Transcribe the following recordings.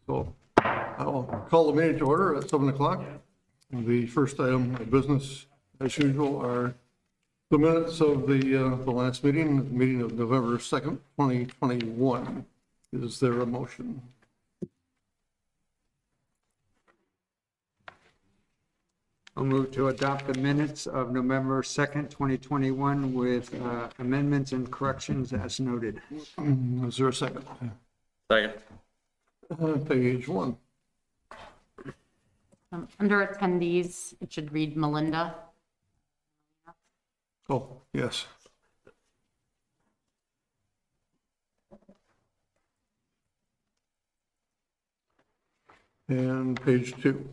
So I'll call the meeting to order at 7 o'clock. The first item of business, as usual, are the minutes of the last meeting of November 2nd, 2021. Is there a motion? I'll move to adopt the minutes of November 2nd, 2021 with amendments and corrections as noted. Is there a second? Second. Page 1. Under attendees, it should read Melinda. Oh, yes. And page 2.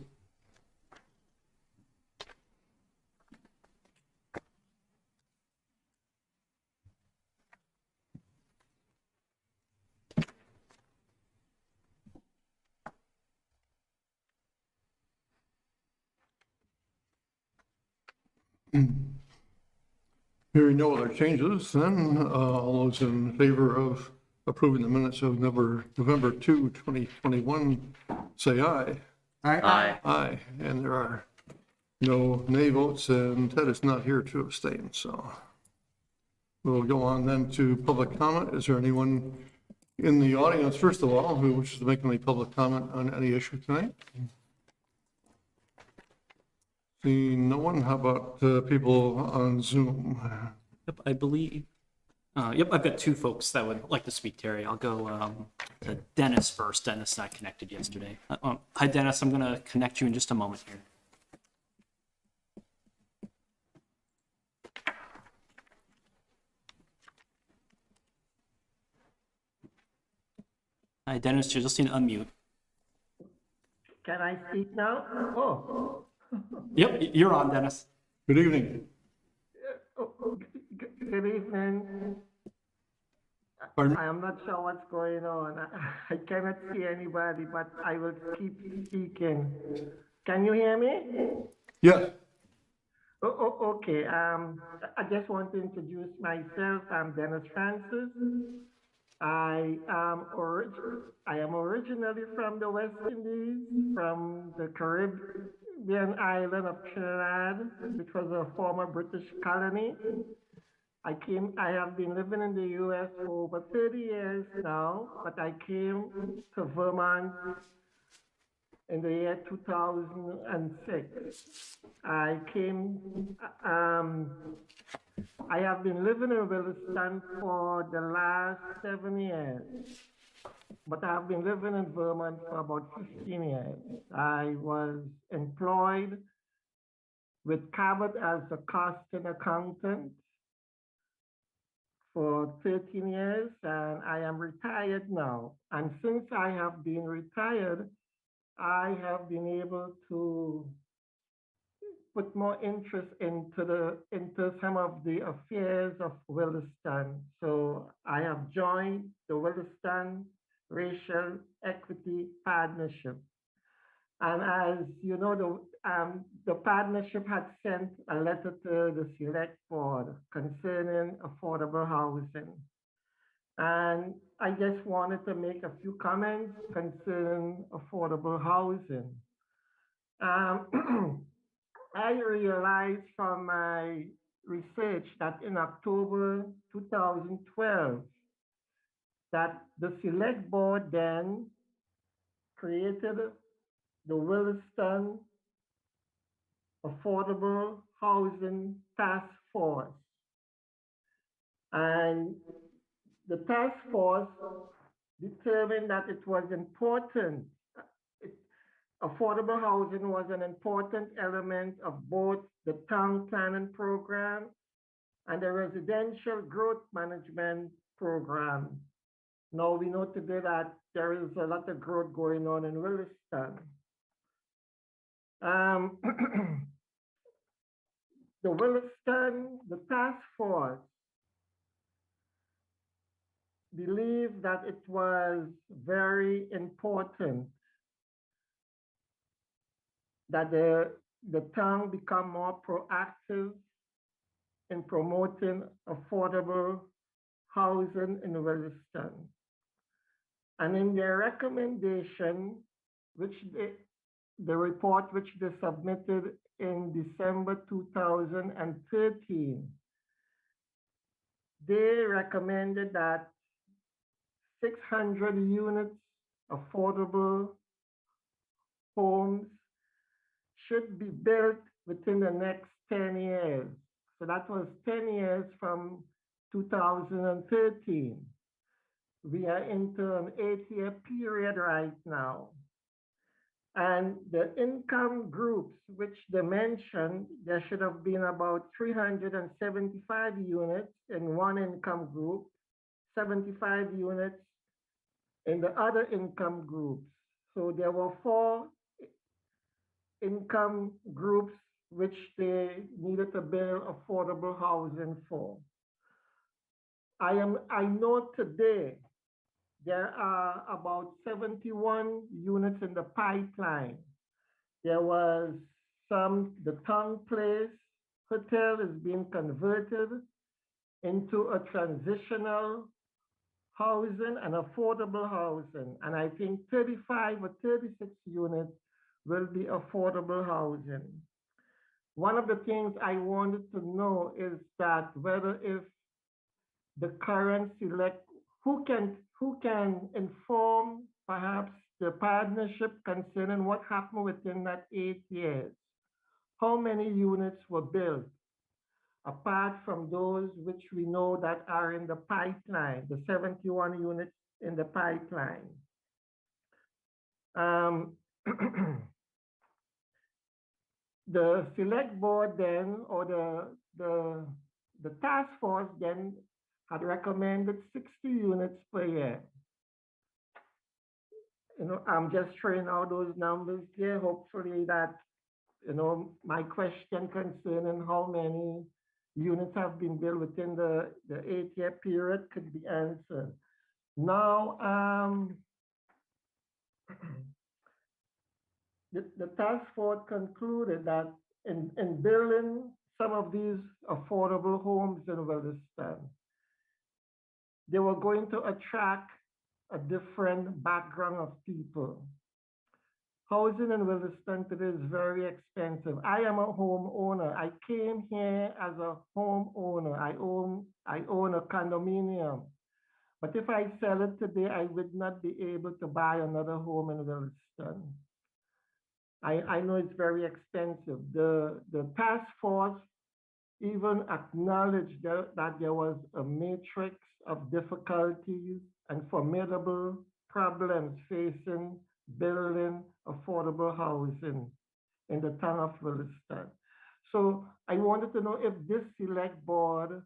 Hearing no other changes, then all those in favor of approving the minutes of November 2, 2021, say aye. Aye. Aye, and there are no nay votes, and Ted is not here to abstain, so we'll go on then to public comment. Is there anyone in the audience, first of all, who wishes to make any public comment on any issue tonight? Seeing no one, how about people on Zoom? Yep, I believe. Yep, I've got two folks that would like to speak, Terry. I'll go to Dennis first. Dennis and I connected yesterday. Hi, Dennis. I'm going to connect you in just a moment here. Hi, Dennis. You just need to unmute. Can I speak now? Oh. Yep, you're on, Dennis. Good evening. Good evening. Pardon? I am not sure what's going on. I cannot see anybody, but I will keep speaking. Can you hear me? Yes. Okay. I just want to introduce myself. I'm Dennis Francis. I am originally from the West Indies, from the Caribbean island of Trinidad, which was a former British colony. I have been living in the U.S. for over 30 years now, but I came to Vermont in the year 2006. I have been living in Williston for the last 7 years, but I have been living in Vermont for about 15 years. I was employed with Cabot as a costing accountant for 13 years, and I am retired now. And since I have been retired, I have been able to put more interest into some of the affairs of Williston. So I have joined the Williston Racial Equity Partnership. And as you know, the partnership had sent a letter to the Select Board concerning affordable housing. And I just wanted to make a few comments concerning affordable housing. I realized from my research that in October 2012, that the Select Board then created the Williston Affordable Housing Task Force. And the task force determined that it was important. Affordable housing was an important element of both the town planning program and the residential growth management program. Now we know today that there is a lot of growth going on in Williston. The task force believed that it was very important that the town become more proactive in promoting affordable housing in Williston. And in their recommendation, the report which they submitted in December 2013, they recommended that 600 units affordable homes should be built within the next 10 years. So that was 10 years from 2013. We are into an 8-year period right now. And the income groups, which they mentioned, there should have been about 375 units in one income group, 75 units in the other income groups. So there were 4 income groups which they needed to build affordable housing for. I know today there are about 71 units in the pipeline. There was the Tongue Place Hotel is being converted into a transitional housing and affordable housing. And I think 35 or 36 units will be affordable housing. One of the things I wanted to know is that whether if the current who can inform perhaps the partnership concerning what happened within that 8 years? How many units were built apart from those which we know that are in the pipeline, the 71 units in the pipeline? The select board then, or the task force then had recommended 60 units per year. I'm just throwing out those numbers here. Hopefully that, my question concerning how many units have been built within the 8-year period could be answered. Now, the task force concluded that in building some of these affordable homes in Williston, they were going to attract a different background of people. Housing in Williston today is very expensive. I am a homeowner. I came here as a homeowner. I own a condominium. But if I sell it today, I would not be able to buy another home in Williston. I know it's very expensive. The task force even acknowledged that there was a matrix of difficulties and formidable problems facing building affordable housing in the town of Williston. So I wanted to know if this select board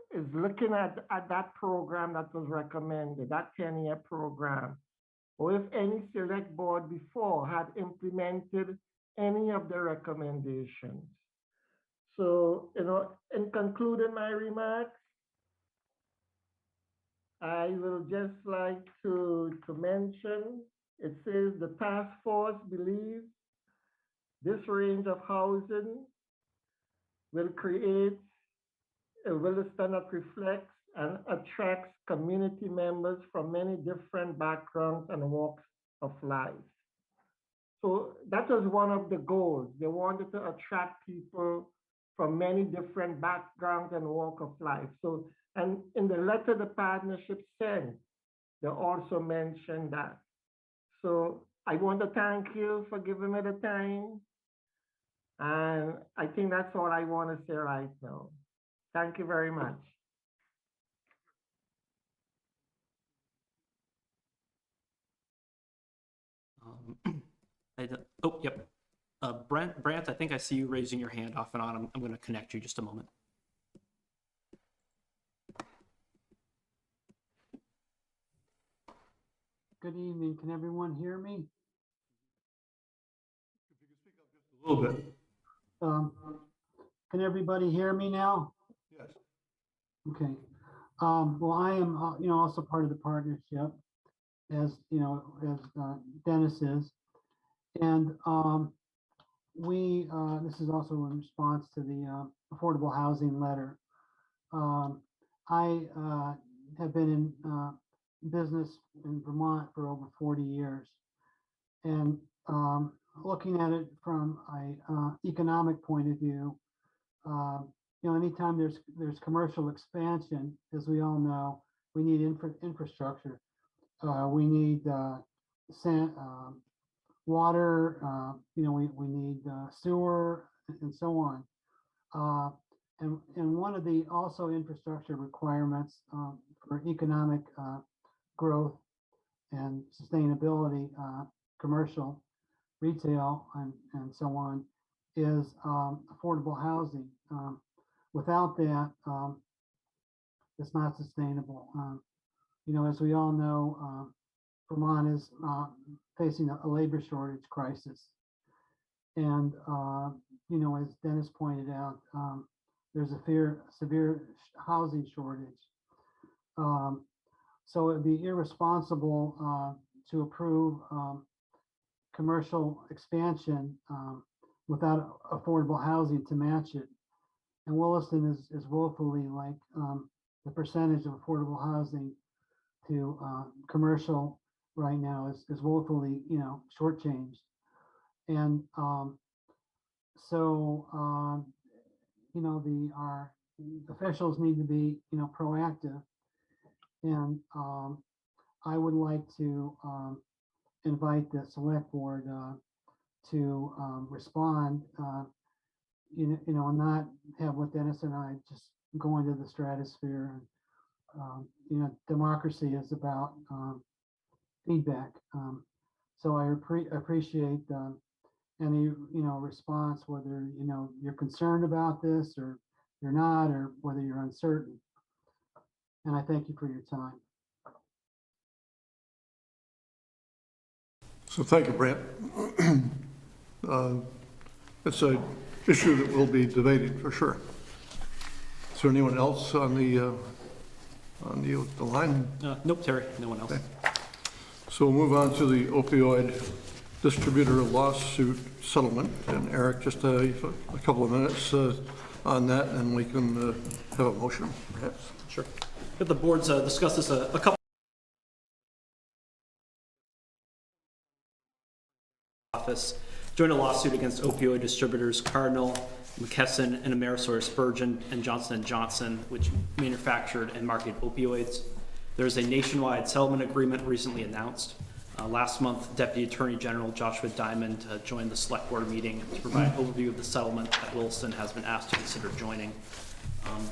is looking at that program that was recommended, that 10-year program, or if any select board before had implemented any of the recommendations. So, in concluding my remarks, I will just like to mention, it says the task force believes this range of housing will create a Williston that reflects and attracts community members from many different backgrounds and walks of life. So that was one of the goals. They wanted to attract people from many different backgrounds and walk of life. So, and in the letter the partnership sent, they also mentioned that. So I want to thank you for giving me the time. And I think that's all I want to say right now. Thank you very much. Yep. Brant, I think I see you raising your hand off and on. I'm going to connect you just a moment. Good evening. Can everyone hear me? A little bit. Can everybody hear me now? Yes. Okay. Well, I am, also part of the partnership, as Dennis is, and this is also in response to the affordable housing letter. I have been in business in Vermont for over 40 years. And looking at it from a economic point of view, anytime there's commercial expansion, as we all know, we need infrastructure. We need water, we need sewer and so on. And one of the also infrastructure requirements for economic growth and sustainability, commercial, retail, and so on, is affordable housing. Without that, it's not sustainable. As we all know, Vermont is facing a labor shortage crisis. And, as Dennis pointed out, there's a severe housing shortage. So it'd be irresponsible to approve commercial expansion without affordable housing to match it. And Williston is woefully like the percentage of affordable housing to commercial right now is woefully, shortchanged. And our officials need to be, proactive. And I would like to invite the select board to respond, and not have what Dennis and I just go into the stratosphere. And democracy is about feedback. So I appreciate any response, whether you're concerned about this or you're not, or whether you're uncertain. And I thank you for your time. So thank you, Brent. It's an issue that will be debated for sure. Is there anyone else on the line? Nope, Terry, no one else. Okay. So we'll move on to the opioid distributor lawsuit settlement. And Eric, just a couple of minutes on that, and we can have a motion, perhaps. Sure. If the board's discussed this a couple office joined a lawsuit against opioid distributors Cardinal, McKesson, and Amerisource Spurgeon and Johnson & Johnson, which manufactured and marketed opioids. There's a nationwide settlement agreement recently announced. Last month, Deputy Attorney General Joshua Diamond joined the Select Board meeting to provide an overview of the settlement that Williston has been asked to consider joining.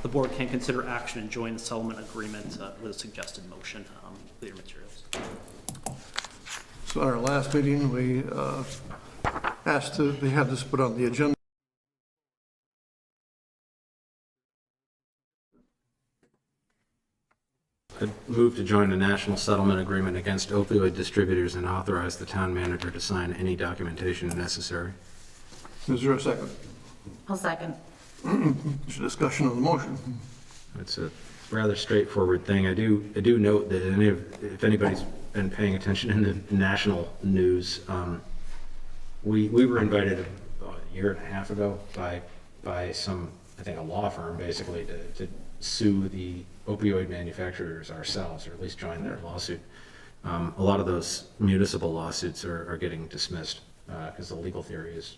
The board can consider action and join the settlement agreement with a suggested motion. Clear materials. So at our last meeting, we asked to have this put on the agenda. I'd move to join a national settlement agreement against opioid distributors and authorize the town manager to sign any documentation necessary. Is there a second? I'll second. Is there discussion of the motion? It's a rather straightforward thing. I do note that if anybody's been paying attention in the national news, we were invited a year and a half ago by some, I think, a law firm basically to sue the opioid manufacturers ourselves, or at least join their lawsuit. A lot of those municipal lawsuits are getting dismissed because the legal theory is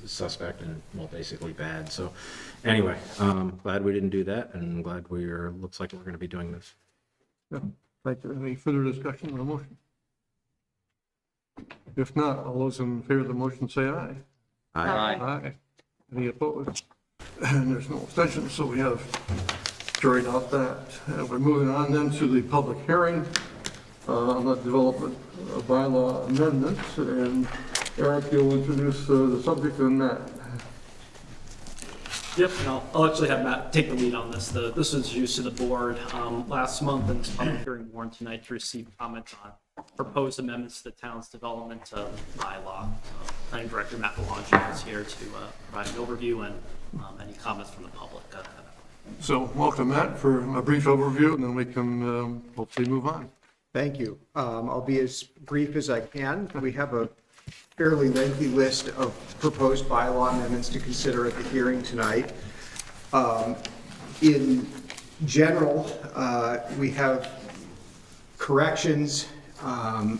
suspect and, well, basically bad. So anyway, glad we didn't do that, and glad looks like we're going to be doing this. Yeah. Thank you. Any further discussion on the motion? If not, all those in favor of the motion say aye. Aye. Aye. Any opposed? And there's no abstentions, so we have carried out that. We're moving on then to the public hearing on the development of bylaw amendments. And Eric, you'll introduce the subject and Matt. Yep, and I'll actually have Matt take the lead on this. This was introduced to the board last month, and this public hearing warned tonight to receive comments on proposed amendments to the town's development bylaw. Planning Director Matt Belanger is here to provide an overview and any comments from the public. So welcome, Matt, for a brief overview, and then we can hopefully move on. Thank you. I'll be as brief as I can. We have a fairly lengthy list of proposed bylaw amendments to consider at the hearing tonight. In general, we have corrections,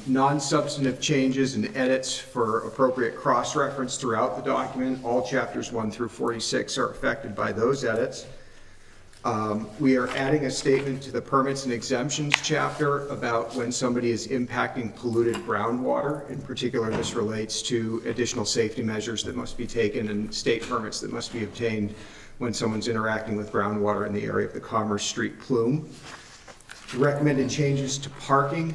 non-substantive changes and edits for appropriate cross-reference throughout the document. All chapters 1 through 46 are affected by those edits. We are adding a statement to the permits and exemptions chapter about when somebody is impacting polluted groundwater. In particular, this relates to additional safety measures that must be taken and state permits that must be obtained when someone's interacting with groundwater in the area of the Commerce Street plume. Recommended changes to parking.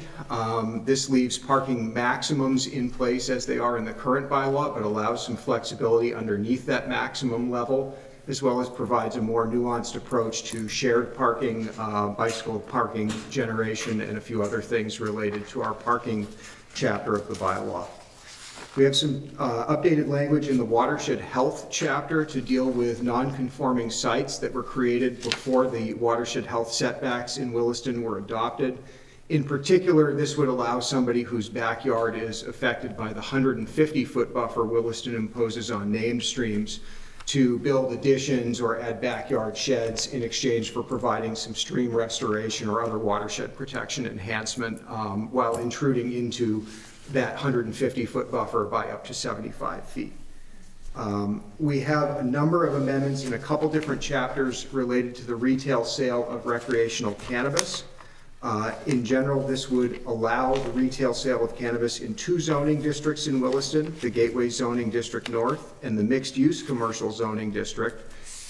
This leaves parking maximums in place as they are in the current bylaw, but allows some flexibility underneath that maximum level, as well as provides a more nuanced approach to shared parking, bicycle parking generation, and a few other things related to our parking chapter of the bylaw. We have some updated language in the watershed health chapter to deal with non-conforming sites that were created before the watershed health setbacks in Williston were adopted. In particular, this would allow somebody whose backyard is affected by the 150-foot buffer Williston imposes on named streams to build additions or add backyard sheds in exchange for providing some stream restoration or other watershed protection enhancement while intruding into that 150-foot buffer by up to 75 feet. We have a number of amendments in a couple different chapters related to the retail sale of recreational cannabis. In general, this would allow the retail sale of cannabis in 2 zoning districts in Williston, the Gateway Zoning District North and the Mixed Use Commercial Zoning District.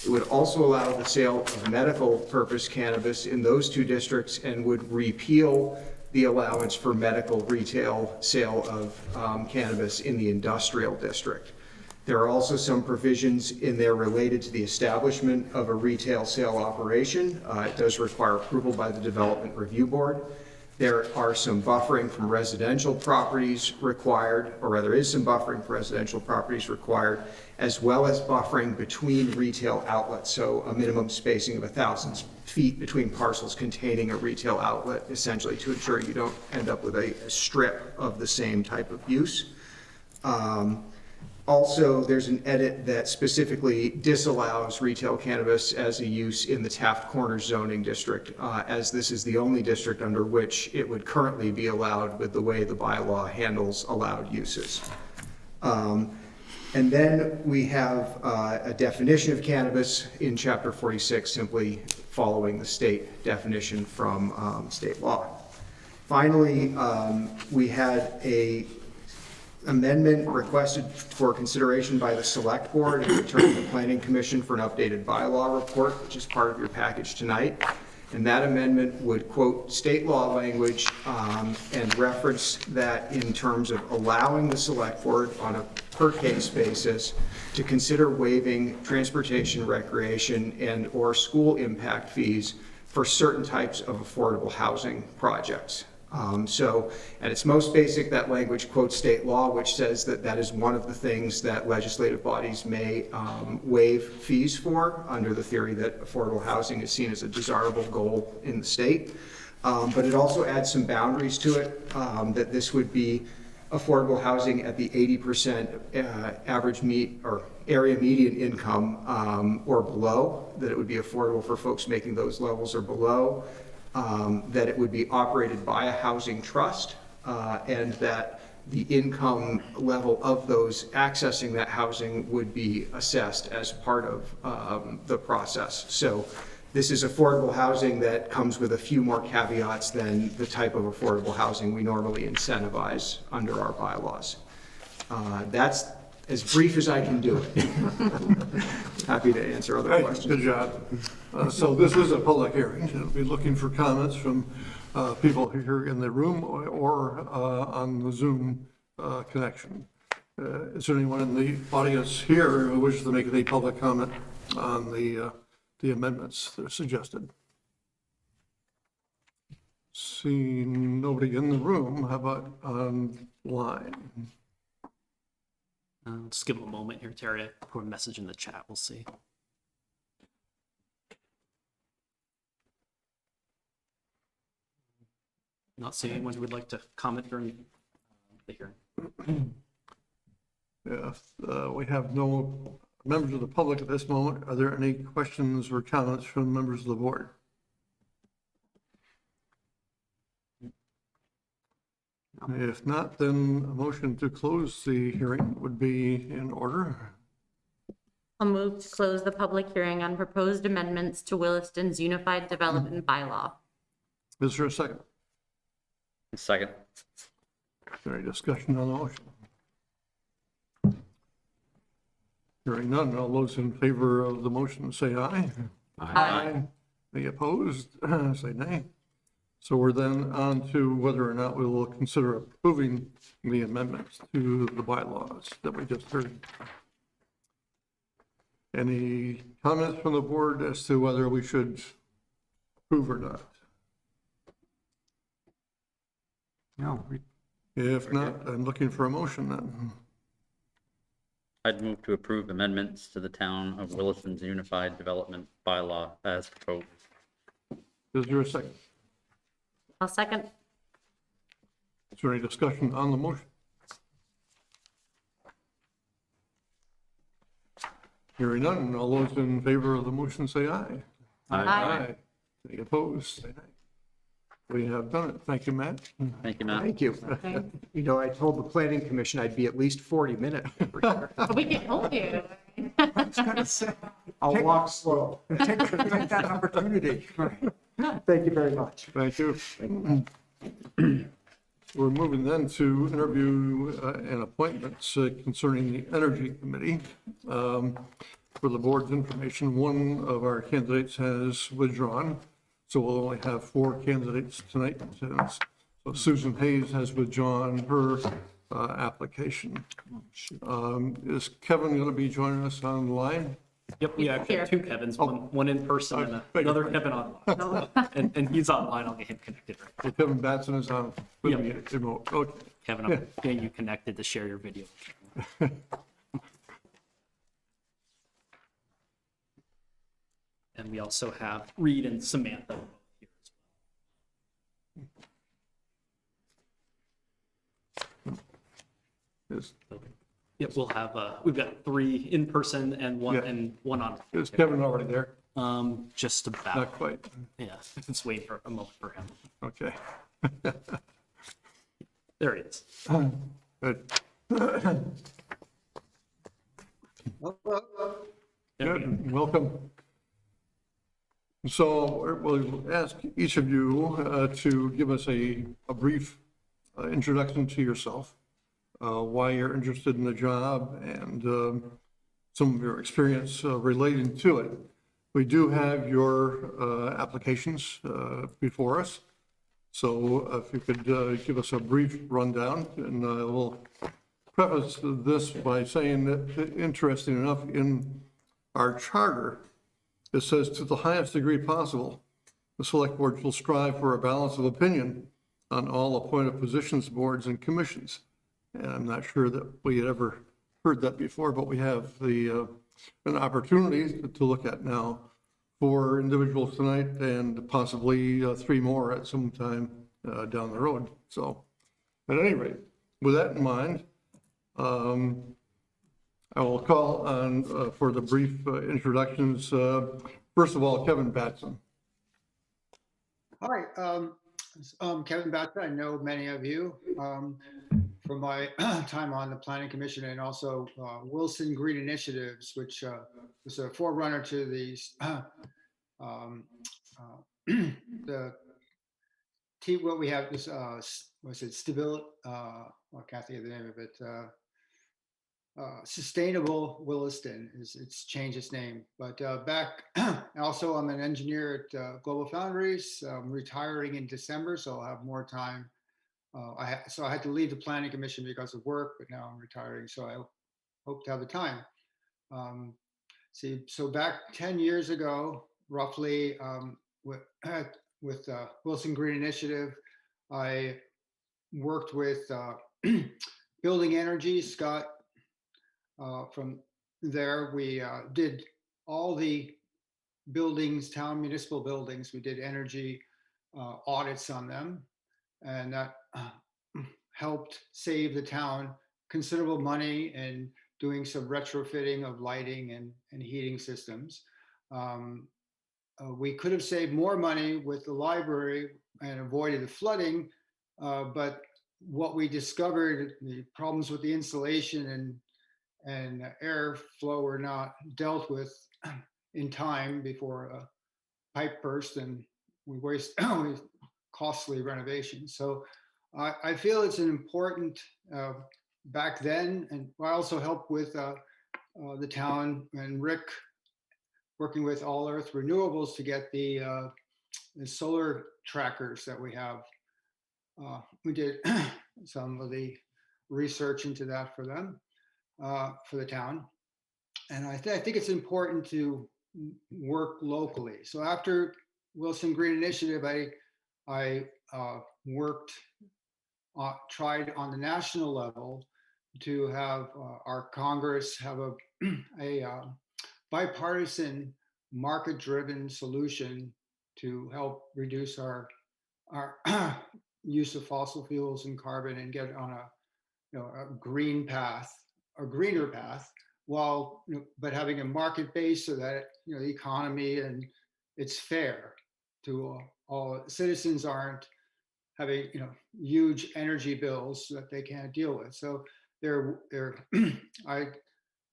It would also allow the sale of medical purpose cannabis in those 2 districts and would repeal the allowance for medical retail sale of cannabis in the industrial district. There are also some provisions in there related to the establishment of a retail sale operation. It does require approval by the Development Review Board. There are some buffering from residential properties required, or rather is some buffering for residential properties required, as well as buffering between retail outlets. So a minimum spacing of 1,000 feet between parcels containing a retail outlet, essentially to ensure you don't end up with a strip of the same type of use. Also, there's an edit that specifically disallows retail cannabis as a use in the Taft Corners zoning district, as this is the only district under which it would currently be allowed with the way the bylaw handles allowed uses. And then we have a definition of cannabis in Chapter 46, simply following the state definition from state law. Finally, we had a amendment requested for consideration by the Select Board and return to the Planning Commission for an updated bylaw report, which is part of your package tonight. And that amendment would quote state law language and reference that in terms of allowing the Select Board on a per case basis to consider waiving transportation, recreation, and or school impact fees for certain types of affordable housing projects. So at its most basic, that language quotes state law, which says that that is one of the things that legislative bodies may waive fees for under the theory that affordable housing is seen as a desirable goal in the state. But it also adds some boundaries to it, that this would be affordable housing at the 80% average area median income or below, that it would be affordable for folks making those levels or below. That it would be operated by a housing trust, and that the income level of those accessing that housing would be assessed as part of the process. So this is affordable housing that comes with a few more caveats than the type of affordable housing we normally incentivize under our bylaws. That's as brief as I can do it. Happy to answer other questions. Good job. So this is a public hearing. We'll be looking for comments from people here in the room or on the Zoom connection. Is there anyone in the audience here who wishes to make any public comment on the amendments that are suggested? Seeing nobody in the room, how about online? Just give them a moment here, Terry. Put a message in the chat. We'll see. Not seeing anyone who would like to comment during the hearing. If we have no members of the public at this moment, are there any questions or comments from members of the board? If not, then a motion to close the hearing would be in order. I'll move to close the public hearing on proposed amendments to Williston's Unified Development Bylaw. Is there a second? Second. Is there any discussion on the motion? Hearing none, all those in favor of the motion say aye. Aye. Any opposed, say nay. So we're then on to whether or not we will consider approving the amendments to the bylaws that we just heard. Any comments from the board as to whether we should approve or not? No, If not, I'm looking for a motion then. I'd move to approve amendments to the Town of Williston's Unified Development Bylaw as proposed. Is there a second? I'll second. Is there any discussion on the motion? Hearing none, all those in favor of the motion say aye. Aye. Any opposed, say nay. We have done it. Thank you, Matt. Thank you, Matt. Thank you. Okay. You know, I told the planning commission I'd be at least 40 minutes. But we can hold you. I'll walk slow. take that opportunity. Thank you very much. Thank you. We're moving then to interview and appointments concerning the Energy Committee. For the board's information, one of our candidates has withdrawn, so we'll only have 4 candidates tonight. So Susan Hayes has withdrawn her application. Is Kevin going to be joining us online? Yep, we actually have 2 Kevins, one in person and another Kevin online. And he's online, I'll get him connected. So Kevin Batson is on with me remote. Okay. Kevin, I'm getting you connected to share your video. And we also have Reed and Samantha here as Is, well. Yep, we'll have, we've got 3 in person and one Yeah. and one on. is Kevin already there? Just about, Not quite. yeah, just waiting for a moment for him. Okay. There he is. Good. There we go. Good, welcome. So we'll ask each of you to give us a brief introduction to yourself, why you're interested in the job, and some of your experience relating to it. We do have your applications before us, so if you could give us a brief rundown, and I will preface this by saying that, interesting enough, in our charter, it says, to the highest degree possible, the select board will strive for a balance of opinion on all appointed positions, boards, and commissions. And I'm not sure that we had ever heard that before, but we have an opportunity to look at now 4 individuals tonight and possibly 3 more at some time down the road. So at any rate, with that in mind, I will call on for the brief introductions. First of all, Kevin Batson. Hi, I'm Kevin Batson. I know many of you from my time on the Planning Commission and also Wilson Green Initiatives, which was a forerunner to these the team. What we have is was it stability? I can't think of the name of it. Sustainable Williston is it's changed its name, but back also I'm an engineer at Global Foundries. I'm retiring in December, so I'll have more time. So I had to leave the Planning Commission because of work, but now I'm retiring, so I hope to have the time. So back 10 years ago, roughly, with Wilson Green Initiative, I worked with Building Energy, Scott. From there, we did all the buildings, town municipal buildings. We did energy audits on them, and that helped save the town considerable money in doing some retrofitting of lighting and heating systems. We could have saved more money with the library and avoided the flooding, but what we discovered, the problems with the insulation and airflow were not dealt with in time before a pipe burst, and we waste costly renovations. So I feel it's an important, back then, and I also helped with the town and Rick working with All Earth Renewables to get the solar trackers that we have. We did some of the research into that for them, for the town. And I think it's important to work locally. So after Williston Green Initiative, I worked, tried on the national level to have our Congress have a bipartisan market-driven solution to help reduce our use of fossil fuels and carbon and get on a green path, a greener path, while but having a market base so that the economy and it's fair to all citizens, aren't having huge energy bills that they can't deal with. So I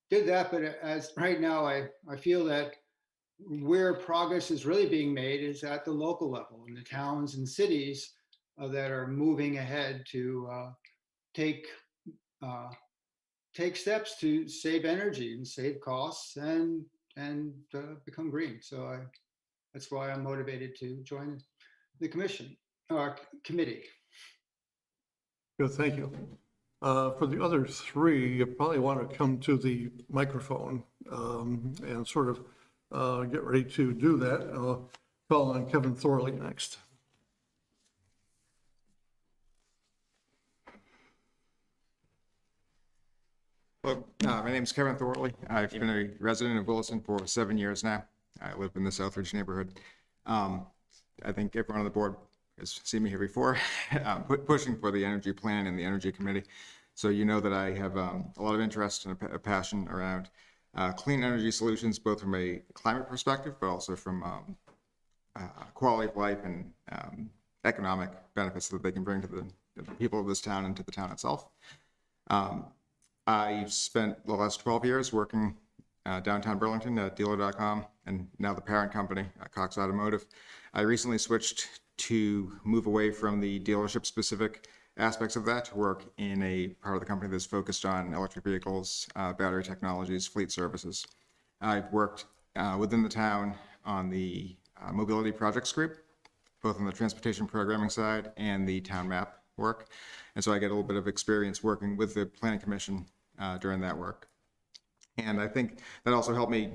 did that, but as right now I feel that where progress is really being made is at the local level in the towns and cities that are moving ahead to take steps to save energy and save costs and become green. So that's why I'm motivated to join the committee. Good, thank you. For the other three, you probably want to come to the microphone and sort of get ready to do that. I'll call on Kevin Thorley next. Hello, my name is Kevin Thorley. I've been a resident of Williston for 7 years now. I live in the Southridge neighborhood. I think everyone on the board has seen me here before, pushing for the energy plan and the energy committee. So you know that I have a lot of interest and a passion around clean energy solutions, both from a climate perspective, but also from quality of life and economic benefits that they can bring to the people of this town and to the town itself. I spent the last 12 years working downtown Burlington at dealer.com and now the parent company, Cox Automotive. I recently switched to move away from the dealership specific aspects of that to work in a part of the company that's focused on electric vehicles, battery technologies, fleet services. I've worked within the town on the mobility projects group, both on the transportation programming side and the town map work. And so I get a little bit of experience working with the planning commission during that work. And I think that also helped me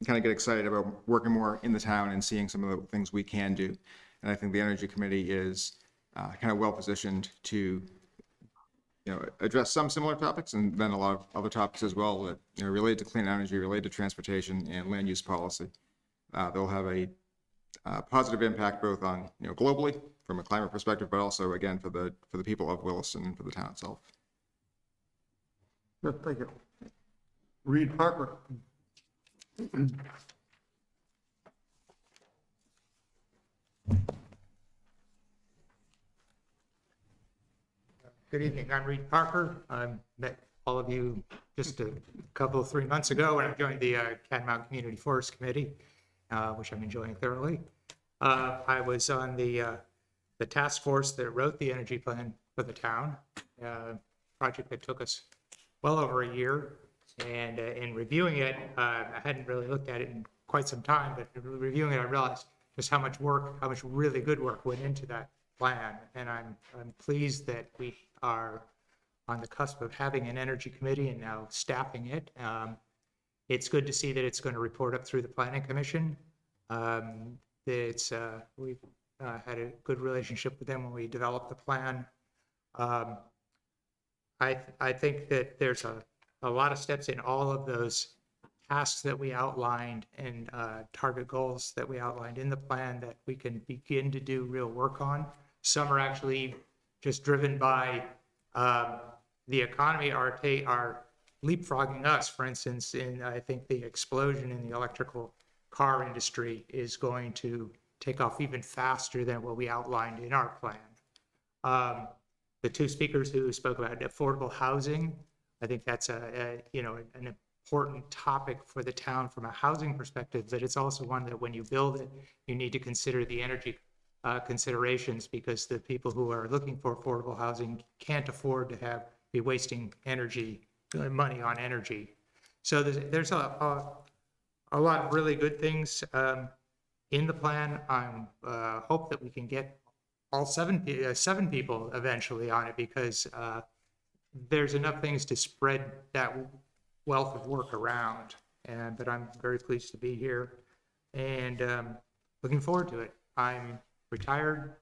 kind of get excited about working more in the town and seeing some of the things we can do. And I think the Energy Committee is kind of well positioned to address some similar topics and then a lot of other topics as well that related to clean energy, related to transportation and land use policy. They'll have a positive impact both on globally from a climate perspective, but also again for the people of Williston and for the town itself. Good, thank you. Reed Parker. Good evening, I'm Reed Parker. I met all of you just a couple of 3 months ago when I joined the Catamount Community Forest Committee, which I'm enjoying thoroughly. I was on the task force that wrote the energy plan for the town, project that took us well over a year. And in reviewing it, I hadn't really looked at it in quite some time, but reviewing it, I realized just how much work, how much really good work went into that plan. And I'm pleased that we are on the cusp of having an energy committee and now staffing it. It's good to see that it's going to report up through the planning commission. We've had a good relationship with them when we developed the plan. I think that there's a lot of steps in all of those tasks that we outlined and target goals that we outlined in the plan that we can begin to do real work on. Some are actually just driven by the economy are leapfrogging us. For instance, I think the explosion in the electrical car industry is going to take off even faster than what we outlined in our plan. the two speakers who spoke about affordable housing. I think that's an important topic for the town from a housing perspective, but it's also one that when you build it, you need to consider the energy considerations, because the people who are looking for affordable housing can't afford to be wasting money on energy. So there's a lot of really good things in the plan. I hope that we can get all seven people eventually on it, because there's enough things to spread that wealth of work around. But I'm very pleased to be here and looking forward to it. I'm retired,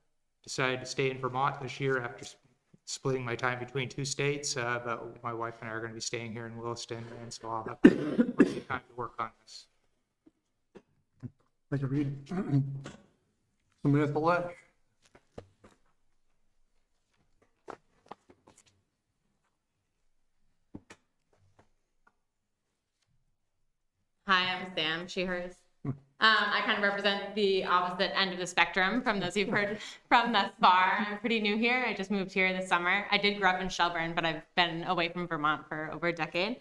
decided to stay in Vermont this year after splitting my time between two states, but my wife and I are going to be staying here in Williston, and so I'll have plenty of time to work on this. Thank you, Reed. Somebody at the ledge. Hi, I'm Sam, she, hers. I kind of represent the opposite end of the spectrum from those you've heard from thus far. I'm pretty new here. I just moved here this summer. I did grow up in Shelburne, but I've been away from Vermont for over a decade.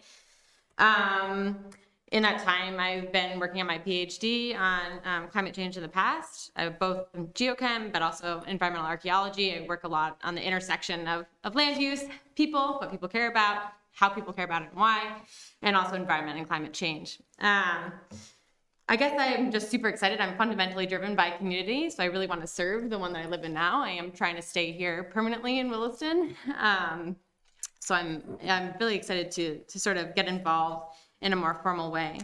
In that time, I've been working on my PhD on climate change in the past, both in geochem, but also environmental archaeology. I work a lot on the intersection of land use, people, what people care about, how people care about it and why, and also environment and climate change. I guess I'm just super excited. I'm fundamentally driven by community, so I really want to serve the one that I live in now. I am trying to stay here permanently in Williston. So I'm really excited to sort of get involved in a more formal way.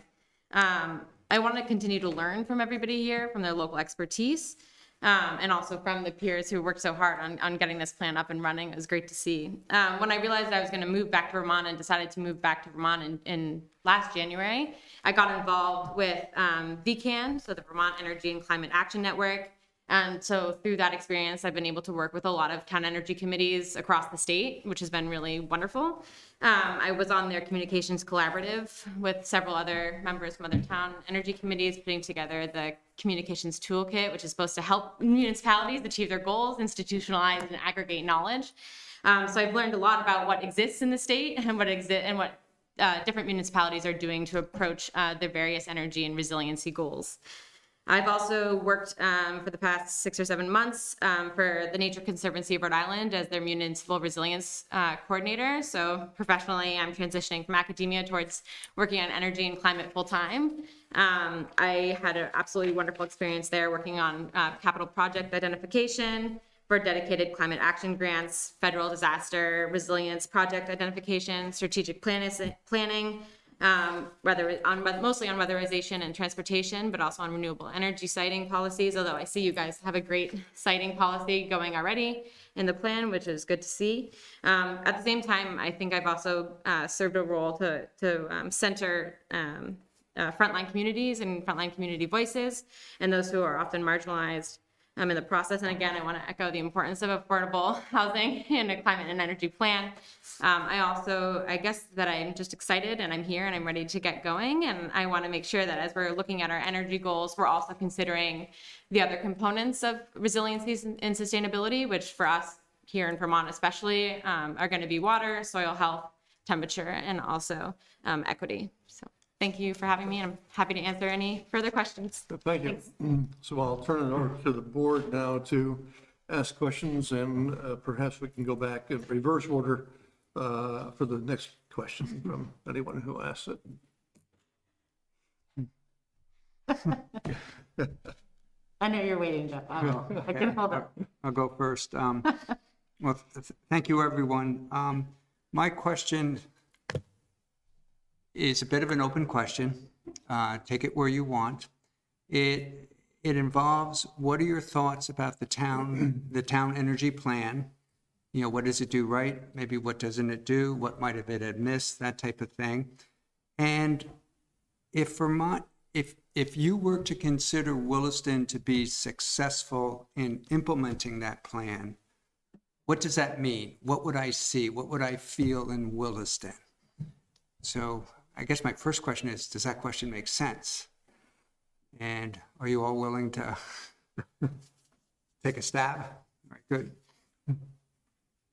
I want to continue to learn from everybody here, from their local expertise, and also from the peers who worked so hard on getting this plan up and running. It was great to see. When I realized I was going to move back to Vermont and decided to move back to Vermont in last January, I got involved with VCAN, so the Vermont Energy and Climate Action Network. And so through that experience, I've been able to work with a lot of town energy committees across the state, which has been really wonderful. I was on their communications collaborative with several other members from other town energy committees, putting together the communications toolkit, which is supposed to help municipalities achieve their goals, institutionalize and aggregate knowledge. So I've learned a lot about what exists in the state and what different municipalities are doing to approach their various energy and resiliency goals. I've also worked for the past 6 or 7 months for the Nature Conservancy of Rhode Island as their municipal resilience coordinator. So professionally, I'm transitioning from academia towards working on energy and climate full time. I had an absolutely wonderful experience there working on capital project identification for dedicated climate action grants, federal disaster resilience project identification, strategic planning, mostly on weatherization and transportation, but also on renewable energy siting policies, although I see you guys have a great siting policy going already in the plan, which is good to see. At the same time, I think I've also served a role to center frontline communities and frontline community voices and those who are often marginalized in the process. And again, I want to echo the importance of affordable housing in a climate and energy plan. I guess that I'm just excited and I'm here and I'm ready to get going. And I want to make sure that as we're looking at our energy goals, we're also considering the other components of resiliency and sustainability, which for us here in Vermont especially are going to be water, soil health, temperature, and also equity. So thank you for having me, and I'm happy to answer any further questions. Thank you. Thanks. So I'll turn it over to the board now to ask questions, and perhaps we can go back in reverse order for the next question from anyone who asks it. I know you're waiting, Jeff. I can hold up. I'll go first. Well, thank you, everyone. My question is a bit of an open question. Take it where you want. It involves, what are your thoughts about the town energy plan? You know, what does it do right? Maybe what doesn't it do? What might have it missed? That type of thing. And if Vermont, if you were to consider Williston to be successful in implementing that plan, what does that mean? What would I see? What would I feel in Williston? So I guess my first question is, does that question make sense? And are you all willing to take a stab? All right, good.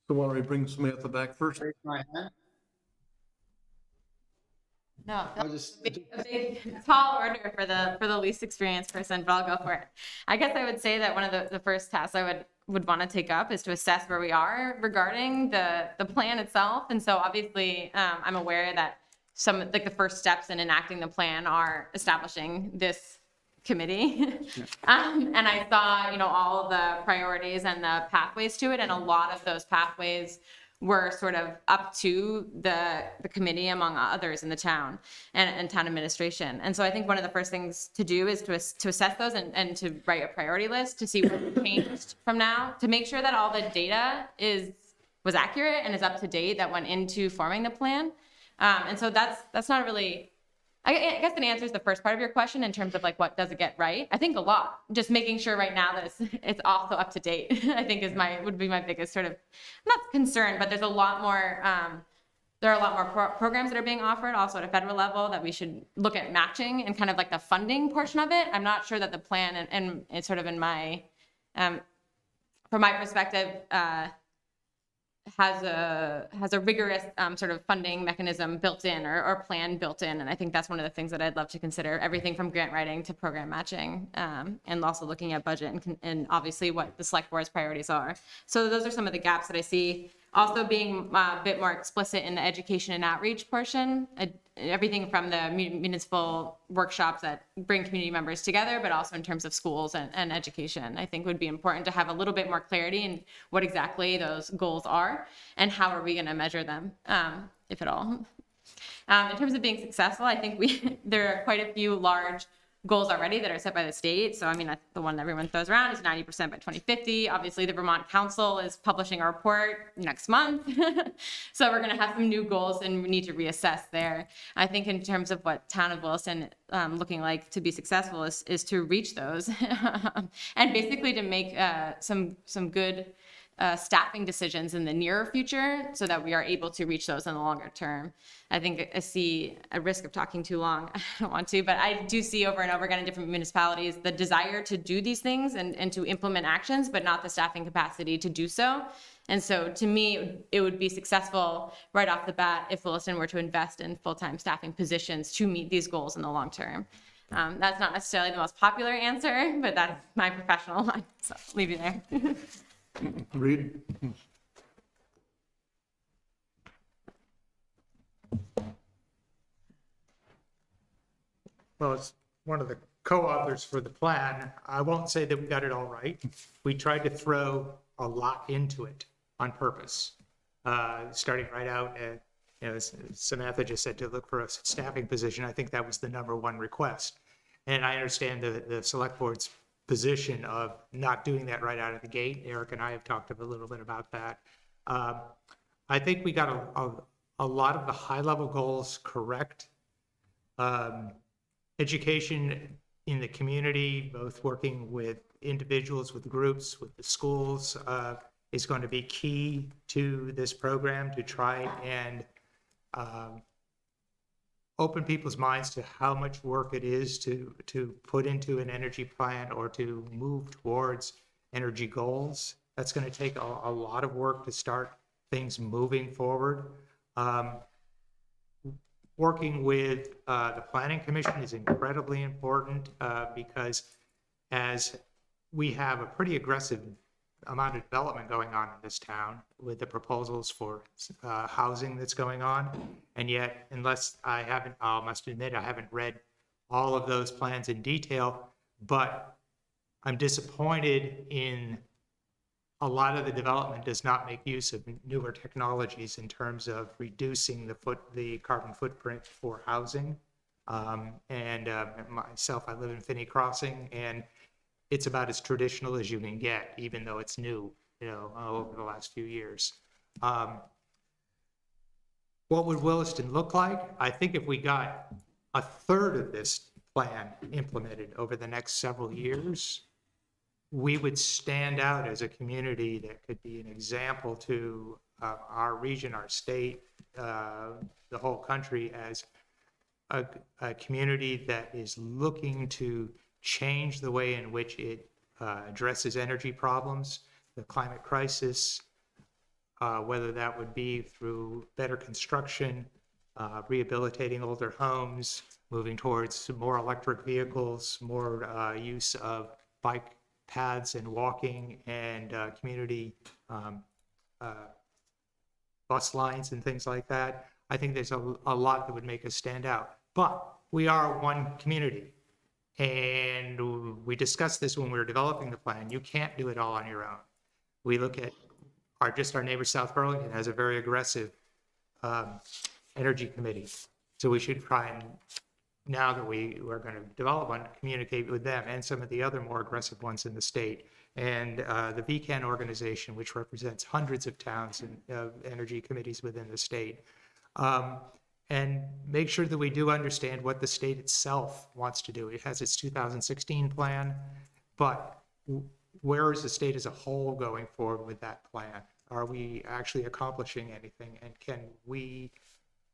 So why don't we bring somebody at the back first? Raise my hand. No, I'll just, a big tall order for the least experienced person, but I'll go for it. I guess I would say that one of the first tasks I would want to take up is to assess where we are regarding the plan itself. And so obviously, I'm aware that some like the first steps in enacting the plan are establishing this committee. And I saw, all the priorities and the pathways to it, and a lot of those pathways were sort of up to the committee, among others in the town and town administration. And so I think one of the first things to do is to assess those and to write a priority list to see what changed from now, to make sure that all the data was accurate and is up to date that went into forming the plan. And so that's not really, I guess it answers the first part of your question in terms of like, what does it get right? I think a lot. Just making sure right now that it's also up to date, I think would be my biggest sort of, not concern, but there's a lot more, there are a lot more programs that are being offered also at a federal level that we should look at matching and kind of like the funding portion of it. I'm not sure that the plan and it's sort of in my, from my perspective, has a rigorous sort of funding mechanism built in or plan built in. And I think that's one of the things that I'd love to consider, everything from grant writing to program matching, and also looking at budget and obviously what the select board's priorities are. So those are some of the gaps that I see. Also being a bit more explicit in the education and outreach portion, everything from the municipal workshops that bring community members together, but also in terms of schools and education, I think would be important to have a little bit more clarity in what exactly those goals are and how are we going to measure them, if at all. In terms of being successful, I think there are quite a few large goals already that are set by the state. So, I mean, the one everyone throws around is 90% by 2050. Obviously, the Vermont Council is publishing a report next month. So we're going to have some new goals and we need to reassess there. I think in terms of what town of Williston looking like to be successful is to reach those and basically to make some good staffing decisions in the nearer future so that we are able to reach those in the longer term. I think I see a risk of talking too long. I don't want to, but I do see over and over again in different municipalities the desire to do these things and to implement actions, but not the staffing capacity to do so. And so to me, it would be successful right off the bat if Williston were to invest in full-time staffing positions to meet these goals in the long term. That's not necessarily the most popular answer, but that's my professional one. So I'll leave you there. Reed? Well, as one of the co-authors for the plan, I won't say that we got it all right. We tried to throw a lot into it on purpose. Starting right out, as Samantha just said, to look for a staffing position. I think that was the #1 request. And I understand the select board's position of not doing that right out of the gate. Eric and I have talked a little bit about that. I think we got a lot of the high-level goals correct. Education in the community, both working with individuals, with groups, with the schools, is going to be key to this program to try and open people's minds to how much work it is to put into an energy plan or to move towards energy goals. That's going to take a lot of work to start things moving forward. Working with the Planning Commission is incredibly important because as we have a pretty aggressive amount of development going on in this town with the proposals for housing that's going on. And yet, I must admit, I haven't read all of those plans in detail, but I'm disappointed in a lot of the development does not make use of newer technologies in terms of reducing the carbon footprint for housing. Myself, I live in Finney Crossing, and it's about as traditional as you can get, even though it's new, over the last few years. What would Williston look like? I think if we got a third of this plan implemented over the next several years, we would stand out as a community that could be an example to our region, our state, the whole country as a community that is looking to change the way in which it addresses energy problems, the climate crisis, whether that would be through better construction, rehabilitating older homes, moving towards more electric vehicles, more use of bike paths and walking and community bus lines and things like that. I think there's a lot that would make us stand out. But we are one community. And we discussed this when we were developing the plan. You can't do it all on your own. We look at our neighbor South Burlington has a very aggressive energy committee. So we should try and, now that we are going to develop one, communicate with them and some of the other more aggressive ones in the state. And the VCAN organization, which represents hundreds of towns and energy committees within the state. And make sure that we do understand what the state itself wants to do. It has its 2016 plan, but where is the state as a whole going forward with that plan? Are we actually accomplishing anything? And can we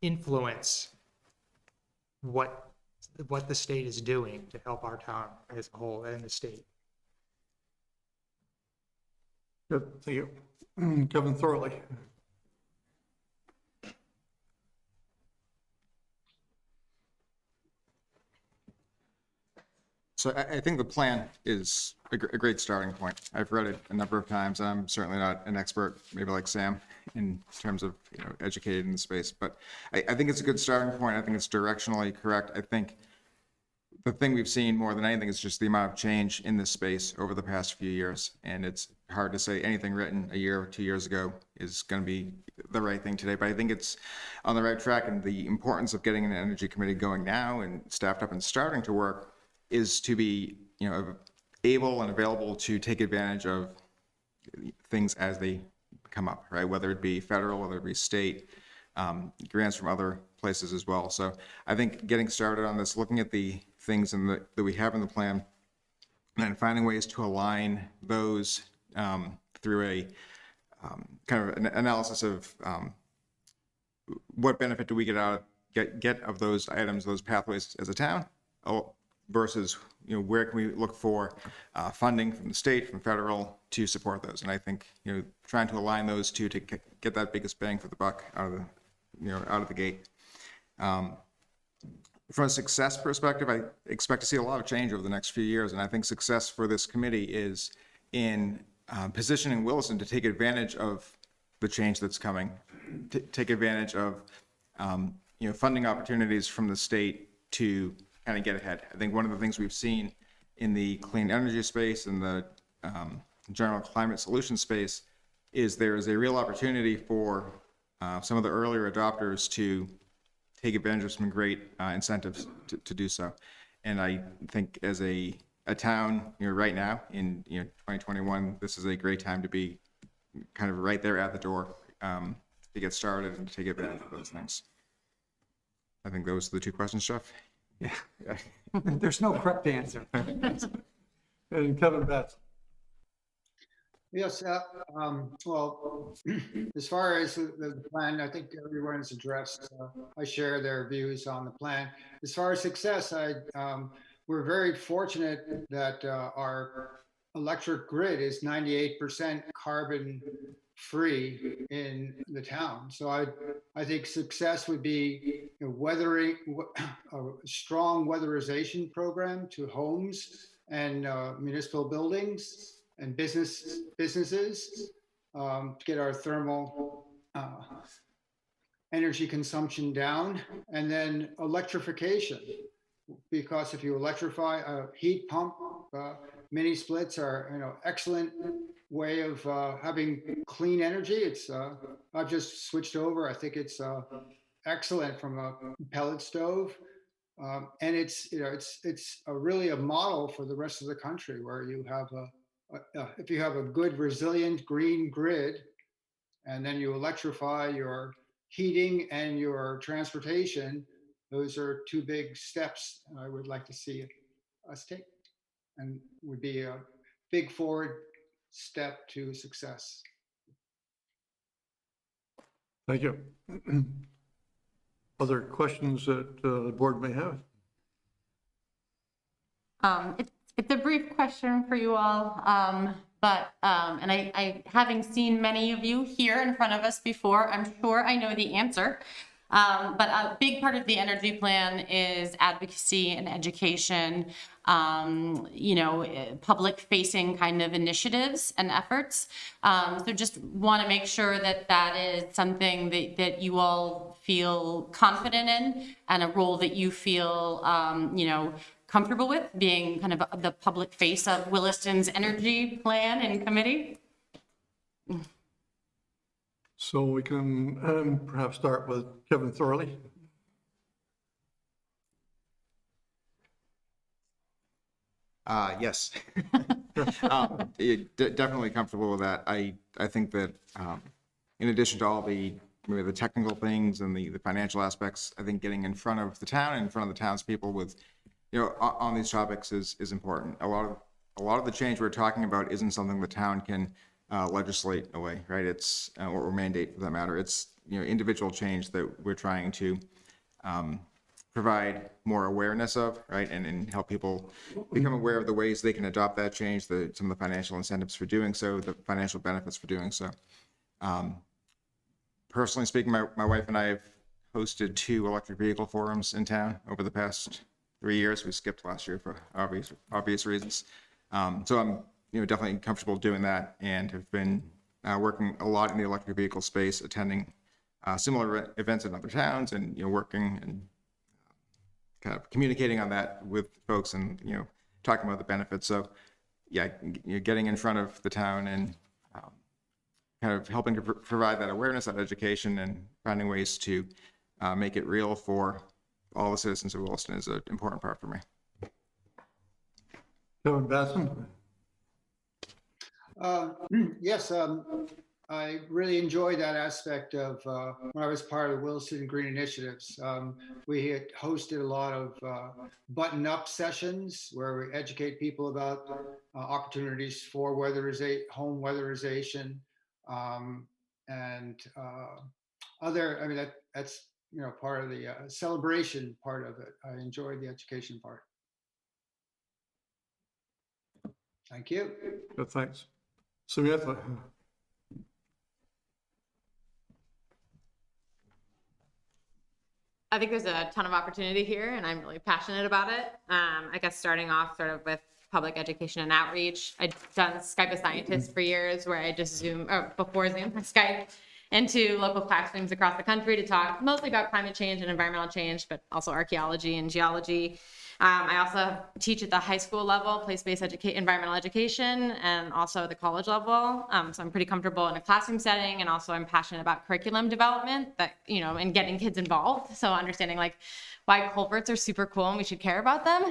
influence what the state is doing to help our town as a whole and the state? Good, thank you. Kevin Thorley. So I think the plan is a great starting point. I've read it a number of times, and I'm certainly not an expert, maybe like Sam, in terms of educated in the space. But I think it's a good starting point. I think it's directionally correct. I think the thing we've seen more than anything is just the amount of change in this space over the past few years. And it's hard to say anything written a year or 2 years ago is going to be the right thing today. But I think it's on the right track, and the importance of getting an energy committee going now and staffed up and starting to work is to be, able and available to take advantage of things as they come up, right? Whether it be federal, whether it be state, grants from other places as well. So I think getting started on this, looking at the things that we have in the plan, and then finding ways to align those through a kind of an analysis of what benefit do we get of those items, those pathways as a town, versus where can we look for funding from the state, from federal, to support those. And I think trying to align those two to get that biggest bang for the buck out of the gate. From a success perspective, I expect to see a lot of change over the next few years, and I think success for this committee is in positioning Williston to take advantage of the change that's coming, to take advantage of funding opportunities from the state to kind of get ahead. I think one of the things we've seen in the clean energy space and the general climate solution space is there is a real opportunity for some of the earlier adopters to take advantage of some great incentives to do so. And I think as a town, right now in 2021, this is a great time to be kind of right there at the door to get started and to take advantage of those things. I think those are the two questions, Jeff. Yeah. There's no correct answer. And Kevin Batts. Yes, well, as far as the plan, I think everyone's addressed. I share their views on the plan. As far as success, we're very fortunate that our electric grid is 98% carbon free in the town. So I think success would be weathering a strong weatherization program to homes and municipal buildings and businesses to get our thermal energy consumption down, and then electrification. Because if you electrify a heat pump, mini splits are excellent way of having clean energy. It's I've just switched over. I think it's excellent from a pellet stove, and it's really a model for the rest of the country, where you have if you have a good resilient green grid, and then you electrify your heating and your transportation. Those are two big steps I would like to see us take, and would be a big forward step to success. Thank you. Other questions that the board may have? It's a brief question for you all. But, and I, having seen many of you here in front of us before, I'm sure I know the answer. But a big part of the energy plan is advocacy and education, public facing kind of initiatives and efforts. So just want to make sure that that is something that you all feel confident in, and a role that you feel, comfortable with, being kind of the public face of Williston's energy plan and committee. So we can perhaps start with Kevin Thorley. Yes. Definitely comfortable with that. I think that in addition to all the maybe the technical things and the financial aspects, I think getting in front of the town and in front of the townspeople with, on these topics is important. A lot of the change we're talking about isn't something the town can legislate away, right? It's or mandate for that matter. It's individual change that we're trying to provide more awareness of, right? And help people become aware of the ways they can adopt that change, some of the financial incentives for doing so, the financial benefits for doing so. Personally speaking, my wife and I have hosted 2 electric vehicle forums in town over the past 3 years. We skipped last year for obvious reasons. So I'm definitely comfortable doing that, and have been working a lot in the electric vehicle space, attending similar events in other towns, and working and kind of communicating on that with folks, and talking about the benefits. So yeah, getting in front of the town and kind of helping to provide that awareness, that education, and finding ways to make it real for all the citizens of Williston is an important part for me. Kevin Basson. Yes, I really enjoyed that aspect of when I was part of the Williston Green Initiatives. We had hosted a lot of button-up sessions where we educate people about opportunities for home weatherization, and other. I mean, that's part of the celebration part of it. I enjoyed the education part. Thank you. Good, thanks. Samantha. I think there's a ton of opportunity here, and I'm really passionate about it. I guess starting off sort of with public education and outreach. I've done Skype a Scientist for years, where I just before Zoom, Skype into local classrooms across the country to talk mostly about climate change and environmental change, but also archaeology and geology. I also teach at the high school level, place-based environmental education, and also at the college level. So I'm pretty comfortable in a classroom setting, and also I'm passionate about curriculum development and getting kids involved. So understanding why culverts are super cool and we should care about them.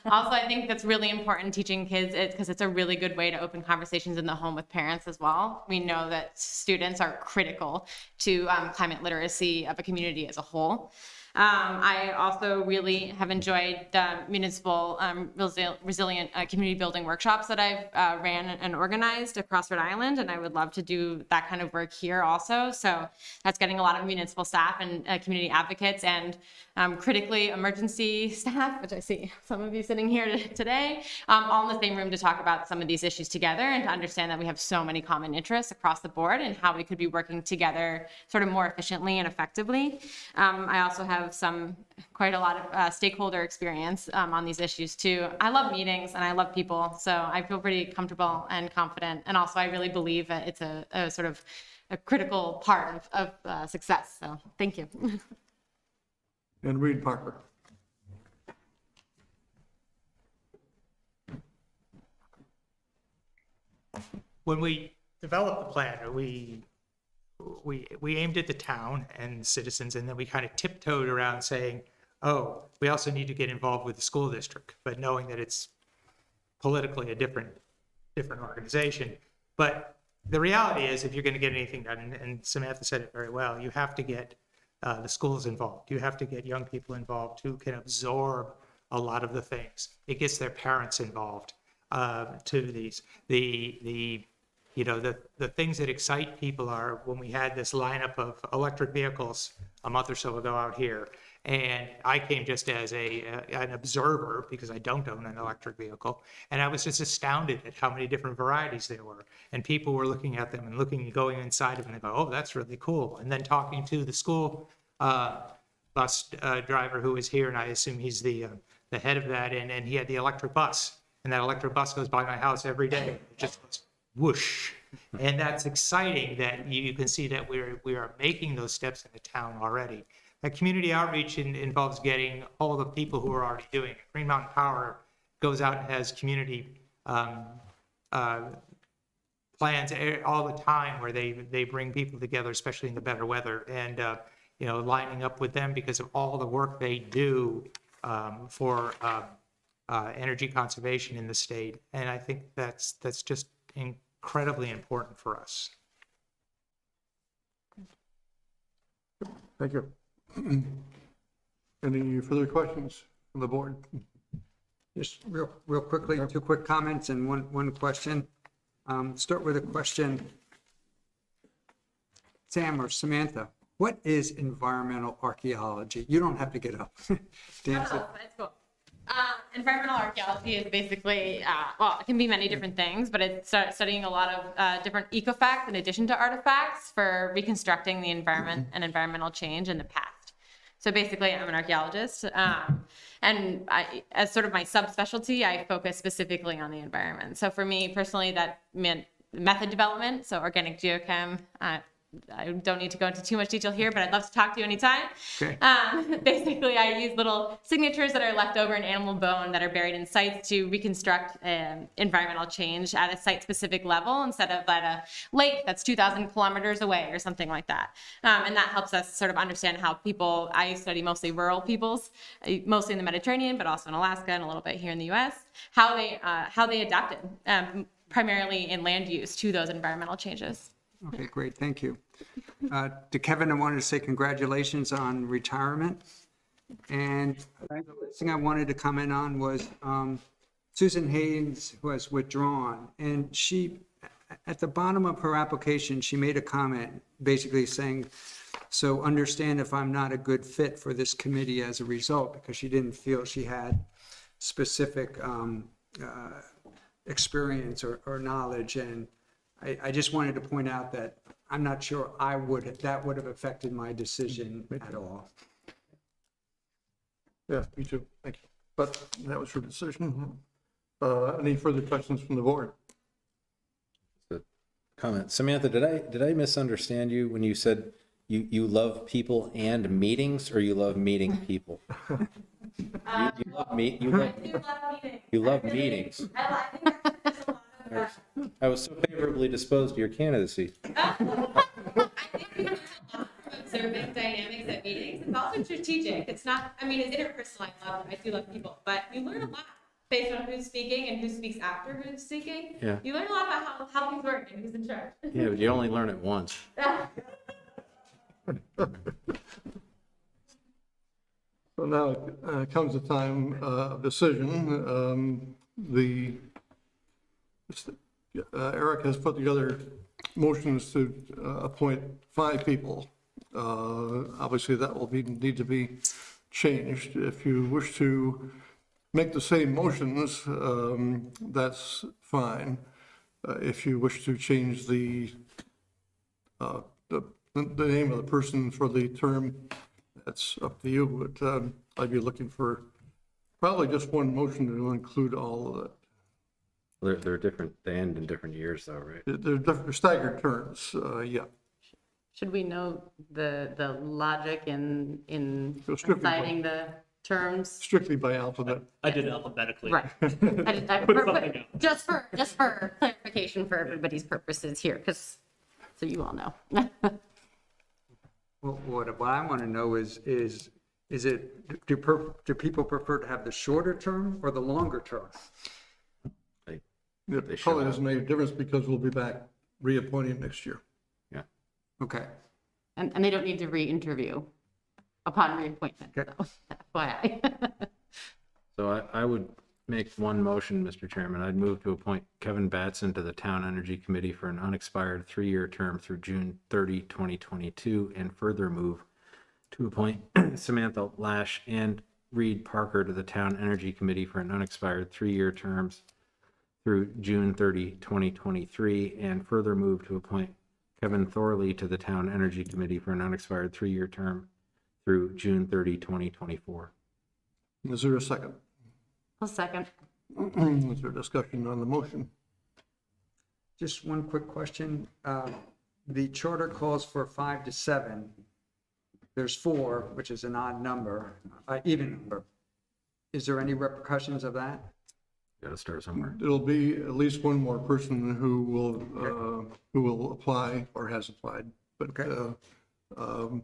Also, I think that's really important teaching kids because it's a really good way to open conversations in the home with parents as well. We know that students are critical to climate literacy of a community as a whole. I also really have enjoyed the municipal resilient community building workshops that I've ran and organized across Rhode Island, and I would love to do that kind of work here also. So that's getting a lot of municipal staff and community advocates, and critically emergency staff, which I see some of you sitting here today, all in the same room to talk about some of these issues together, and to understand that we have so many common interests across the board and how we could be working together sort of more efficiently and effectively. I also have quite a lot of stakeholder experience on these issues too. I love meetings and I love people, so I feel pretty comfortable and confident. And also I really believe that it's a sort of a critical part of success. So thank you. And Reed Parker. When we developed the plan, we aimed at the town and citizens, and then we kind of tiptoed around saying, oh, we also need to get involved with the school district, but knowing that it's politically a different organization. But the reality is, if you're going to get anything done, and Samantha said it very well, you have to get the schools involved. You have to get young people involved who can absorb a lot of the things. It gets their parents involved to these. The things that excite people are when we had this lineup of electric vehicles a month or so ago out here. And I came just as an observer because I don't own an electric vehicle. And I was just astounded at how many different varieties there were. And people were looking at them and going inside of them and they go, oh, that's really cool. And then talking to the school bus driver who was here, and I assume he's the head of that, and he had the electric bus. And that electric bus goes by my house every day. It just goes whoosh. And that's exciting that you can see that we are making those steps in the town already. That community outreach involves getting all the people who are already doing it. Green Mountain Power goes out and has community plans all the time where they bring people together, especially in the better weather, and lining up with them because of all the work they do for energy conservation in the state. And I think that's just incredibly important for us. Thank you. Any further questions from the board? Just real quickly, 2 quick comments and one question. Start with a question. Sam or Samantha, what is environmental archaeology? You don't have to get up. Dan, Oh, that's cool. Environmental archaeology is basically, well, it can be many different things, but it's studying a lot of different ecofacts in addition to artifacts for reconstructing the environment and environmental change in the past. So basically, I'm an archaeologist, and as sort of my subspecialty, I focus specifically on the environment. So for me personally, that meant method development, so organic geochem. I don't need to go into too much detail here, but I'd love to talk to you anytime. Okay. Basically, I use little signatures that are left over in animal bone that are buried in sites to reconstruct environmental change at a site-specific level instead of at a lake that's 2,000 kilometers away or something like that. And that helps us sort of understand how people, I study mostly rural peoples, mostly in the Mediterranean, but also in Alaska and a little bit here in the US, how they adapted, primarily in land use to those environmental changes. Okay, great, thank you. To Kevin, I wanted to say congratulations on retirement. And the last thing I wanted to comment on was Susan Haynes, who has withdrawn, and she, at the bottom of her application, she made a comment basically saying, so understand if I'm not a good fit for this committee as a result, because she didn't feel she had specific experience or knowledge. And I just wanted to point out that I'm not sure that would have affected my decision at all. Yeah, me too. Thank you. But that was her decision. Any further questions from the board? Comment. Samantha, did I misunderstand you when you said you love people and meetings, or you love meeting people? You love meetings. I think there's a lot of I was so favorably disposed to your candidacy. I think we learn a lot from observing dynamics at meetings. It's also strategic. It's not, I mean, it's interpersonal. I do love people, but you learn a lot based on who's speaking and who speaks after who's speaking. Yeah. You learn a lot about how things work and who's in charge. Yeah, but you only learn it once. So now comes the time of decision. Eric has put together motions to appoint 5 people. Obviously, that will need to be changed. If you wish to make the same motions, that's fine. If you wish to change the name of the person for the term, that's up to you, but I'd be looking for probably just one motion to include all of it. They're different. They end in different years, though, right? They're staggered terms, yeah. Should we know the logic in Go strictly by- assigning the terms? Strictly by alphabet. I did it alphabetically. Right. Just for clarification for everybody's purposes here, because, so you all know. Well, what I want to know is it, do people prefer to have the shorter term or the longer term? It probably doesn't make a difference because we'll be back reappointing next year. Yeah. Okay. And they don't need to re-interview upon reappointment, Okay. so FYI. So I would make one motion, Mr. Chairman. I'd move to appoint Kevin Batson to the Town Energy Committee for an unexpired 3-year term through June 30, 2022, and further move to appoint Samantha Lash and Reed Parker to the Town Energy Committee for an unexpired 3-year terms through June 30, 2023, and further move to appoint Kevin Thorley to the Town Energy Committee for an unexpired 3-year term through June 30, 2024. Is there a second? I'll second. Is there discussion on the motion? Just one quick question. The charter calls for 5 to 7. There's 4, which is an odd number, even number. Is there any repercussions of that? Got to start somewhere. It'll be at least one more person who will apply or has applied, but, and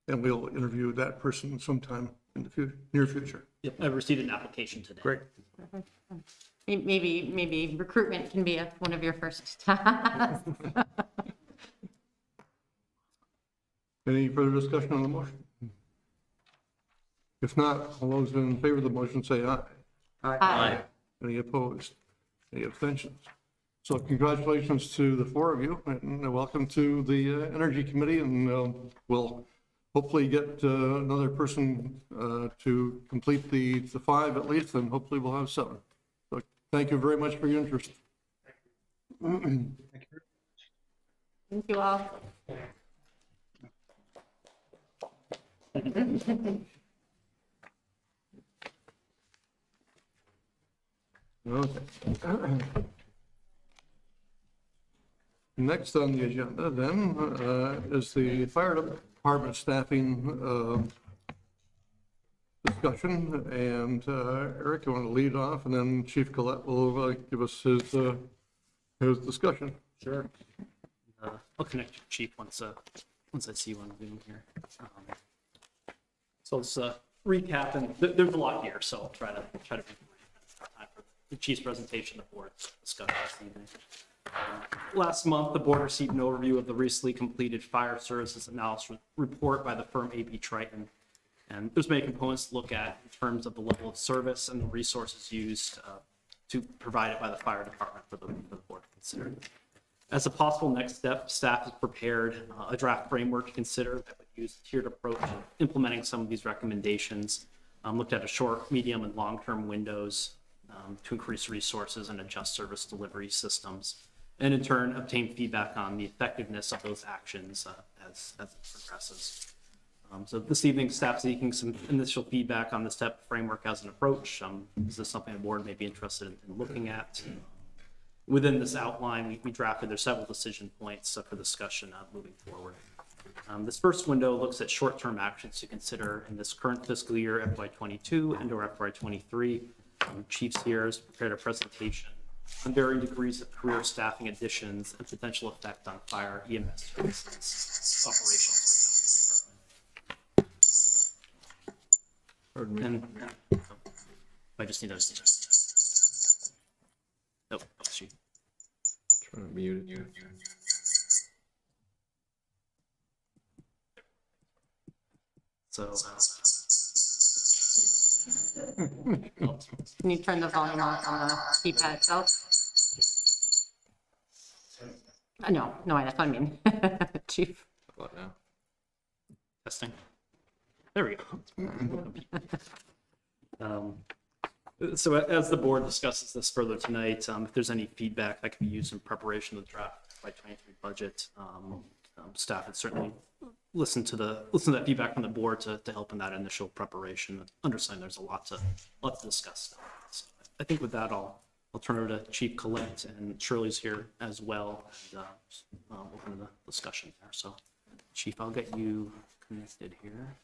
we'll interview that person sometime in the near future. Yep, I received an application today. Great. Maybe recruitment can be one of your first tasks. Any further discussion on the motion? If not, all those in favor of the motion say aye. Aye. Any opposed? Any abstentions? So congratulations to the 4 of you, and welcome to the Energy Committee, and we'll hopefully get another person to complete the 5 at least, and hopefully we'll have 7. So thank you very much for your interest. Thank you all. Okay. Next on the agenda then is the fire department staffing discussion, and Eric, you want to lead off, and then Chief Collette will give us his discussion. Sure. I'll connect you, Chief, once I see you on Zoom here. So let's recap, and there's a lot here, so I'll try to make time for the Chief's presentation, the board discussion this evening. Last month, the board received an overview of the recently completed fire services analysis report by the firm AP Triton. And there's many components to look at in terms of the level of service and the resources used to provide it by the fire department for the board to consider. As a possible next step, staff has prepared a draft framework to consider that would use a tiered approach in implementing some of these recommendations. Looked at a short, medium, and long-term windows to increase resources and adjust service delivery systems, and in turn obtain feedback on the effectiveness of those actions as it progresses. So this evening, staff seeking some initial feedback on the STEP framework as an approach. Is this something the board may be interested in looking at? Within this outline, we drafted, there's several decision points for discussion moving forward. This first window looks at short-term actions to consider in this current fiscal year, FY22 and or FY23. Chiefs here has prepared a presentation on varying degrees of career staffing additions and potential effect on fire EMS services operations. And I just need those. Oh, she. Trying to mute it. So. Can you turn the volume off on the keypad itself? No, that's what I mean. Chief. What now? Testing. There we go. So as the board discusses this further tonight, if there's any feedback that can be used in preparation of the draft FY23 budget, staff would certainly listen to that feedback from the board to help in that initial preparation. Understand there's a lot to discuss. So I think with that, I'll turn it over to Chief Collette, and Shirley's here as well, and open the discussion there. So Chief, I'll get you connected here.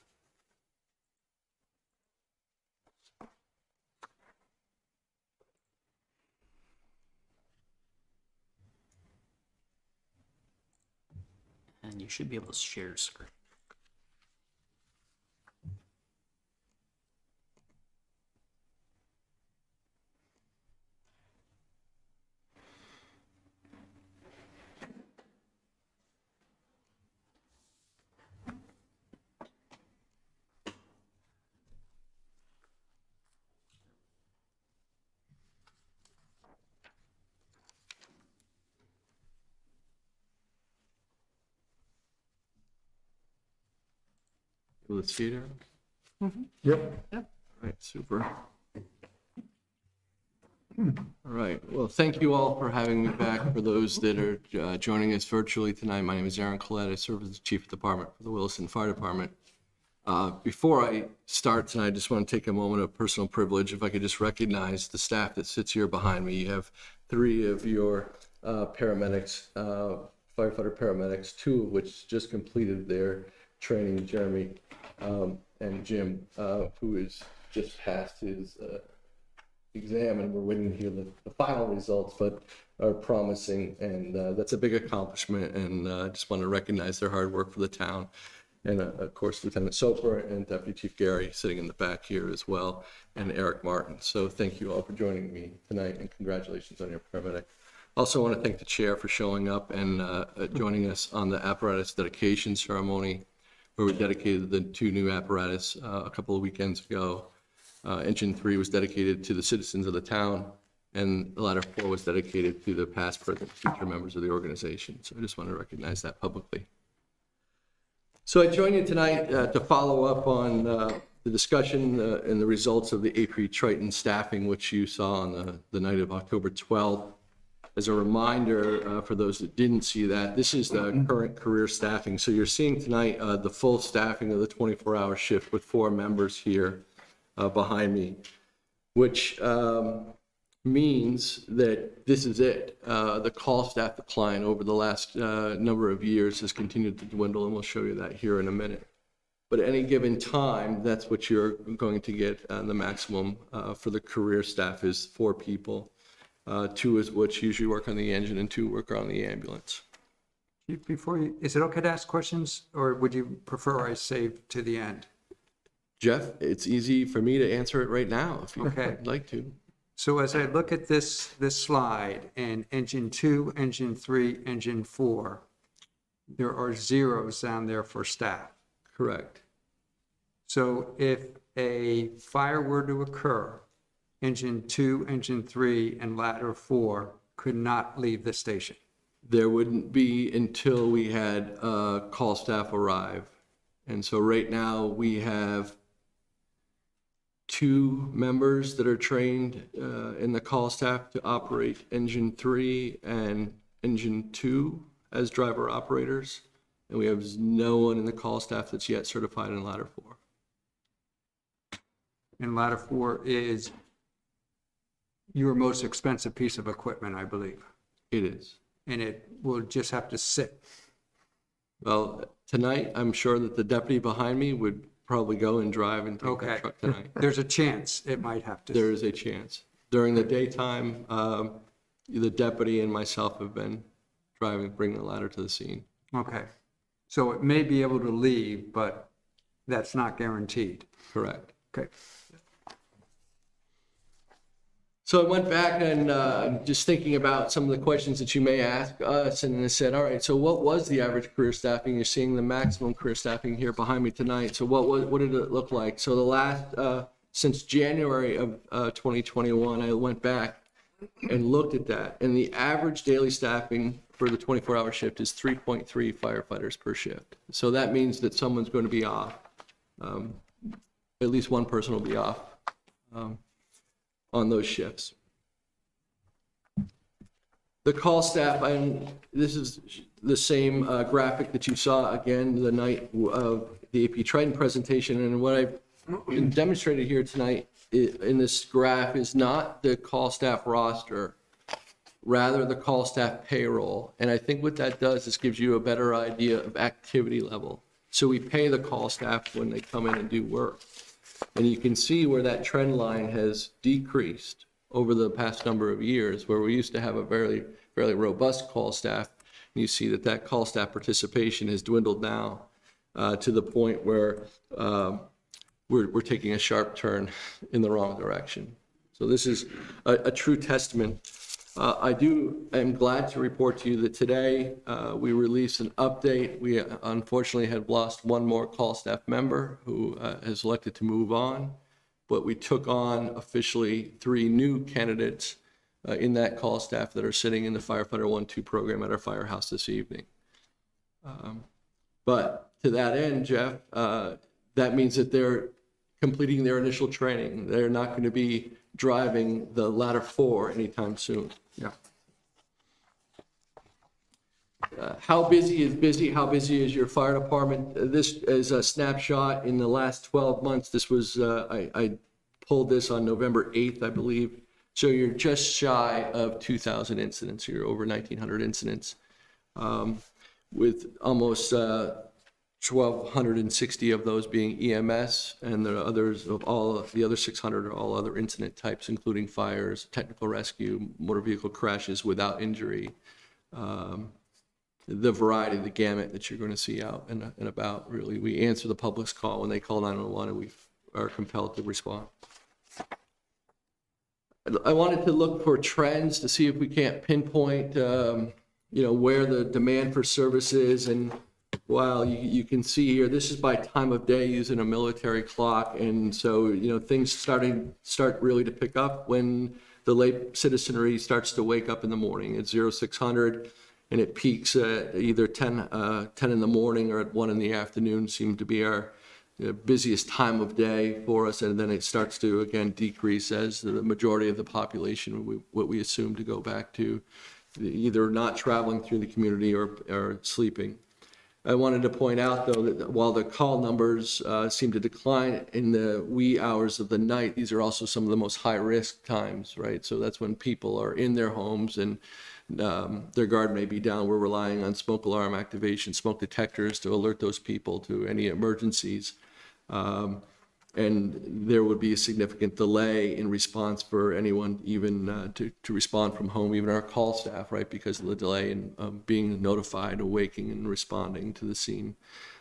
And you should be able to share your screen. Will it see it, Eric? Yep. All right, super. All right, well, thank you all for having me back. For those that are joining us virtually tonight, my name is Aaron Collette. I serve as the Chief of Department for the Williston Fire Department. Before I start tonight, I just want to take a moment of personal privilege. If I could just recognize the staff that sits here behind me. You have 3 of your paramedics, firefighter paramedics, 2 of which just completed their training, Jeremy and Jim, who is just passed his exam, and we're waiting to hear the final results, but are promising, and that's a big accomplishment, and I just want to recognize their hard work for the town. And of course, Lieutenant Soper and Deputy Chief Gary sitting in the back here as well, and Eric Martin. So thank you all for joining me tonight, and congratulations on your paramedic. Also want to thank the chair for showing up and joining us on the apparatus dedication ceremony, where we dedicated the 2 new apparatus a couple of weekends ago. Engine 3 was dedicated to the citizens of the town, and the ladder 4 was dedicated to the past, present, future members of the organization. So I just want to recognize that publicly. So I join you tonight to follow up on the discussion and the results of the AP Triton staffing, which you saw on the night of October 12th. As a reminder, for those that didn't see that, this is the current career staffing. So you're seeing tonight the full staffing of the 24-hour shift with 4 members here behind me, which means that this is it. The call staff decline over the last number of years has continued to dwindle, and we'll show you that here in a minute. But at any given time, that's what you're going to get. The maximum for the career staff is 4 people. 2 is which usually work on the engine, and 2 work on the ambulance. Before you, is it okay to ask questions, or would you prefer I save to the end? Jeff, it's easy for me to answer it right now if you'd Okay. like to. So as I look at this slide, and engine 2, engine 3, engine 4, there are zeros down there for staff. Correct. So if a fire were to occur, engine 2, engine 3, and ladder 4 could not leave the station. There wouldn't be until we had call staff arrive. And so right now we have 2 members that are trained in the call staff to operate engine 3 and engine 2 as driver operators. And we have no one in the call staff that's yet certified in ladder 4. And ladder 4 is your most expensive piece of equipment, I believe. It is. And it will just have to sit. Well, tonight, I'm sure that the deputy behind me would probably go and drive and take that truck tonight. There's a chance it might have to. There is a chance. During the daytime, the deputy and myself have been driving, bringing the ladder to the scene. Okay. So it may be able to leave, but that's not guaranteed. Correct. Okay. So I went back and just thinking about some of the questions that you may ask us, and I said, all right, so what was the average career staffing? You're seeing the maximum career staffing here behind me tonight. So what did it look like? So the last, since January of 2021, I went back and looked at that, and the average daily staffing for the 24-hour shift is 3.3 firefighters per shift. So that means that someone's going to be off. At least one person will be off on those shifts. The call staff, and this is the same graphic that you saw again the night of the AP Triton presentation, and what I've demonstrated here tonight in this graph is not the call staff roster, rather the call staff payroll. And I think what that does is gives you a better idea of activity level. So we pay the call staff when they come in and do work. And you can see where that trend line has decreased over the past number of years, where we used to have a fairly robust call staff. And you see that that call staff participation has dwindled now to the point where we're taking a sharp turn in the wrong direction. So this is a true testament. I'm glad to report to you that today we released an update. We unfortunately had lost one more call staff member who has elected to move on, but we took on officially 3 new candidates in that call staff that are sitting in the Firefighter 1-2 program at our firehouse this evening. But to that end, Jeff, that means that they're completing their initial training. They're not going to be driving the latter 4 anytime soon. Yeah. How busy is busy? How busy is your fire department? This is a snapshot in the last 12 months. This was, I pulled this on November 8th, I believe. So you're just shy of 2,000 incidents. You're over 1,900 incidents, with almost 1,260 of those being EMS, and the others of all the other 600 are all other incident types, including fires, technical rescue, motor vehicle crashes without injury. The variety, the gamut that you're going to see out and about, really. We answer the public's call when they call 911, and we are compelled to respond. I wanted to look for trends to see if we can't pinpoint, where the demand for service is. And while you can see here, this is by time of day using a military clock. And so, things start really to pick up when the lay citizenry starts to wake up in the morning at 0600. And it peaks at either 10 in the morning or at 1 in the afternoon, seem to be our busiest time of day for us. And then it starts to, again, decrease as the majority of the population, what we assume, to go back to either not traveling through the community or sleeping. I wanted to point out, though, that while the call numbers seem to decline in the wee hours of the night, these are also some of the most high-risk times, right? So that's when people are in their homes and their guard may be down. We're relying on smoke alarm activation, smoke detectors to alert those people to any emergencies. And there would be a significant delay in response for anyone even to respond from home, even our call staff, right, because of the delay in being notified, awaking, and responding to the scene,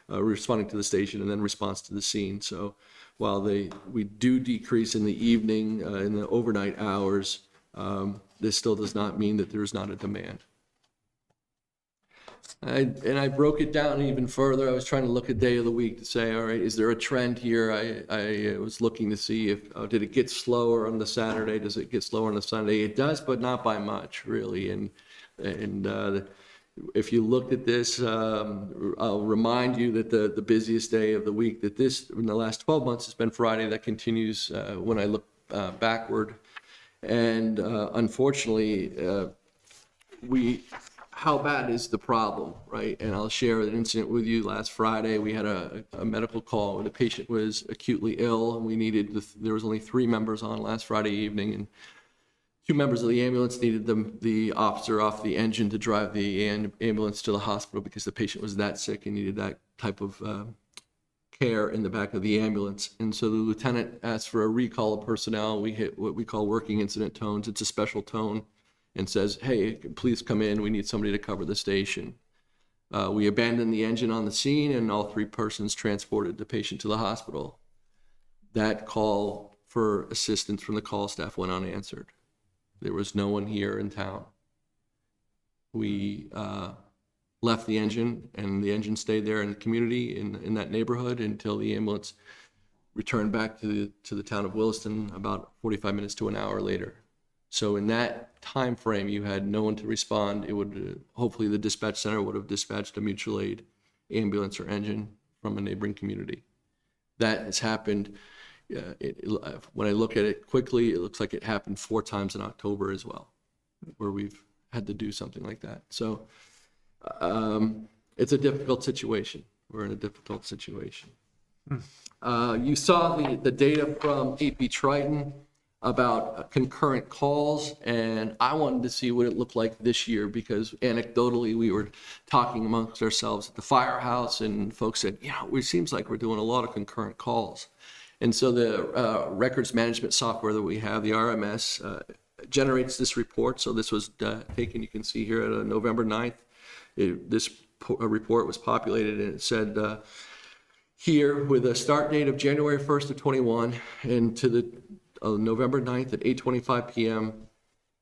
responding to the station, and then response to the scene. So while we do decrease in the evening, in the overnight hours, this still does not mean that there's not a demand. I broke it down even further. I was trying to look at day of the week to say, all right, is there a trend here? I was looking to see if, did it get slower on the Saturday? Does it get slower on the Sunday? It does, but not by much, really. And if you looked at this, I'll remind you that the busiest day of the week, that this, in the last 12 months, has been Friday. That continues when I look backward. And unfortunately, how bad is the problem, right? And I'll share an incident with you. Last Friday, we had a medical call where the patient was acutely ill, and there was only 3 members on last Friday evening, and 2 members of the ambulance needed the officer off the engine to drive the ambulance to the hospital because the patient was that sick and needed that type of care in the back of the ambulance. And so the lieutenant asked for a recall of personnel. We hit what we call working incident tones. It's a special tone, and says, hey, please come in. We need somebody to cover the station. We abandoned the engine on the scene, and all 3 persons transported the patient to the hospital. That call for assistance from the call staff went unanswered. There was no one here in town. We left the engine, and the engine stayed there in the community in that neighborhood until the ambulance returned back to the town of Williston about 45 minutes to an hour later. So in that time frame, you had no one to respond. It would hopefully the dispatch center would have dispatched a mutual aid ambulance or engine from a neighboring community. That has happened. When I look at it quickly, it looks like it happened 4 times in October as well, where we've had to do something like that. So it's a difficult situation. We're in a difficult situation. You saw the data from AP Triton about concurrent calls, and I wanted to see what it looked like this year, because anecdotally we were talking amongst ourselves at the firehouse, and folks said, it seems like we're doing a lot of concurrent calls. And so the records management software that we have, the RMS, generates this report. So this was taken, you can see here, at November 9th. This report was populated, and it said here, with a start date of January 1st of 21 and to the November 9th at 8:25 p.m.,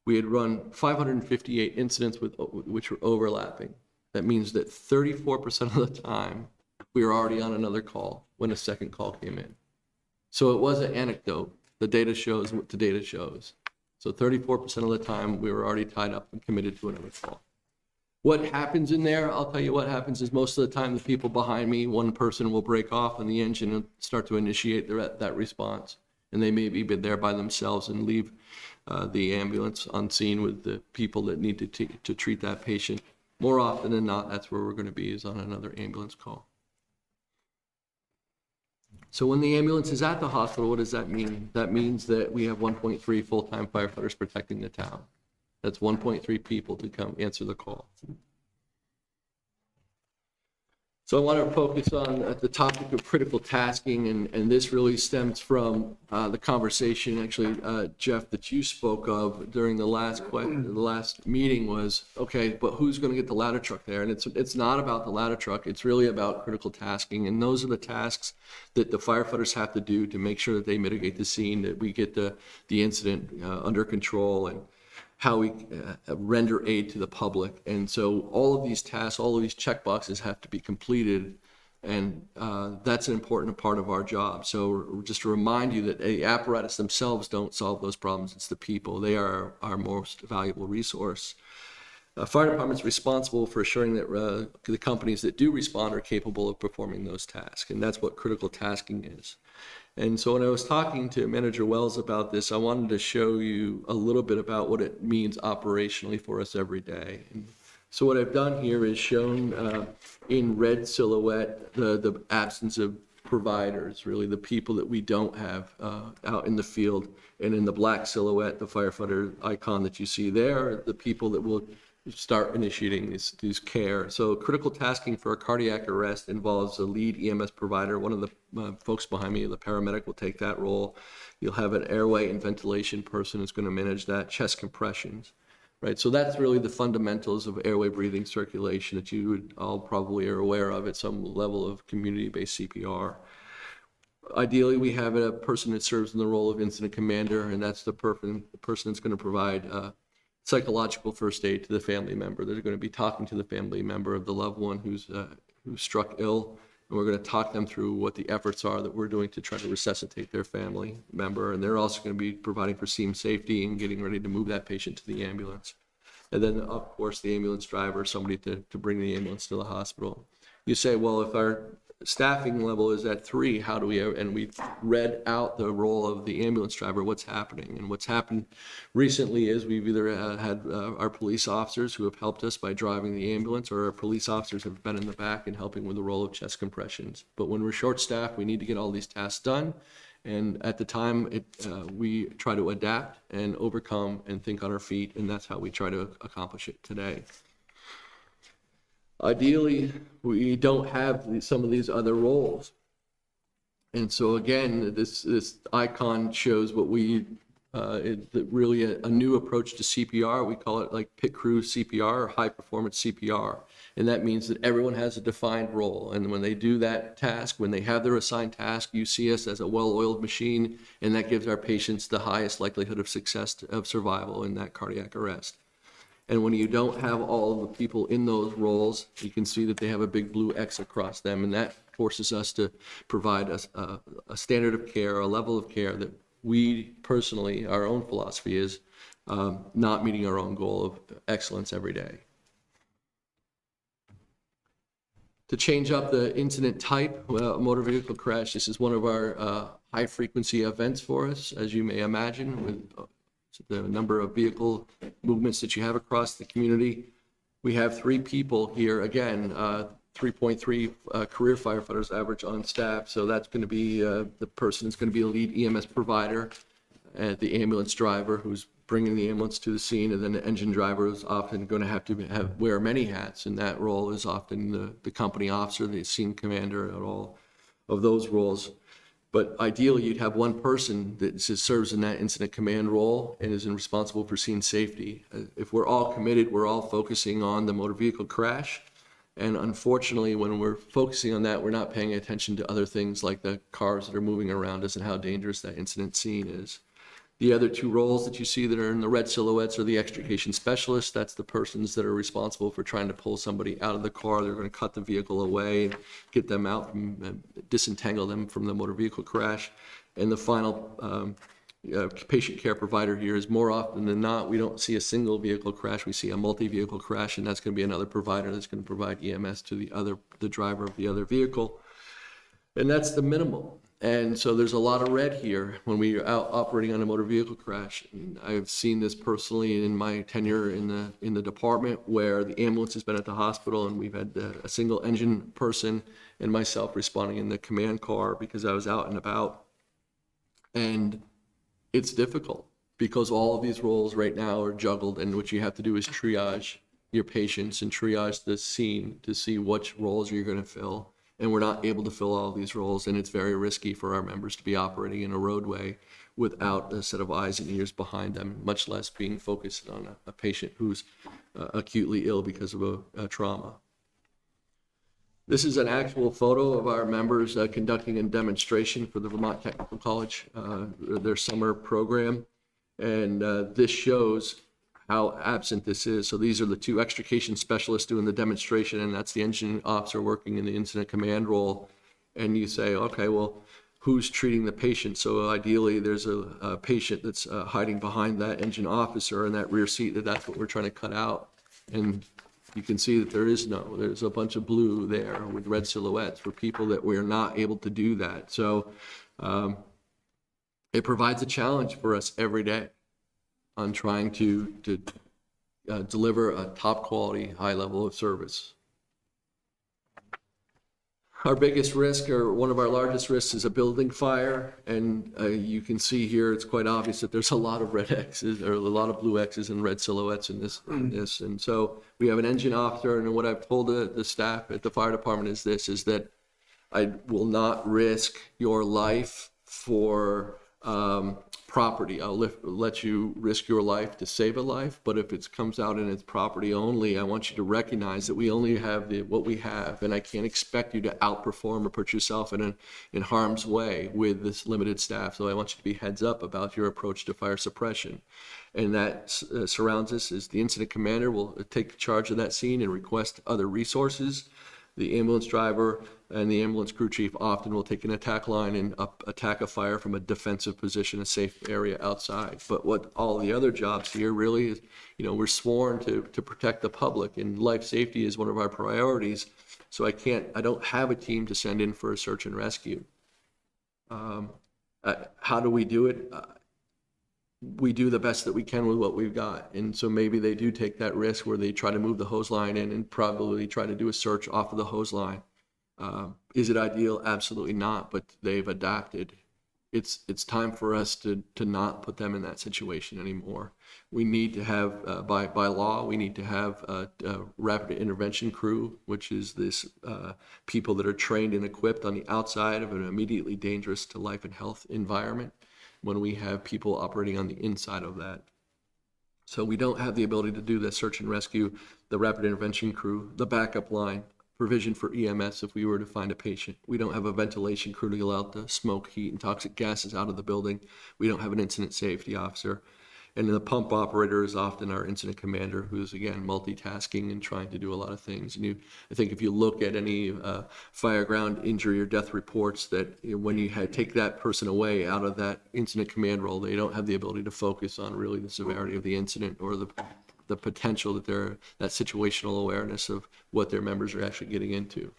we had run 558 incidents which were overlapping. That means that 34% of the time we were already on another call when a second call came in. So it was an anecdote. The data shows what the data shows. So 34% of the time we were already tied up and committed to another call. What happens in there, I'll tell you what happens is most of the time the people behind me, one person will break off on the engine and start to initiate that response. And they may be there by themselves and leave the ambulance on scene with the people that need to treat that patient. More often than not, that's where we're going to be, is on another ambulance call. So when the ambulance is at the hospital, what does that mean? That means that we have 1.3 full-time firefighters protecting the town. That's 1.3 people to come answer the call. So I want to focus on the topic of critical tasking, and this really stems from the conversation, actually, Jeff, that you spoke of during the last meeting was, okay, but who's going to get the ladder truck there? And it's not about the ladder truck. It's really about critical tasking, and those are the tasks that the firefighters have to do to make sure that they mitigate the scene, that we get the incident under control, and how we render aid to the public. And so all of these tasks, all of these checkboxes have to be completed, and that's an important part of our job. So just to remind you that the apparatus themselves don't solve those problems, it's the people. They are our most valuable resource. Fire department's responsible for assuring that the companies that do respond are capable of performing those tasks, and that's what critical tasking is. And so when I was talking to Manager Wells about this, I wanted to show you a little bit about what it means operationally for us every day. And so what I've done here is shown in red silhouette the absence of providers, really the people that we don't have out in the field. And in the black silhouette, the firefighter icon that you see there, the people that will start initiating these care. So critical tasking for a cardiac arrest involves a lead EMS provider. One of the folks behind me, the paramedic, will take that role. You'll have an airway and ventilation person who's going to manage that, chest compressions, right? So that's really the fundamentals of airway breathing circulation that you would all probably are aware of at some level of community-based CPR. Ideally, we have a person that serves in the role of incident commander, and that's the person that's going to provide psychological first aid to the family member. They're going to be talking to the family member of the loved one who's struck ill, and we're going to talk them through what the efforts are that we're doing to try to resuscitate their family member. And they're also going to be providing for scene safety and getting ready to move that patient to the ambulance. And then, of course, the ambulance driver, somebody to bring the ambulance to the hospital. You say, well, if our staffing level is at 3, how do we, and we've read out the role of the ambulance driver, what's happening. And what's happened recently is we've either had our police officers who have helped us by driving the ambulance, or our police officers have been in the back and helping with the role of chest compressions. But when we're short-staffed, we need to get all these tasks done. And at the time, we try to adapt and overcome and think on our feet, and that's how we try to accomplish it today. Ideally, we don't have some of these other roles. And so again, this icon shows what we, really a new approach to CPR. We call it like pit crew CPR or high performance CPR. And that means that everyone has a defined role. And when they do that task, when they have their assigned task, you see us as a well-oiled machine, and that gives our patients the highest likelihood of success of survival in that cardiac arrest. And when you don't have all of the people in those roles, you can see that they have a big blue X across them, and that forces us to provide a standard of care, a level of care that we personally, our own philosophy is not meeting our own goal of excellence every day. To change up the incident type, motor vehicle crash, this is one of our high frequency events for us, as you may imagine, with the number of vehicle movements that you have across the community. We have 3 people here, again, 3.3 career firefighters average on staff. So that's going to be the person that's going to be a lead EMS provider, the ambulance driver who's bringing the ambulance to the scene, and then the engine driver is often going to wear many hats, and that role is often the company officer, the scene commander, and all of those roles. But ideally, you'd have one person that serves in that incident command role and is responsible for scene safety. If we're all committed, we're all focusing on the motor vehicle crash. And unfortunately, when we're focusing on that, we're not paying attention to other things like the cars that are moving around us and how dangerous that incident scene is. The other 2 roles that you see that are in the red silhouettes are the extrication specialists. That's the persons that are responsible for trying to pull somebody out of the car. They're going to cut the vehicle away, get them out, disentangle them from the motor vehicle crash. And the final patient care provider here is more often than not, we don't see a single vehicle crash, we see a multi-vehicle crash, and that's going to be another provider that's going to provide EMS to the driver of the other vehicle. And that's the minimum. And so there's a lot of red here when we are out operating on a motor vehicle crash. And I've seen this personally in my tenure in the department, where the ambulance has been at the hospital and we've had a single engine person and myself responding in the command car because I was out and about. And it's difficult because all of these roles right now are juggled, and what you have to do is triage your patients and triage the scene to see which roles you're going to fill. And we're not able to fill all these roles, and it's very risky for our members to be operating in a roadway without a set of eyes and ears behind them, much less being focused on a patient who's acutely ill because of a trauma. This is an actual photo of our members conducting a demonstration for the Vermont Technical College, their summer program. And this shows how absent this is. So these are the two extrication specialists doing the demonstration, and that's the engine officer working in the incident command role. And you say, okay, well, who's treating the patient? So ideally there's a patient that's hiding behind that engine officer in that rear seat, that's what we're trying to cut out. And you can see that there's a bunch of blue there with red silhouettes for people that we're not able to do that. So it provides a challenge for us every day on trying to deliver a top quality, high level of service. Our biggest risk, or one of our largest risks, is a building fire. And you can see here, it's quite obvious that there's a lot of red X's, or a lot of blue X's and red silhouettes in this. And so we have an engine officer, and what I've told the staff at the fire department is this, is that I will not risk your life for property. I'll let you risk your life to save a life, but if it comes out in its property only, I want you to recognize that we only have what we have, and I can't expect you to outperform or put yourself in harm's way with this limited staff. So I want you to be heads up about your approach to fire suppression. And that surrounds us is the incident commander will take charge of that scene and request other resources. The ambulance driver and the ambulance crew chief often will take an attack line and attack a fire from a defensive position, a safe area outside. But what all the other jobs here really is, we're sworn to protect the public, and life safety is one of our priorities. So I don't have a team to send in for a search and rescue. How do we do it? We do the best that we can with what we've got. And so maybe they do take that risk where they try to move the hose line in and probably try to do a search off of the hose line. Is it ideal? Absolutely not, but they've adapted. It's time for us to not put them in that situation anymore. We need to have, by law, we need to have a rapid intervention crew, which is this people that are trained and equipped on the outside of an immediately dangerous to life and health environment, when we have people operating on the inside of that. So we don't have the ability to do the search and rescue, the rapid intervention crew, the backup line, provision for EMS if we were to find a patient. We don't have a ventilation crew to allow the smoke, heat, and toxic gases out of the building. We don't have an incident safety officer. And the pump operator is often our incident commander, who's, again, multitasking and trying to do a lot of things. And I think if you look at any fireground injury or death reports, that when you take that person away out of that incident command role, they don't have the ability to focus on really the severity of the incident or the potential that that situational awareness of what their members are actually getting into.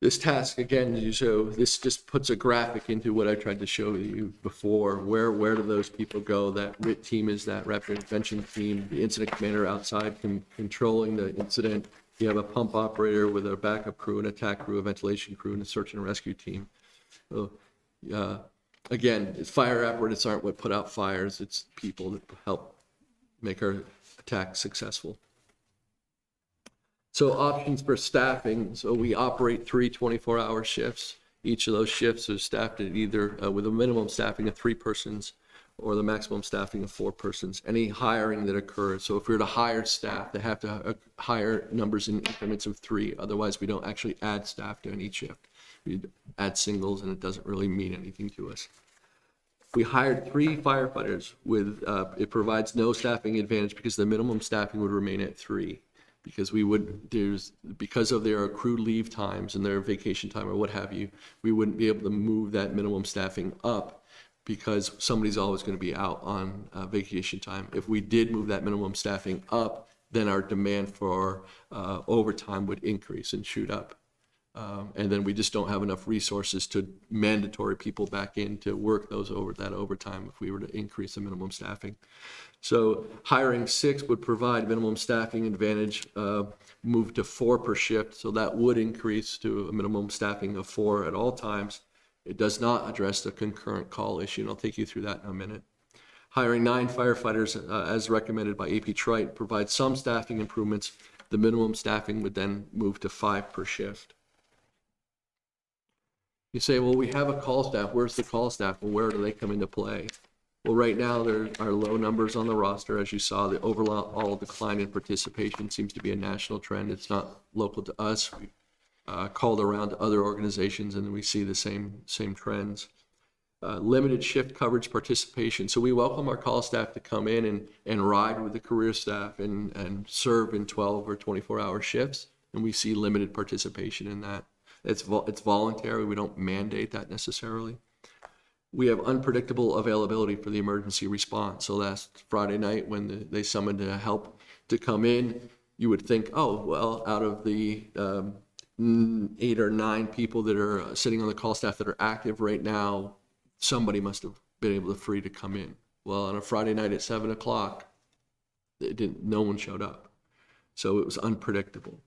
This task, again, this just puts a graphic into what I tried to show you before. Where do those people go? That RIT team is that rapid intervention team, the incident commander outside controlling the incident. You have a pump operator with a backup crew, an attack crew, a ventilation crew, and a search and rescue team. So, again, fire apparatus aren't what put out fires. It's people that help make our attack successful. So options for staffing. So we operate 3 24-hour shifts. Each of those shifts are staffed at either with a minimum staffing of 3 persons or the maximum staffing of 4 persons. Any hiring that occurs. So if we were to hire staff, they have to hire numbers in increments of 3. Otherwise, we don't actually add staff to any shift. We add singles, and it doesn't really mean anything to us. We hired 3 firefighters with, it provides no staffing advantage because the minimum staffing would remain at 3. because because of their accrued leave times and their vacation time or what have you, we wouldn't be able to move that minimum staffing up because somebody's always going to be out on vacation time. If we did move that minimum staffing up, then our demand for overtime would increase and shoot up. And then we just don't have enough resources to mandatory people back in to work that overtime if we were to increase the minimum staffing. So hiring 6 would provide minimum staffing advantage, move to 4 per shift. So that would increase to a minimum staffing of 4 at all times. It does not address the concurrent call issue, and I'll take you through that in a minute. Hiring 9 firefighters, as recommended by AP Trite, provides some staffing improvements. The minimum staffing would then move to 5 per shift. You say, well, we have a call staff. Where's the call staff? Well, where do they come into play? Well, right now, there are low numbers on the roster. As you saw, the overall decline in participation seems to be a national trend. It's not local to us. We called around to other organizations, and we see the same trends. Limited shift coverage participation. So we welcome our call staff to come in and ride with the career staff and serve in 12 or 24-hour shifts, and we see limited participation in that. It's voluntary. We don't mandate that necessarily. We have unpredictable availability for the emergency response. So last Friday night when they summoned help to come in, you would think, oh, well, out of the 8 or 9 people that are sitting on the call staff that are active right now, somebody must have been able to free to come in. Well, on a Friday night at 7 o'clock, no one showed up. So it was unpredictable.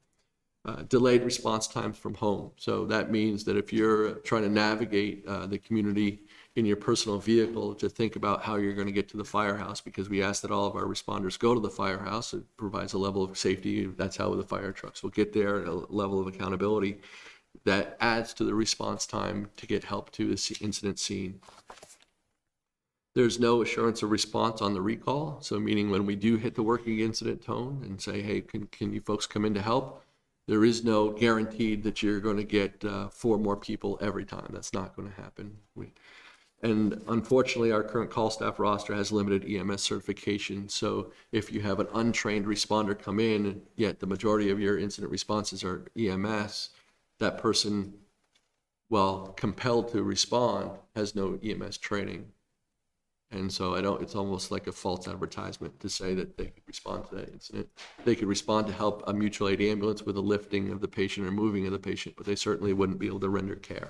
Delayed response times from home. So that means that if you're trying to navigate the community in your personal vehicle, to think about how you're going to get to the firehouse, because we ask that all of our responders go to the firehouse. It provides a level of safety. That's how the fire trucks will get there, a level of accountability that adds to the response time to get help to the incident scene. There's no assurance of response on the recall. So meaning when we do hit the working incident tone and say, hey, can you folks come in to help? There is no guaranteed that you're going to get 4 more people every time. That's not going to happen. And unfortunately, our current call staff roster has limited EMS certification. So if you have an untrained responder come in, yet the majority of your incident responses are EMS, that person, while compelled to respond, has no EMS training. And so it's almost like a false advertisement to say that they could respond to that incident. They could respond to help a mutual aid ambulance with a lifting of the patient or moving of the patient, but they certainly wouldn't be able to render care.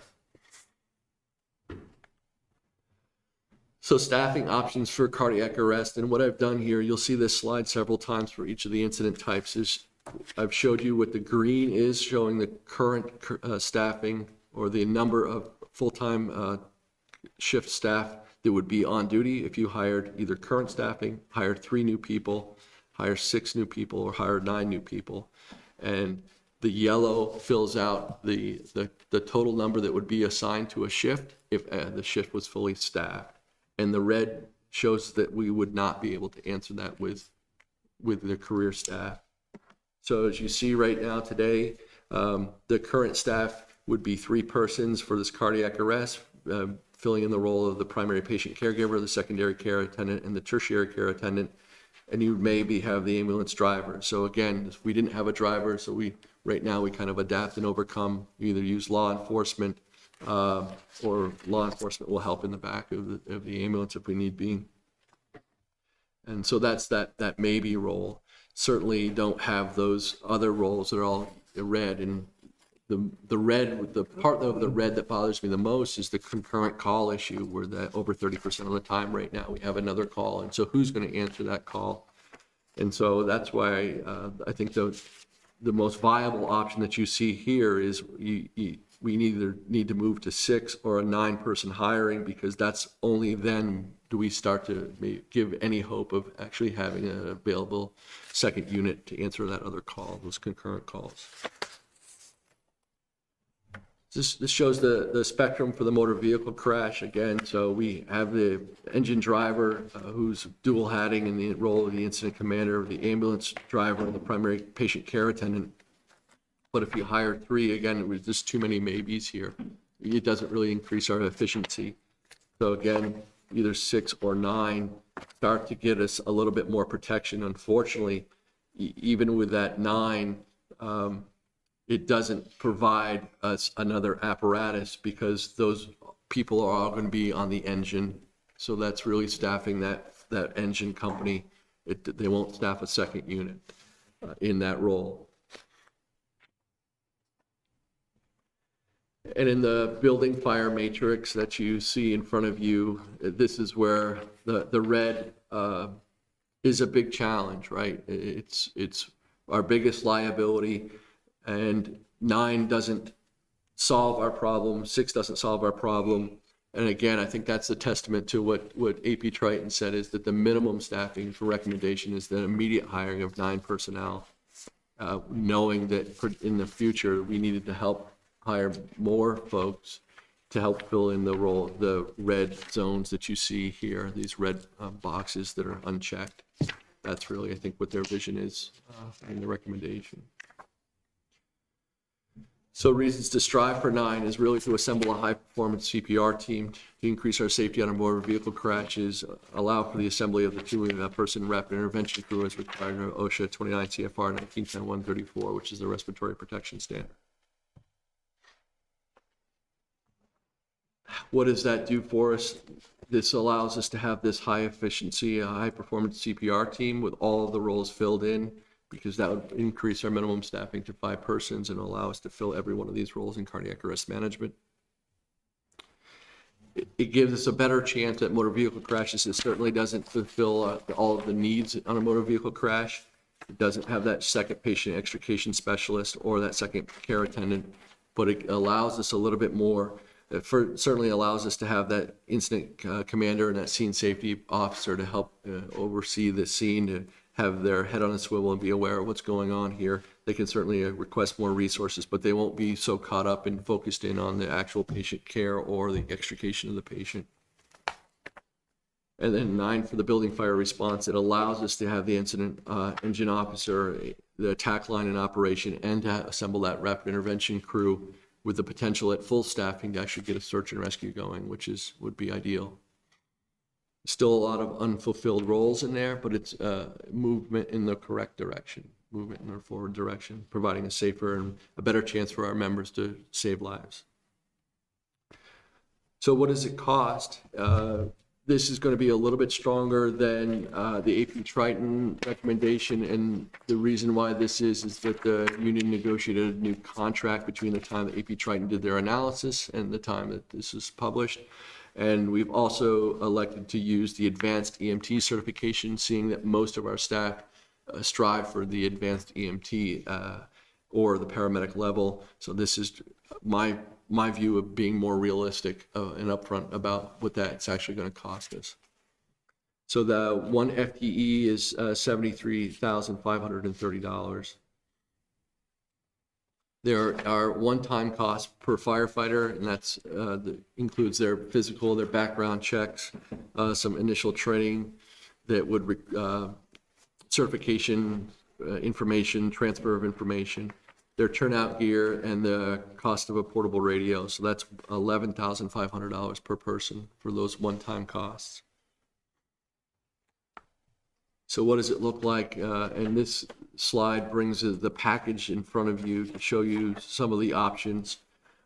So staffing options for cardiac arrest, and what I've done here, you'll see this slide several times for each of the incident types, is I've showed you what the green is, showing the current staffing or the number of full-time shift staff that would be on duty if you hired either current staffing, hired 3 new people, hired 6 new people, or hired 9 new people. And the yellow fills out the total number that would be assigned to a shift if the shift was fully staffed. And the red shows that we would not be able to answer that with the career staff. So as you see right now today, the current staff would be 3 persons for this cardiac arrest, filling in the role of the primary patient caregiver, the secondary care attendant, and the tertiary care attendant. And you maybe have the ambulance driver. So again, if we didn't have a driver, so right now we kind of adapt and overcome. You either use law enforcement or law enforcement will help in the back of the ambulance if we need be. And so that's that maybe role. Certainly don't have those other roles that are all red. And the part of the red that bothers me the most is the concurrent call issue, where that over 30% of the time right now we have another call. And so who's going to answer that call? And so that's why I think the most viable option that you see here is we either need to move to 6 or a 9-person hiring, because that's only then do we start to give any hope of actually having an available second unit to answer that other call, those concurrent calls. This shows the spectrum for the motor vehicle crash again. So we have the engine driver who's dual hatting in the role of the incident commander, the ambulance driver, and the primary patient care attendant. But if you hire 3, again, it was just too many maybes here. It doesn't really increase our efficiency. So again, either 6 or 9 start to get us a little bit more protection. Unfortunately, even with that 9, it doesn't provide us another apparatus because those people are all going to be on the engine. So that's really staffing that engine company. They won't staff a second unit in that role. And in the building fire matrix that you see in front of you, this is where the red is a big challenge, right? It's our biggest liability, and 9 doesn't solve our problem, 6 doesn't solve our problem. And again, I think that's a testament to what AP Triton said, is that the minimum staffing for recommendation is the immediate hiring of 9 personnel, knowing that in the future we needed to help hire more folks to help fill in the red zones that you see here, these red boxes that are unchecked. That's really, I think, what their vision is in the recommendation. So reasons to strive for 9 is really to assemble a high-performance CPR team to increase our safety on motor vehicle crashes, allow for the assembly of the 2-person rapid intervention crew as required under OSHA 29 CFR 1910-134, which is the respiratory protection standard. What does that do for us? This allows us to have this high efficiency, high performance CPR team with all of the roles filled in, because that would increase our minimum staffing to 5 persons and allow us to fill every one of these roles in cardiac arrest management. It gives us a better chance at motor vehicle crashes. It certainly doesn't fulfill all of the needs on a motor vehicle crash. It doesn't have that second patient extrication specialist or that second care attendant, but it allows us a little bit more. It certainly allows us to have that incident commander and that scene safety officer to help oversee the scene, to have their head on a swivel and be aware of what's going on here. They can certainly request more resources, but they won't be so caught up and focused in on the actual patient care or the extrication of the patient. And then 9 for the building fire response. It allows us to have the incident engine officer, the attack line in operation, and to assemble that rapid intervention crew with the potential at full staffing to actually get a search and rescue going, which would be ideal. Still a lot of unfulfilled roles in there, but it's movement in the correct direction, movement in the forward direction, providing a safer and a better chance for our members to save lives. So what does it cost? This is going to be a little bit stronger than the AP Triton recommendation, and the reason why this is that the union negotiated a new contract between the time that AP Triton did their analysis and the time that this was published. And we've also elected to use the advanced EMT certification, seeing that most of our staff strive for the advanced EMT or the paramedic level. So this is my view of being more realistic and upfront about what that's actually going to cost us. So the 1 FTE is $73,530. There are one-time costs per firefighter, and that's includes their physical, their background checks, some initial training that would certification information, transfer of information, their turnout gear, and the cost of a portable radio. So that's $11,500 per person for those one-time costs. So what does it look like? And this slide brings the package in front of you to show you some of the options.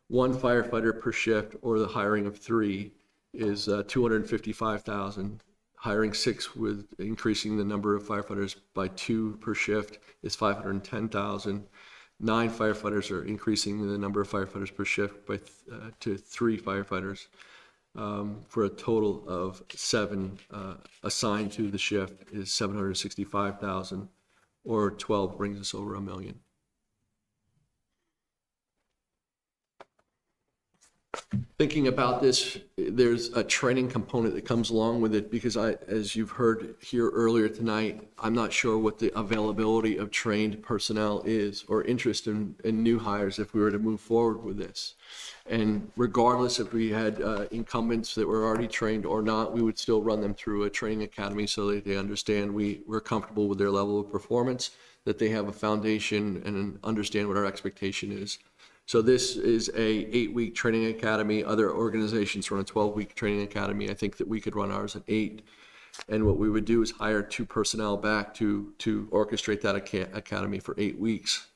1 firefighter per shift, or the hiring of 3, is $255,000. Hiring 6 with increasing the number of firefighters by 2 per shift is $510,000. 9 firefighters are increasing the number of firefighters per shift by to 3 firefighters. For a total of 7 assigned to the shift is $765,000, or 12 brings us over $1 million. Thinking about this, there's a training component that comes along with it, because as you've heard here earlier tonight, I'm not sure what the availability of trained personnel is, or interest in new hires if we were to move forward with this. And regardless if we had incumbents that were already trained or not, we would still run them through a training academy so that they understand we're comfortable with their level of performance, that they have a foundation and understand what our expectation is. So this is a 8-week training academy. Other organizations run a 12-week training academy. I think that we could run ours at 8. And what we would do is hire 2 personnel back to orchestrate that academy for 8 weeks.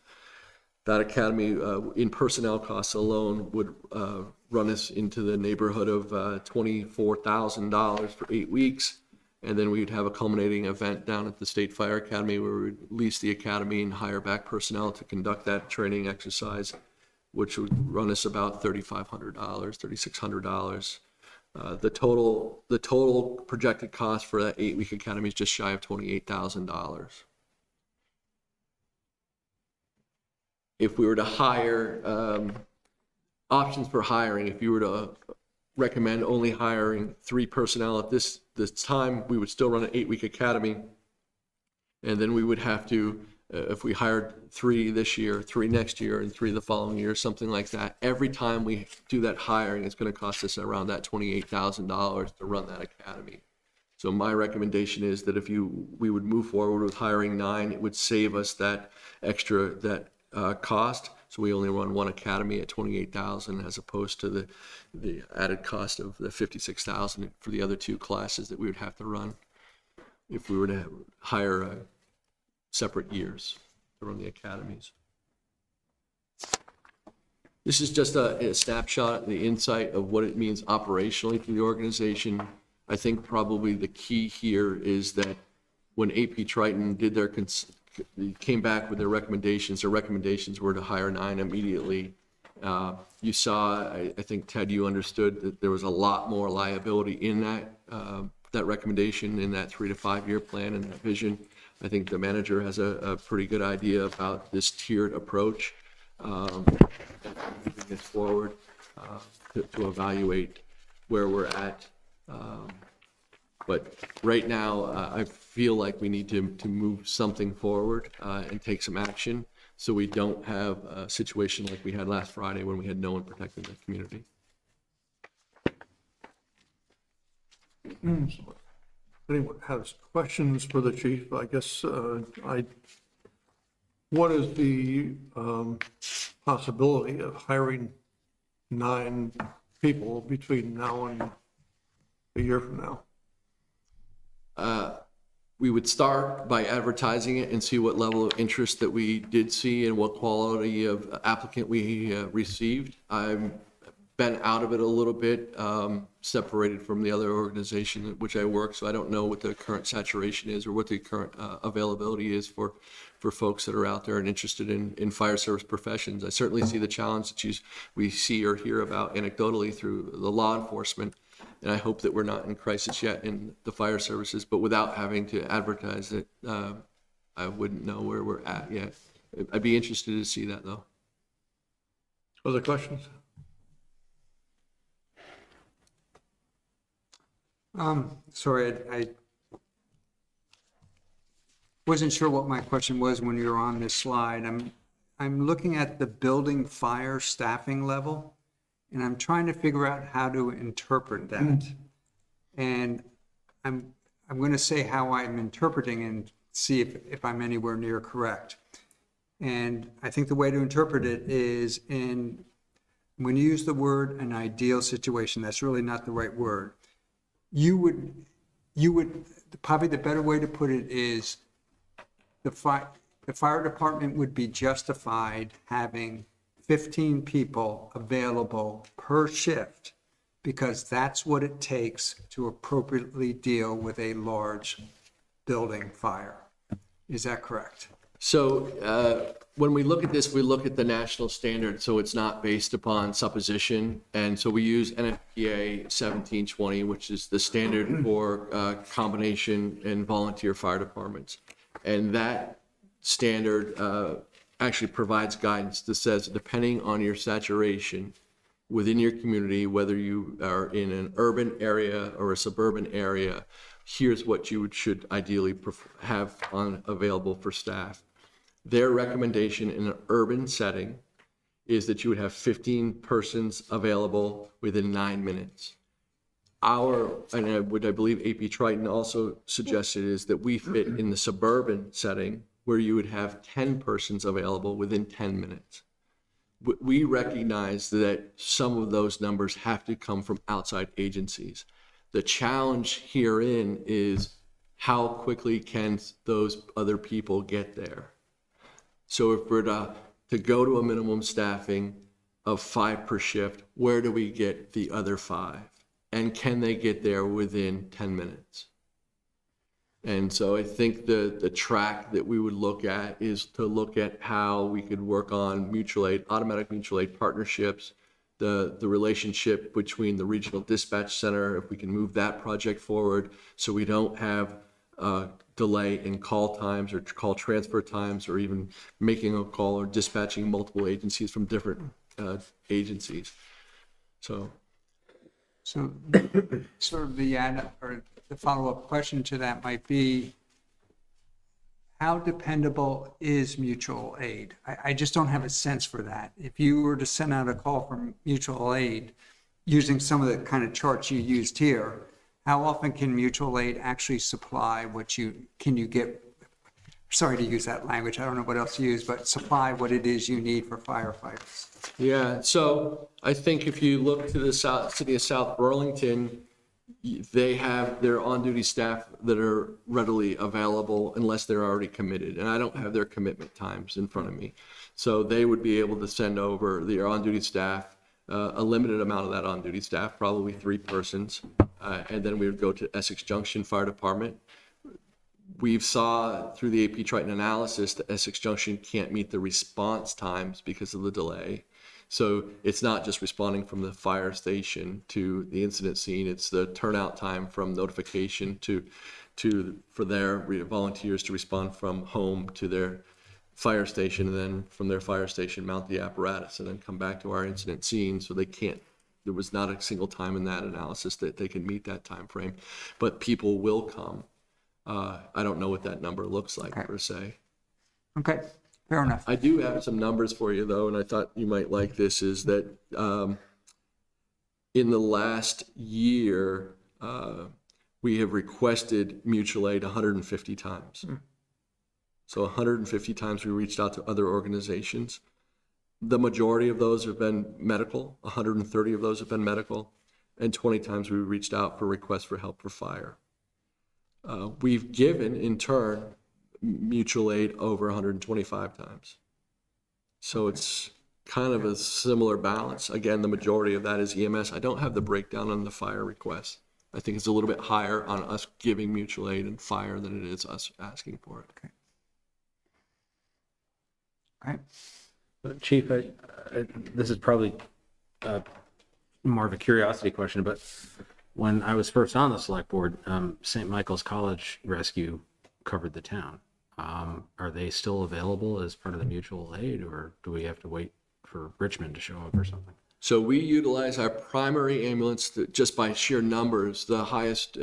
That academy, in personnel costs alone, would run us into the neighborhood of $24,000 for 8 weeks. And then we'd have a culminating event down at the State Fire Academy where we'd lease the academy and hire back personnel to conduct that training exercise, which would run us about $3,500, $3,600. The total projected cost for that 8-week academy is just shy of $28,000. If we were to hire, options for hiring, if you were to recommend only hiring 3 personnel at this time, we would still run an 8-week academy. And then we would have to, if we hired 3 this year, 3 next year, and 3 the following year, something like that, every time we do that hiring, it's going to cost us around that $28,000 to run that academy. So my recommendation is that if we would move forward with hiring 9, it would save us that extra, cost. So we only run 1 academy at $28,000 as opposed to the added cost of the $56,000 for the other 2 classes that we would have to run if we were to hire separate years to run the academies. This is just a snapshot, the insight of what it means operationally to the organization. I think probably the key here is that when AP Triton did their came back with their recommendations were to hire 9 immediately. You saw, I think, Ted, you understood that there was a lot more liability in that recommendation in that 3 to 5 year plan and that vision. I think the manager has a pretty good idea about this tiered approach moving this forward to evaluate where we're at. But right now, I feel like we need to move something forward and take some action so we don't have a situation like we had last Friday when we had no one protecting the community. Anyone has questions for the chief? I guess what is the possibility of hiring 9 people between now and a year from now? We would start by advertising it and see what level of interest that we did see and what quality of applicant we received. I've been out of it a little bit, separated from the other organization at which I work, so I don't know what the current saturation is or what the current availability is for folks that are out there and interested in fire service professions. I certainly see the challenge that we see or hear about anecdotally through the law enforcement. And I hope that we're not in crisis yet in the fire services, but without having to advertise it, I wouldn't know where we're at yet. I'd be interested to see that, though. Other questions? Sorry, I wasn't sure what my question was when you were on this slide. I'm looking at the building fire staffing level. And I'm trying to figure out how to interpret that. And I'm going to say how I'm interpreting and see if I'm anywhere near correct. And I think the way to interpret it is when you use the word an ideal situation, that's really not the right word. You would probably the better way to put it is the fire department would be justified having 15 people available per shift because that's what it takes to appropriately deal with a large building fire. Is that correct? So when we look at this, we look at the national standard, so it's not based upon supposition. And so we use NFPA 1720, which is the standard for combination and volunteer fire departments. And that standard actually provides guidance that says, depending on your saturation within your community, whether you are in an urban area or a suburban area, here's what you should ideally have available for staff. Their recommendation in an urban setting is that you would have 15 persons available within 9 minutes. And what I believe AP Triton also suggested is that we fit in the suburban setting where you would have 10 persons available within 10 minutes. We recognize that some of those numbers have to come from outside agencies. The challenge herein is how quickly can those other people get there? So if we're to go to a minimum staffing of 5 per shift, where do we get the other 5? And can they get there within 10 minutes? And so I think the track that we would look at is to look at how we could work on mutual aid, automatic mutual aid partnerships, the relationship between the regional dispatch center, if we can move that project forward so we don't have delay in call times or call transfer times, or even making a call or dispatching multiple agencies from different agencies. So sort of the follow-up question to that might be, how dependable is mutual aid? I just don't have a sense for that. If you were to send out a call from mutual aid using some of the kind of charts you used here, how often can mutual aid actually supply can you get, sorry to use that language, I don't know what else to use, but supply what it is you need for firefighters? Yeah, so I think if you look to the city of South Burlington, they have their on-duty staff that are readily available unless they're already committed. And I don't have their commitment times in front of me. So they would be able to send over their on-duty staff, a limited amount of that on-duty staff, probably 3 persons. And then we would go to Essex Junction Fire Department. We've saw through the AP Triton analysis that Essex Junction can't meet the response times because of the delay. So it's not just responding from the fire station to the incident scene, it's the turnout time from notification for their volunteers to respond from home to their fire station, and then from their fire station mount the apparatus and then come back to our incident scene. So there was not a single time in that analysis that they can meet that time frame, but people will come. I don't know what that number looks like per se. Okay. Fair enough. I do have some numbers for you, though, and I thought you might like this, is that in the last year, we have requested mutual aid 150 times. So 150 times we reached out to other organizations. The majority of those have been medical, 130 of those have been medical, and 20 times we reached out for requests for help for fire. We've given, in turn, mutual aid over 125 times. So it's kind of a similar balance. Again, the majority of that is EMS. I don't have the breakdown on the fire requests. I think it's a little bit higher on us giving mutual aid and fire than it is us asking for it. Okay. All right. Chief, this is probably more of a curiosity question, but when I was first on the select board, St. Michael's College Rescue covered the town. Are they still available as part of the mutual aid, or do we have to wait for Richmond to show up or something? So we utilize our primary ambulance just by sheer numbers. The highest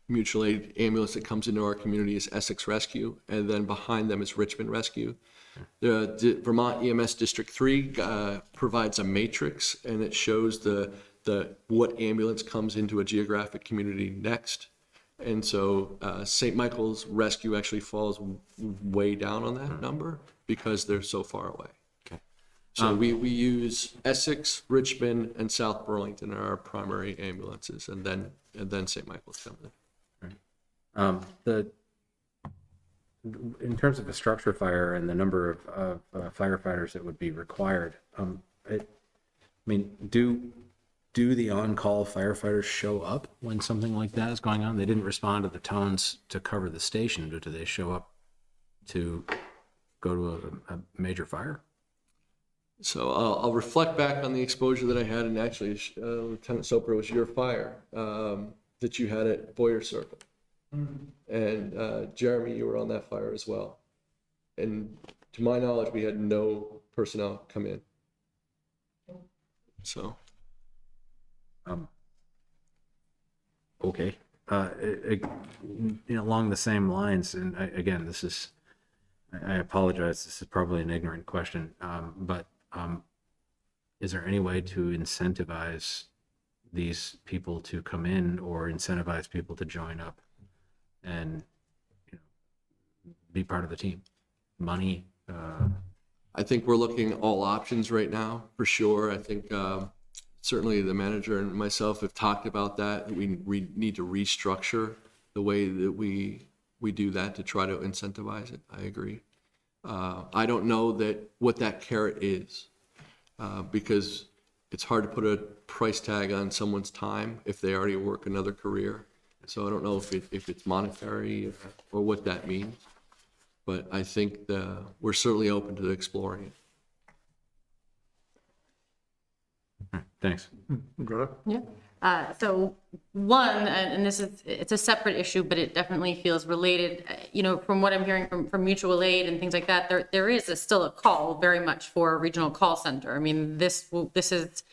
mutual aid ambulance that comes into our community is Essex Rescue, and then behind them is Richmond Rescue. The Vermont EMS District 3 provides a matrix, and it shows what ambulance comes into a geographic community next. And so St. Michael's Rescue actually falls way down on that number because they're so far away. Okay. So we use Essex, Richmond, and South Burlington are our primary ambulances, and then St. Michael's comes in. Right. In terms of a structure fire and the number of firefighters that would be required, do the on-call firefighters show up when something like that is going on? They didn't respond to the tones to cover the station, but do they show up to go to a major fire? So I'll reflect back on the exposure that I had, and actually, Lieutenant Soper, was your fire that you had at Boyer Circle. Mm-hmm. And Jeremy, you were on that fire as well. And to my knowledge, we had no personnel come in. So. Okay. Along the same lines, and again, I apologize, this is probably an ignorant question, but is there any way to incentivize these people to come in, or incentivize people to join up and be part of the team? Money? I think we're looking at all options right now, for sure. I think certainly the manager and myself have talked about that. We need to restructure the way that we do that to try to incentivize it. I agree. I don't know what that carrot is, because it's hard to put a price tag on someone's time if they already work another career. So I don't know if it's monetary or what that means, but I think we're certainly open to exploring it. All right, thanks. Greta? Yeah. So one, and it's a separate issue, but it definitely feels related. From what I'm hearing from mutual aid and things like that, there is still a call very much for a regional call center. I mean, this is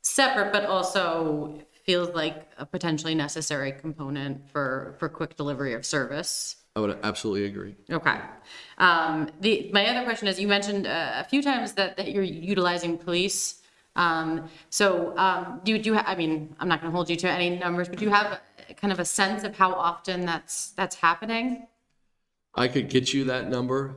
separate, but also feels like a potentially necessary component for quick delivery of service. I would absolutely agree. Okay. My other question is, you mentioned a few times that you're utilizing police. Do you I mean, I'm not going to hold you to any numbers, but do you have kind of a sense of how often that's happening? I could get you that number.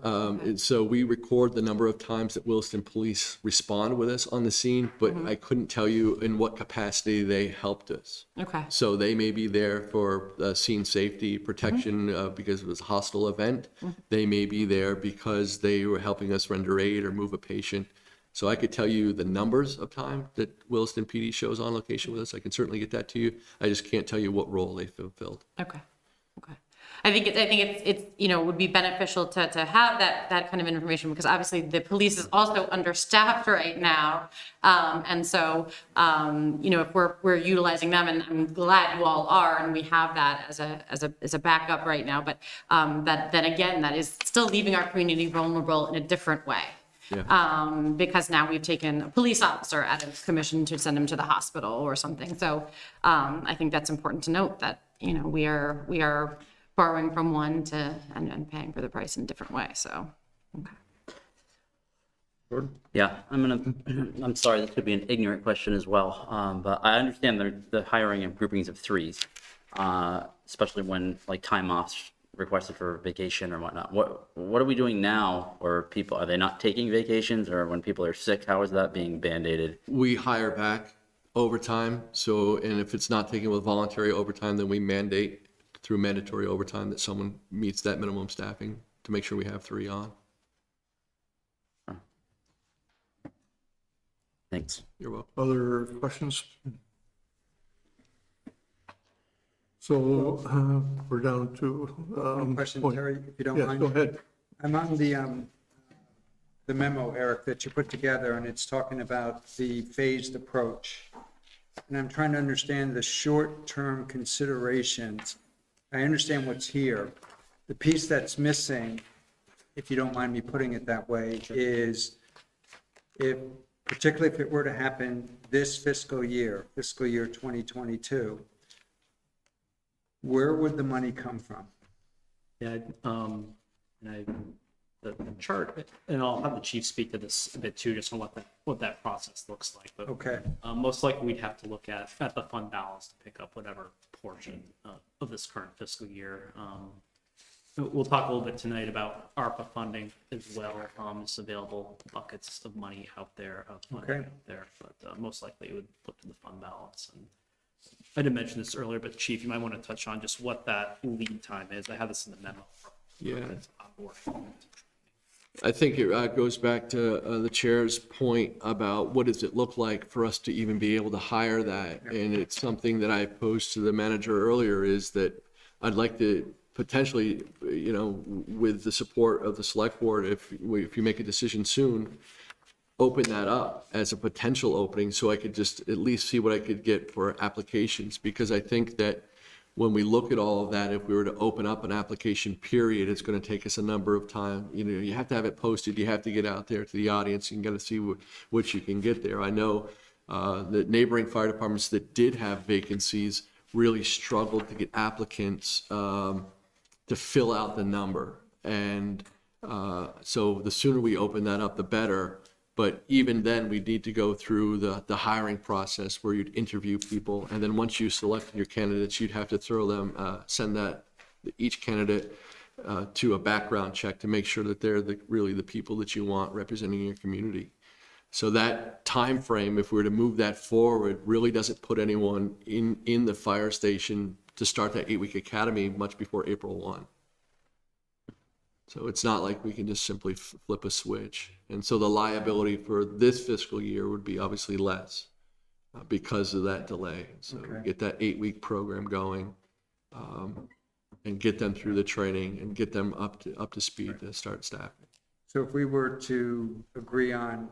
So we record the number of times that Williston Police respond with us on the scene, but I couldn't tell you in what capacity they helped us. Okay. So they may be there for scene safety protection because it was a hostile event. They may be there because they were helping us render aid or move a patient. So I could tell you the numbers of time that Williston PD shows on location with us. I can certainly get that to you. I just can't tell you what role they fulfilled. Okay. I think it's it would be beneficial to have that kind of information, because obviously the police is also understaffed right now, and so if we're utilizing them, and I'm glad you all are, and we have that as a backup right now, but then again, that is still leaving our community vulnerable in a different way. Yeah. Because now we've taken a police officer out of commission to send him to the hospital or something. So I think that's important to note that we are borrowing from one and paying for the price in a different way. So, okay. Yeah, I'm sorry, this could be an ignorant question as well, but I understand the hiring in groupings of threes, especially when like time offs requested for vacation or whatnot. What are we doing now? Or are they not taking vacations, or when people are sick, how is that being band-aided? We hire back overtime. And if it's not taken with voluntary overtime, then we mandate through mandatory overtime that someone meets that minimum staffing to make sure we have 3 on. Thanks. You're welcome. Other questions? So we're down to. One question, point. Terry, if you don't Yes, mind. go ahead. I'm on the memo, Eric, that you put together, and it's talking about the phased approach. And I'm trying to understand the short-term considerations. I understand what's here. The piece that's missing, if you don't mind me putting it that way, is particularly if it were to happen this fiscal year 2022, where would the money come from? Yeah, the chart, and I'll have the chief speak to this a bit too, just on what that process looks like. But Okay. Most likely we'd have to look at the fund balance to pick up whatever portion of this current fiscal year. We'll talk a little bit tonight about ARPA funding as well. It's available buckets of money out there, but most likely it would look to the fund balance. And I did mention this earlier, but Chief, you might want to touch on just what that lead time is. I have this in the memo. Yeah. I think it goes back to the chair's point about what does it look like for us to even be able to hire that. And it's something that I posed to the manager earlier, is that I'd like to potentially, with the support of the select board, if you make a decision soon, open that up as a potential opening so I could just at least see what I could get for applications. Because I think that when we look at all of that, if we were to open up an application period, it's going to take us a number of time. You have to have it posted. You have to get out there to the audience. You got to see what you can get there. I know that neighboring fire departments that did have vacancies really struggled to get applicants to fill out the number. And so the sooner we open that up, the better. But even then, we need to go through the hiring process where you'd interview people. And then once you select your candidates, you'd have to send each candidate to a background check to make sure that they're really the people that you want representing your community. So that time frame, if we were to move that forward, really doesn't put anyone in the fire station to start that 8-week academy much before April 1. So it's not like we can just simply flip a switch. And so the liability for this fiscal year would be obviously less because of that delay. So Okay. get that 8-week program going and get them through the training and get them up to speed to start staffing. So if we were to agree on,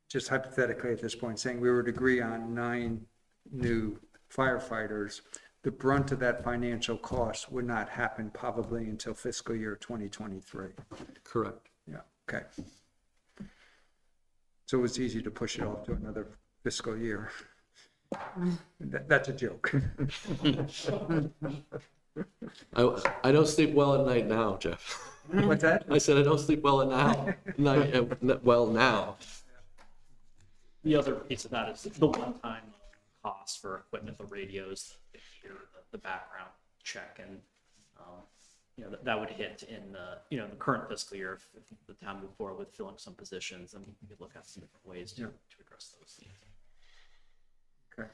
just hypothetically at this point, saying we were to agree on 9 new firefighters, the brunt of that financial cost would not happen probably until fiscal year 2023. Correct. Yeah, okay. So it's easy to push it off to another fiscal year. That's a joke. I don't sleep well at night now, Jeff. What's that? I said I don't sleep well at now. The other piece of that is the one-time cost for equipment, the radios, the background check, and that would hit in the current fiscal year if the town moved forward with filling some positions, and we could look at some different ways to address those needs. Okay.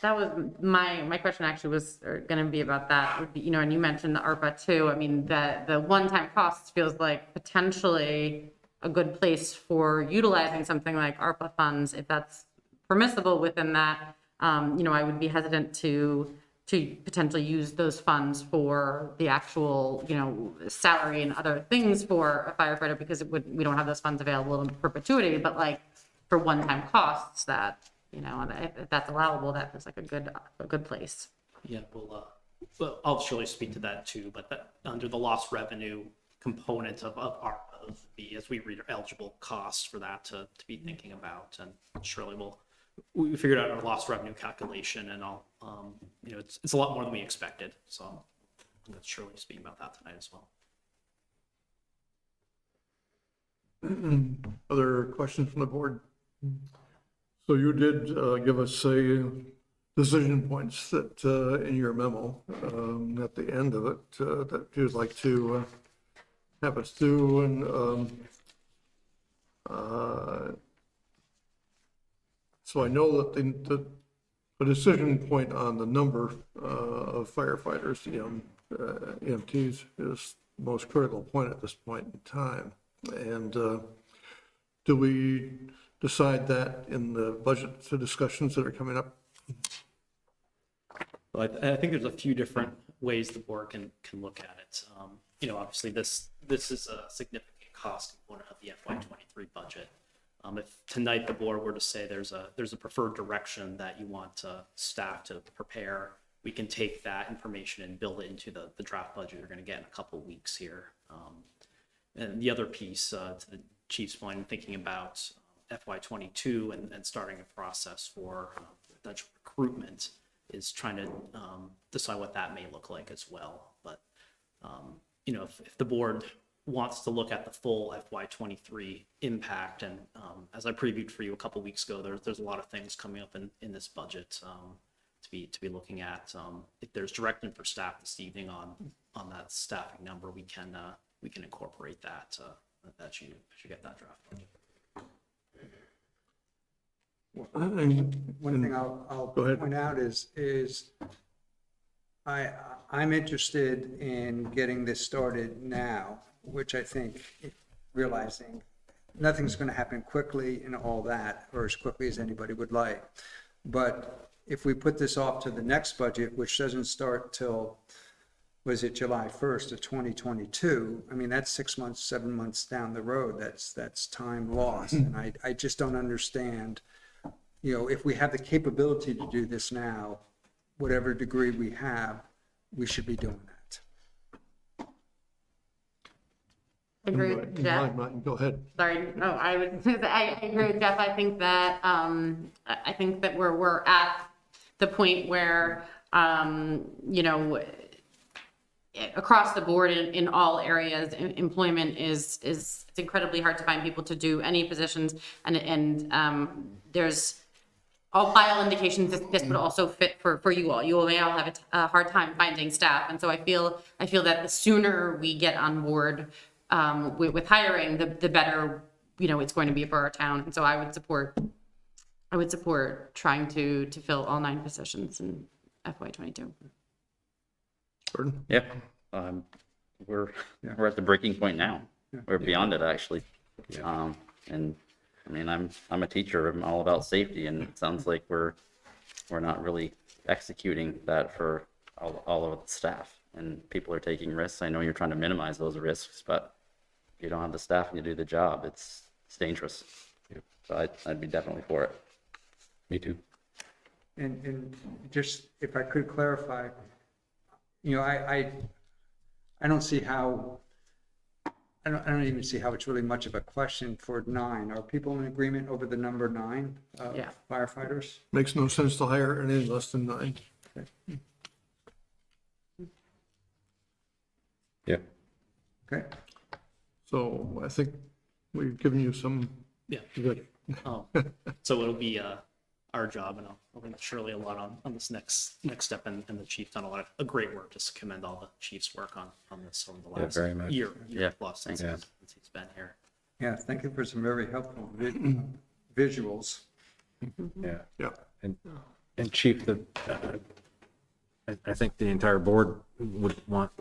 That was my question actually was going to be about that. Would be, and you mentioned the ARPA too. I mean, the one-time costs feels like potentially a good place for utilizing something like ARPA funds if that's permissible within that. I would be hesitant to potentially use those funds for the actual, salary and other things for a firefighter because we don't have those funds available in perpetuity. But like for one-time costs, that if that's allowable, that feels like a good place. Yeah, well, I'll surely speak to that too, but that under the lost revenue component of ARPA, the as we read eligible costs for that to be thinking about, and surely we figured out our lost revenue calculation, and I'll it's a lot more than we expected, so I'm going to surely speak about that tonight as well. Other questions from the board? So you did give us decision points that in your memo at the end of it that you'd like to have us do, and so I know that the decision point on the number of firefighters, EMTs, is the most critical point at this point in time. And do we decide that in the budget discussions that are coming up? Well, I think there's a few different ways the board can look at it. Obviously this is a significant cost component of the FY23 budget. If tonight the board were to say there's a preferred direction that you want staff to prepare, we can take that information and build it into the draft budget you're going to get in a couple of weeks here. And the other piece to the chief's point, thinking about FY22 and starting a process for potential recruitment, is trying to decide what that may look like as well. But if the board wants to look at the full FY23 impact, and as I previewed for you a couple weeks ago, there's a lot of things coming up in this budget to be looking at. If there's direction for staff this evening on that staffing number, we can incorporate that that you get that draft budget. One thing I'll point out is I'm interested in getting this started now, which I think, realizing nothing's going to happen quickly and all that, or as quickly as anybody would like. But if we put this off to the next budget, which doesn't start till, was it July 1st of 2022? I mean, that's 6 months, 7 months down the road. That's time lost. And I just don't understand, if we have the capability to do this now, whatever degree we have, we should be doing that. I agree with Jeff. Go ahead. Sorry, no, I agree with Jeff. I think that we're at the point where, across the board in all areas, employment is it's incredibly hard to find people to do any positions, and there's by all indications this would also fit for you all. You may all have a hard time finding staff, and so I feel that the sooner we get on board with hiring, the better it's going to be a borough town. And so I would support trying to fill all 9 positions in FY22. Gordon? Yeah, we're at the breaking point now. We're beyond it, actually. And I mean, I'm a teacher. I'm all about safety, and it sounds like we're not really executing that for all of the staff. And people are taking risks. I know you're trying to minimize those risks, but if you don't have the staff and you do the job, it's dangerous. So I'd be definitely for it. Me too. And just, if I could clarify, I don't see how, I don't even see how it's really much of a question for 9. Are people in agreement over the number 9 Yeah. firefighters? Makes no sense to hire any less than 9. Yeah. Okay. So I think we've given you some. Yeah. Good. So it'll be our job, and I'll link Shirley a lot on this next step, and the chief done a great work. Just to commend all the chief's work on this over the last very much. year plus since he's been here. Yeah, thank you for some very helpful visuals. Yeah. Yeah. And Chief, I think the entire board would want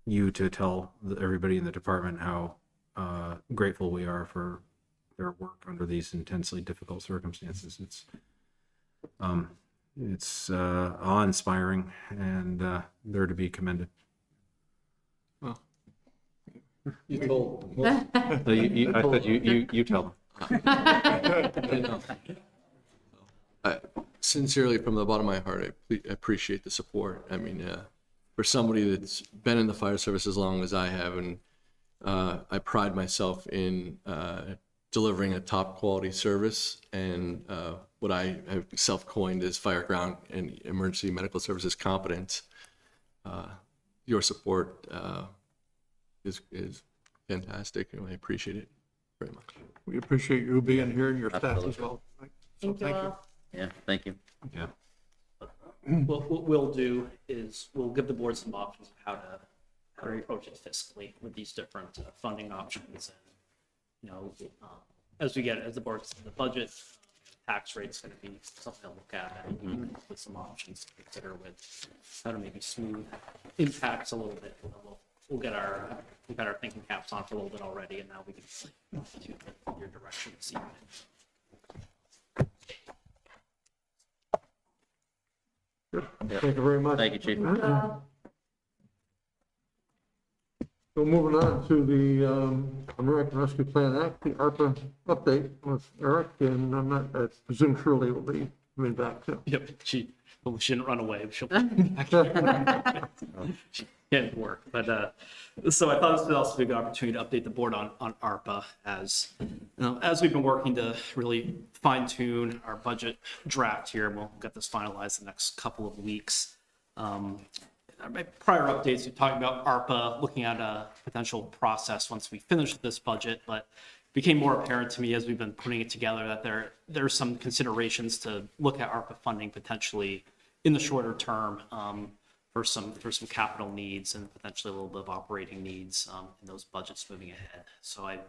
you to tell everybody in the department how grateful we are for their work under these intensely difficult circumstances. It's awe-inspiring, and they're to be commended. Well, You told. So I said you tell them. Sincerely, from the bottom of my heart, I appreciate the support. I mean, for somebody that's been in the fire service as long as I have, and I pride myself in delivering a top quality service, and what I have self-coined as fire ground and emergency medical services competence. Your support is fantastic, and I appreciate it very much. we appreciate you being here and your staff as well. So Thank you all. Yeah, thank you. Yeah. What we'll do is we'll give the board some options of how to approach it fiscally with these different funding options. And as the board gets to the budget, tax rate's going to be something to look at, and with some options to consider with how to maybe smooth impacts a little bit. We've got our thinking caps on for a little bit already, and now we can do your direction this evening. Thank you very much. Thank you, Chief. So moving on to the American Rescue Plan Act, the ARPA update with Eric, and I presume Shirley will be coming back too. Yep, she shouldn't run away. She'll she can't work. But so I thought this would also be a good opportunity to update the board on ARPA as we've been working to really fine tune our budget draft here. We'll get this finalized in the next couple of weeks. My prior updates, we talked about ARPA, looking at a potential process once we finish this budget, but it became more apparent to me as we've been putting it together that there's some considerations to look at ARPA funding potentially in the shorter term for some capital needs and potentially a little bit of operating needs in those budgets moving ahead. So I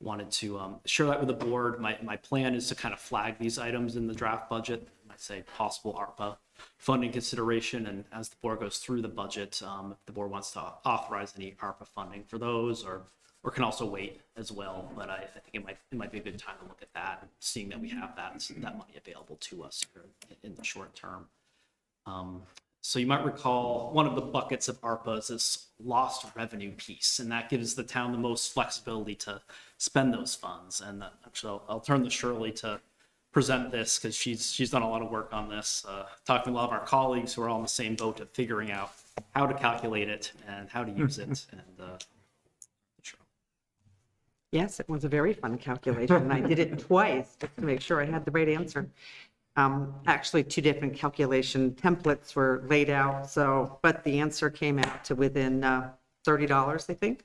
wanted to share that with the board. My plan is to kind of flag these items in the draft budget. I say possible ARPA funding consideration, and as the board goes through the budget, if the board wants to authorize any ARPA funding for those, or can also wait as well. But I think it might be a good time to look at that, seeing that we have that money available to us here in the short term. So you might recall one of the buckets of ARPA is this lost revenue piece, and that gives the town the most flexibility to spend those funds. And actually, I'll turn to Shirley to present this because she's done a lot of work on this, talking to a lot of our colleagues who are all in the same boat of figuring out how to calculate it and how to use it. And Yes, it was a very fun calculation, and I did it twice just to make sure I had the right answer. Actually, 2 different calculation templates were laid out, but the answer came out to within $30, I think.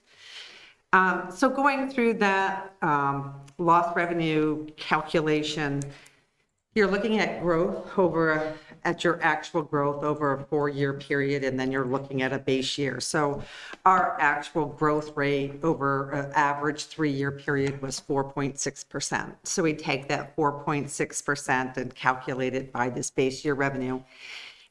So going through that lost revenue calculation, you're looking at growth over at your actual growth over a 4-year period, and then you're looking at a base year. So our actual growth rate over an average 3-year period was 4.6%. So we take that 4.6% and calculate it by this base year revenue.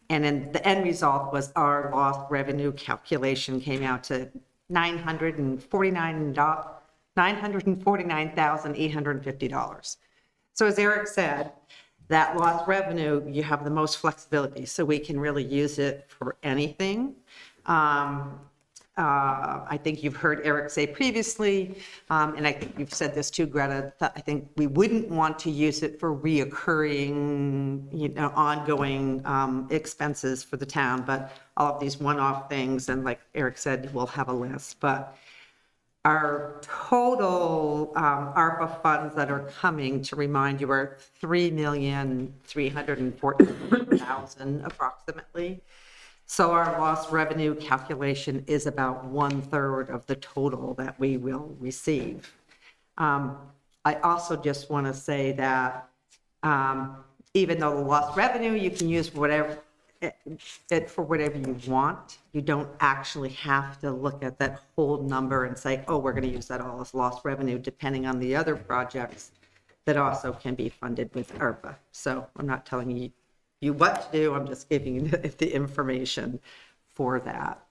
And then the end result was our lost revenue calculation came out to $949,850. So as Eric said, that lost revenue, you have the most flexibility, so we can really use it for anything. I think you've heard Eric say previously, and I think you've said this too, Greta, that I think we wouldn't want to use it for reoccurring, ongoing expenses for the town, but all of these one-off things, and like Eric said, we'll have a list. But our total ARPA funds that are coming, to remind you, are $3,314,000 approximately. So our lost revenue calculation is about 1/3 of the total that we will receive. I also just want to say that even though the lost revenue you can use for whatever you want, you don't actually have to look at that whole number and say, oh, we're going to use that all as lost revenue, depending on the other projects that also can be funded with ARPA. So I'm not telling you what to do, I'm just giving you the information for that.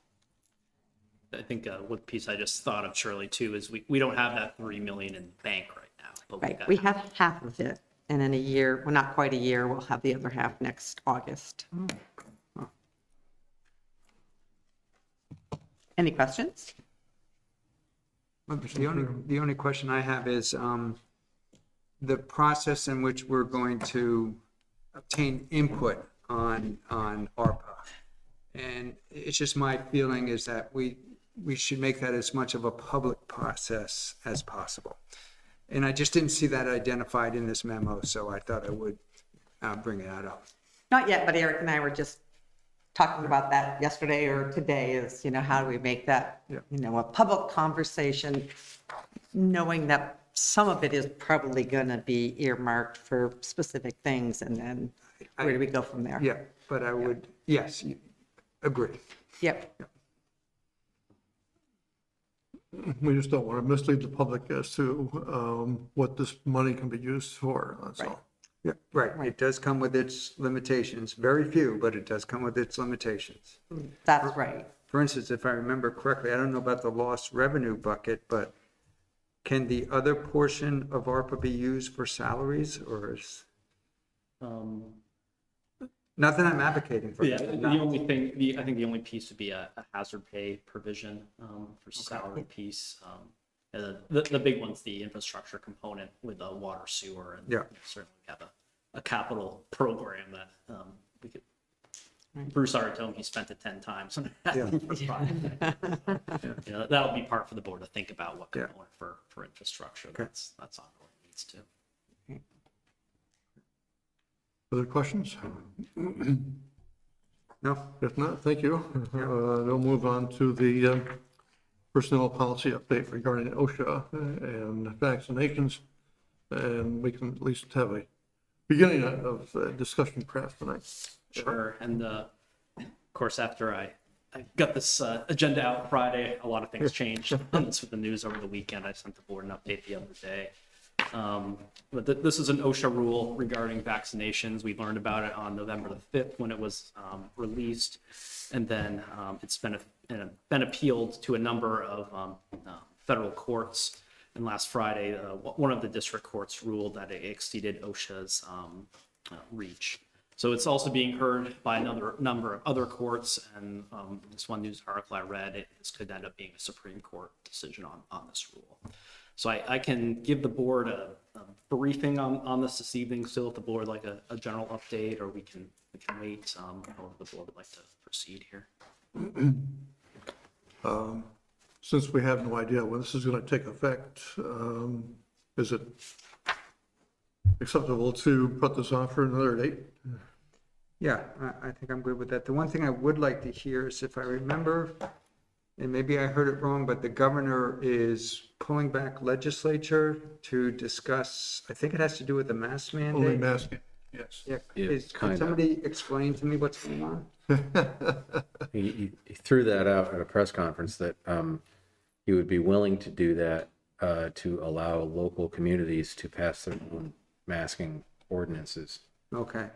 I think one piece I just thought of, Shirley, too, is we don't have that 3 million in the bank right now. But Right, we have half of it, and in a year, well, not quite a year, we'll have the other half next August. Any questions? The only question I have is the process in which we're going to obtain input on ARPA. And it's just my feeling is that we should make that as much of a public process as possible. And I just didn't see that identified in this memo, so I thought I would bring that up. Not yet, but Eric and I were just talking about that yesterday or today is, how do we make that, a public conversation, knowing that some of it is probably going to be earmarked for specific things, and then where do we go from there? Yeah, but I would, yes, agree. Yep. We just don't want to mislead the public as to what this money can be used for, that's all. Yeah, right. It does come with its limitations, very few, but it does come with its limitations. That's right. For instance, if I remember correctly, I don't know about the lost revenue bucket, but can the other portion of ARPA be used for salaries, or is? Not that I'm advocating for. Yeah, the only thing, I think the only piece would be a hazard pay provision for salary piece. The big one's the infrastructure component with the water, sewer, and certainly have a capital program that we could. Bruce already told me he spent it 10 times. That'll be part for the board to think about what component for infrastructure. That's ongoing needs to. Other questions? No. If not, thank you. We'll move on to the personnel policy update regarding OSHA and vaccinations. And we can at least have a beginning of discussion perhaps tonight. Sure. And of course, after I got this agenda out Friday, a lot of things changed with the news over the weekend. I sent the board an update the other day. But this is an OSHA rule regarding vaccinations. We learned about it on November the 5th when it was released. And then it's been appealed to a number of federal courts. And last Friday, one of the district courts ruled that it exceeded OSHA's reach. So it's also being heard by another number of other courts. And this one news article I read, this could end up being a Supreme Court decision on this rule. So I can give the board a briefing on this evening, still if the board like a general update, or we can wait, however the board would like to proceed here. Since we have no idea when this is going to take effect, is it acceptable to put this on for another date? Yeah, I think I'm good with that. The one thing I would like to hear is, if I remember, and maybe I heard it wrong, but the governor is pulling back legislature to discuss, I think it has to do with the mask mandate. Only masking. Yes. Yeah, Yeah, can kinda. somebody explain to me what's going on? He threw that out at a press conference that he would be willing to do that to allow local communities to pass their own masking ordinances. Okay.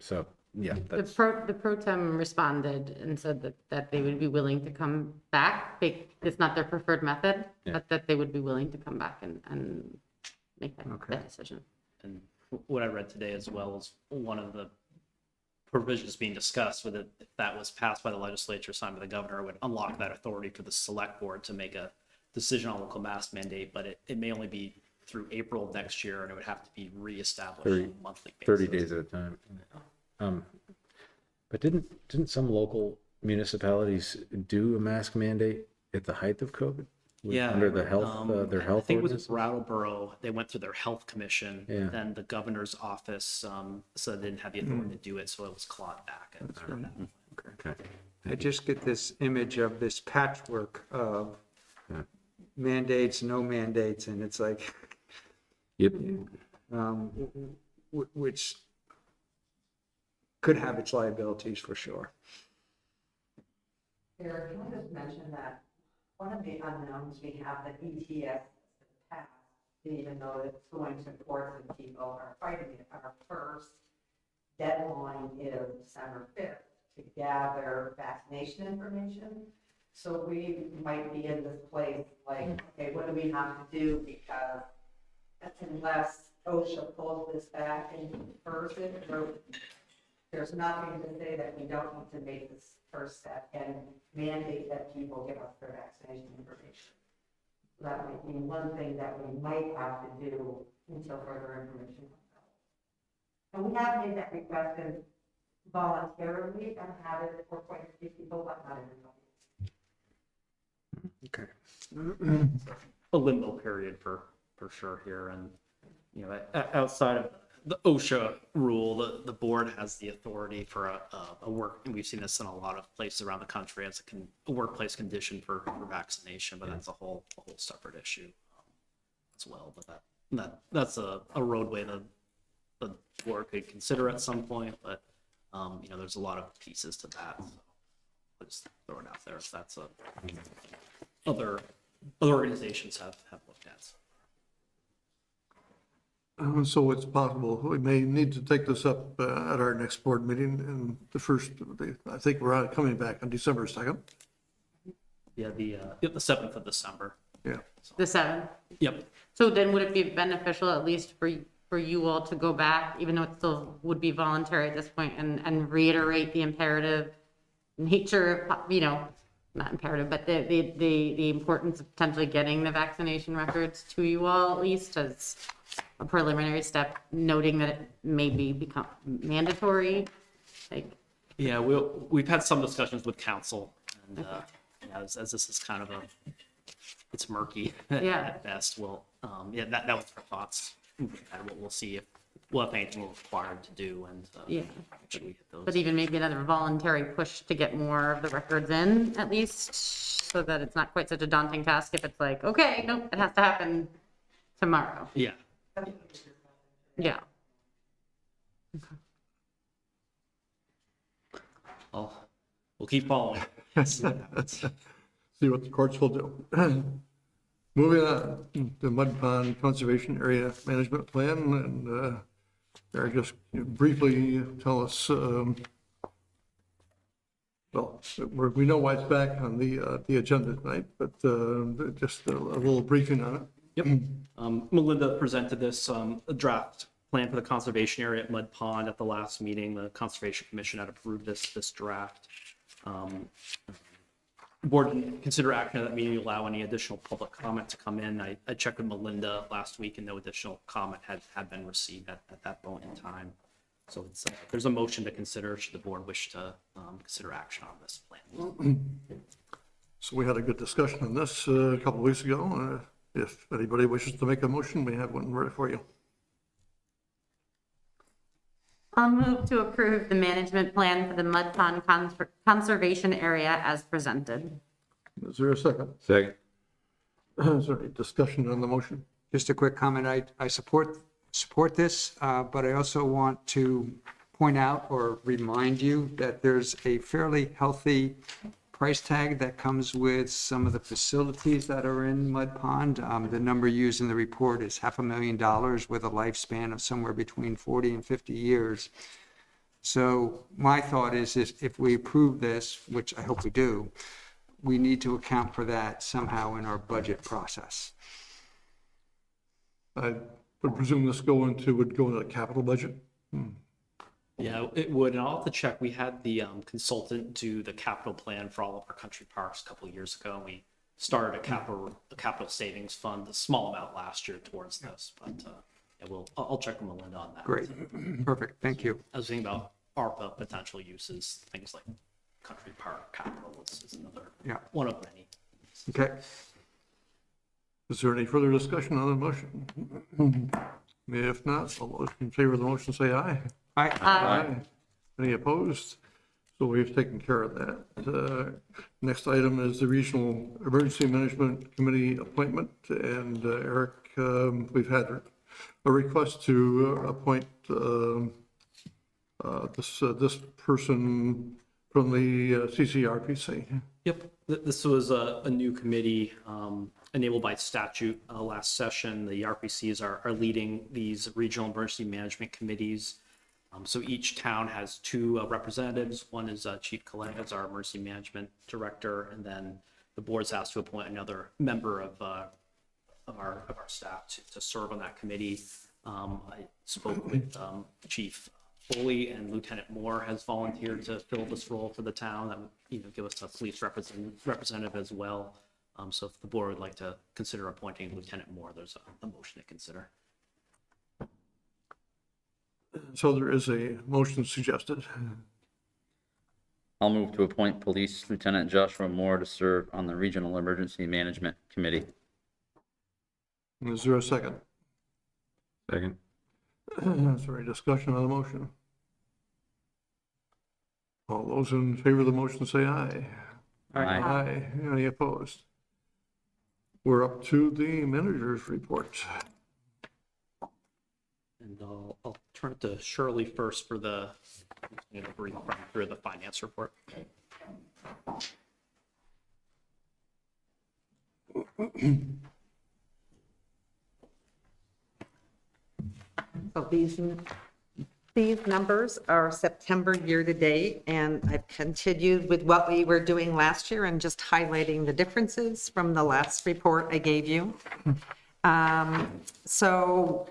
So, yeah, The that's, pro tem responded and said that they would be willing to come back. It's not their preferred method, Yeah. but that they would be willing to come back and make that decision. And what I read today as well is one of the provisions being discussed with it, if that was passed by the legislature, signed by the governor, would unlock that authority for the select board to make a decision on local mask mandate, but it may only be through April of next year, and it would have to be reestablished on a monthly basis. 30 days at a time. But didn't some local municipalities do a mask mandate at the height of COVID? Yeah. Under the health, their health I think it ordinance? was Brattleboro, they went through their health commission, Yeah. then the governor's office, so they didn't have the authority to do it, so it was clawed back. Okay. I just get this image of this patchwork of mandates, no mandates, and it's like, Yep. which could have its liabilities for sure. Eric, can I just mention that one of the unknowns we have that ETS passed, even though it's going to court and people are fighting it, our first deadline is December 5th to gather vaccination information. So we might be in this place like, okay, what do we have to do? Because unless OSHA pulls this back and confirms it, there's nothing to say that we don't need to make this first step and mandate that people give us their vaccination information. That might be one thing that we might have to do until further information comes out. And we have made that request voluntarily and had it for quite a few people, but not everybody. Okay. A limbo period for sure here, and you know, outside of the OSHA rule, the board has the authority for a work, and we've seen this in a lot of places around the country as a workplace condition for vaccination, but that's a whole separate issue as well. But that's a roadway that the board could consider at some point, but you know, there's a lot of pieces to that. So I'll just throw it out there if that's other organizations have looked at. So it's possible we may need to take this up at our next board meeting and I think we're coming back on December 2nd. Yeah, the 7th of December. Yeah. The 7th? Yep. So then would it be beneficial at least for you all to go back, even though it still would be voluntary at this point, and reiterate the imperative nature of, you know, not imperative, but the importance of potentially getting the vaccination records to you all at least as a preliminary step, noting that it may become mandatory? Like, Yeah, we've had some discussions with council, and as this is kind of it's murky at best. Well, yeah, that was our thoughts. And we'll see if anything we're required to do, and should we hit those. But even maybe another voluntary push to get more of the records in, at least, so that it's not quite such a daunting task if it's like, okay, nope, it has to happen tomorrow. Yeah. Yeah. We'll keep following. See what happens. See what the courts will do. Moving on, the Mud Pond Conservation Area Management Plan, and Eric, just briefly tell us, well, we know why it's back on the agenda tonight, but just a little briefing on it. Yep. Melinda presented this a draft plan for the conservation area at Mud Pond at the last meeting. The Conservation Commission had approved this draft. The board didn't consider action at that meeting to allow any additional public comment to come in. I checked with Melinda last week, and no additional comment had been received at that point in time. So there's a motion to consider should the board wish to consider action on this plan. So we had a good discussion on this a couple of weeks ago. If anybody wishes to make a motion, we have one ready for you. I'll move to approve the management plan for the Mud Pond Conservation Area as presented. Is there a second? Second. Is there any discussion on the motion? just a quick comment. I support this, but I also want to point out or remind you that there's a fairly healthy price tag that comes with some of the facilities that are in Mud Pond. The number used in the report is $500,000 with a lifespan of somewhere between 40 and 50 years. So my thought is if we approve this, which I hope we do, we need to account for that somehow in our budget process. I would presume this would go into the capital budget. Yeah, it would, and I'll have to check. We had the consultant do the capital plan for all of our country parks a couple of years ago. We started a capital savings fund, a small amount last year towards this, but yeah, I'll check with Melinda on that. Great, perfect, thank you. I was thinking about ARPA potential uses, things like country park capital is another one of many. Okay. Is there any further discussion on the motion? If not, all those in favor of the motion say aye. Aye. Aye. Any opposed? So we've taken care of that. Next item is the Regional Emergency Management Committee appointment. And Eric, we've had a request to appoint this person from the CCRPC. Yep, this was a new committee enabled by statute last session. The RPCs are leading these regional emergency management committees. So each town has two representatives. One is Chief Collette as our emergency management director, and then the board's asked to appoint another member of our staff to serve on that committee. I spoke with Chief Foley, and Lieutenant Moore has volunteered to fill this role for the town. That would give us a police representative as well. So if the board would like to consider appointing Lieutenant Moore, there's a motion to consider. So there is a motion suggested. I'll move to appoint Police Lieutenant Joshua Moore to serve on the Regional Emergency Management Committee. Is there a second? Second. Is there any discussion on the motion? All those in favor of the motion say aye. Aye. Aye. Any opposed? We're up to the manager's report. And I'll turn it to Shirley first for the run through the finance report. So these numbers are September year-to-date, and I've continued with what we were doing last year and just highlighting the differences from the last report I gave you. So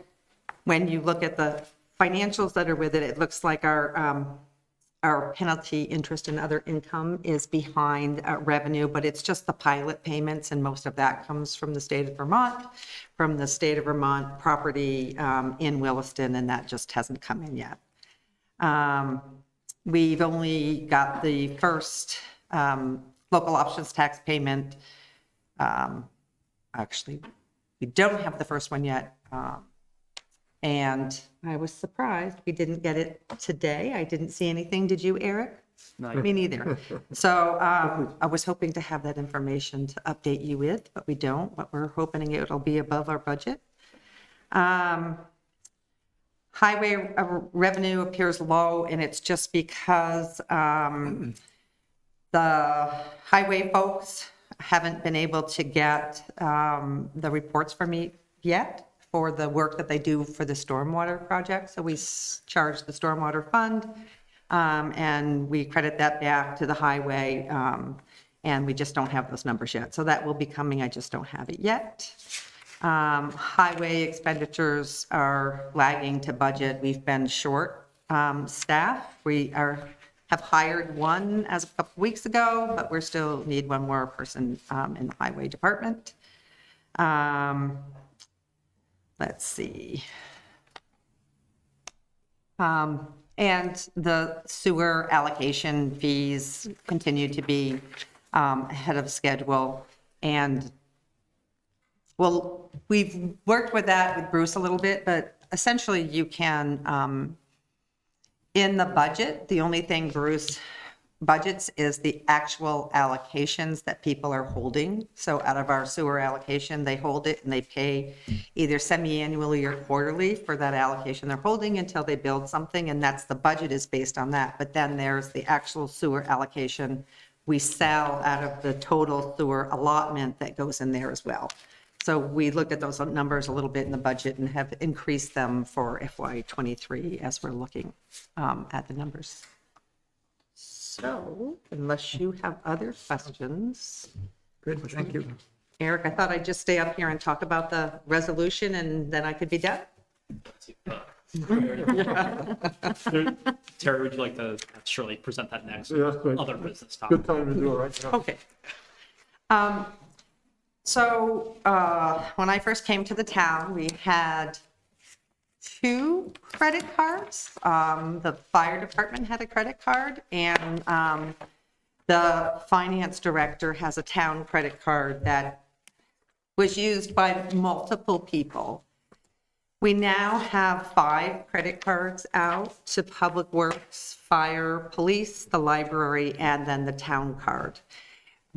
when you look at the financials that are with it, it looks like our penalty, interest, and other income is behind revenue, but it's just the pilot payments, and most of that comes from the state of Vermont, property in Williston, and that just hasn't come in yet. We've only got the first local options tax payment. Actually, we don't have the first one yet. And I was surprised we didn't get it today. I didn't see anything. Did you, Eric? No. Me neither. So I was hoping to have that information to update you with, but we don't. But we're hoping it'll be above our budget. Highway revenue appears low, and it's just because the highway folks haven't been able to get the reports from me yet for the work that they do for the stormwater project. So we charge the stormwater fund, and we credit that back to the highway, and we just don't have those numbers yet. So that will be coming, I just don't have it yet. Highway expenditures are lagging to budget. We've been short staff. We have hired one as a couple weeks ago, but we still need one more person in the highway department. Let's see. And the sewer allocation fees continue to be ahead of schedule. And well, we've worked with that with Bruce a little bit, but essentially you can, in the budget, the only thing Bruce budgets is the actual allocations that people are holding. So out of our sewer allocation, they hold it and they pay either semi-annually or quarterly for that allocation they're holding until they build something, and that's the budget is based on that. But then there's the actual sewer allocation we sell out of the total sewer allotment that goes in there as well. So we looked at those numbers a little bit in the budget and have increased them for FY23 as we're looking at the numbers. So unless you have other questions. Good, thank you. Eric, I thought I'd just stay up here and talk about the resolution and then I could be done. Terry, would you like to surely present that next? Yes, right. Other business topic. Good time to do it right now. Okay. So when I first came to the town, we had 2 credit cards. The fire department had a credit card, and the finance director has a town credit card that was used by multiple people. We now have 5 credit cards out to Public Works, Fire, Police, the library, and then the town card.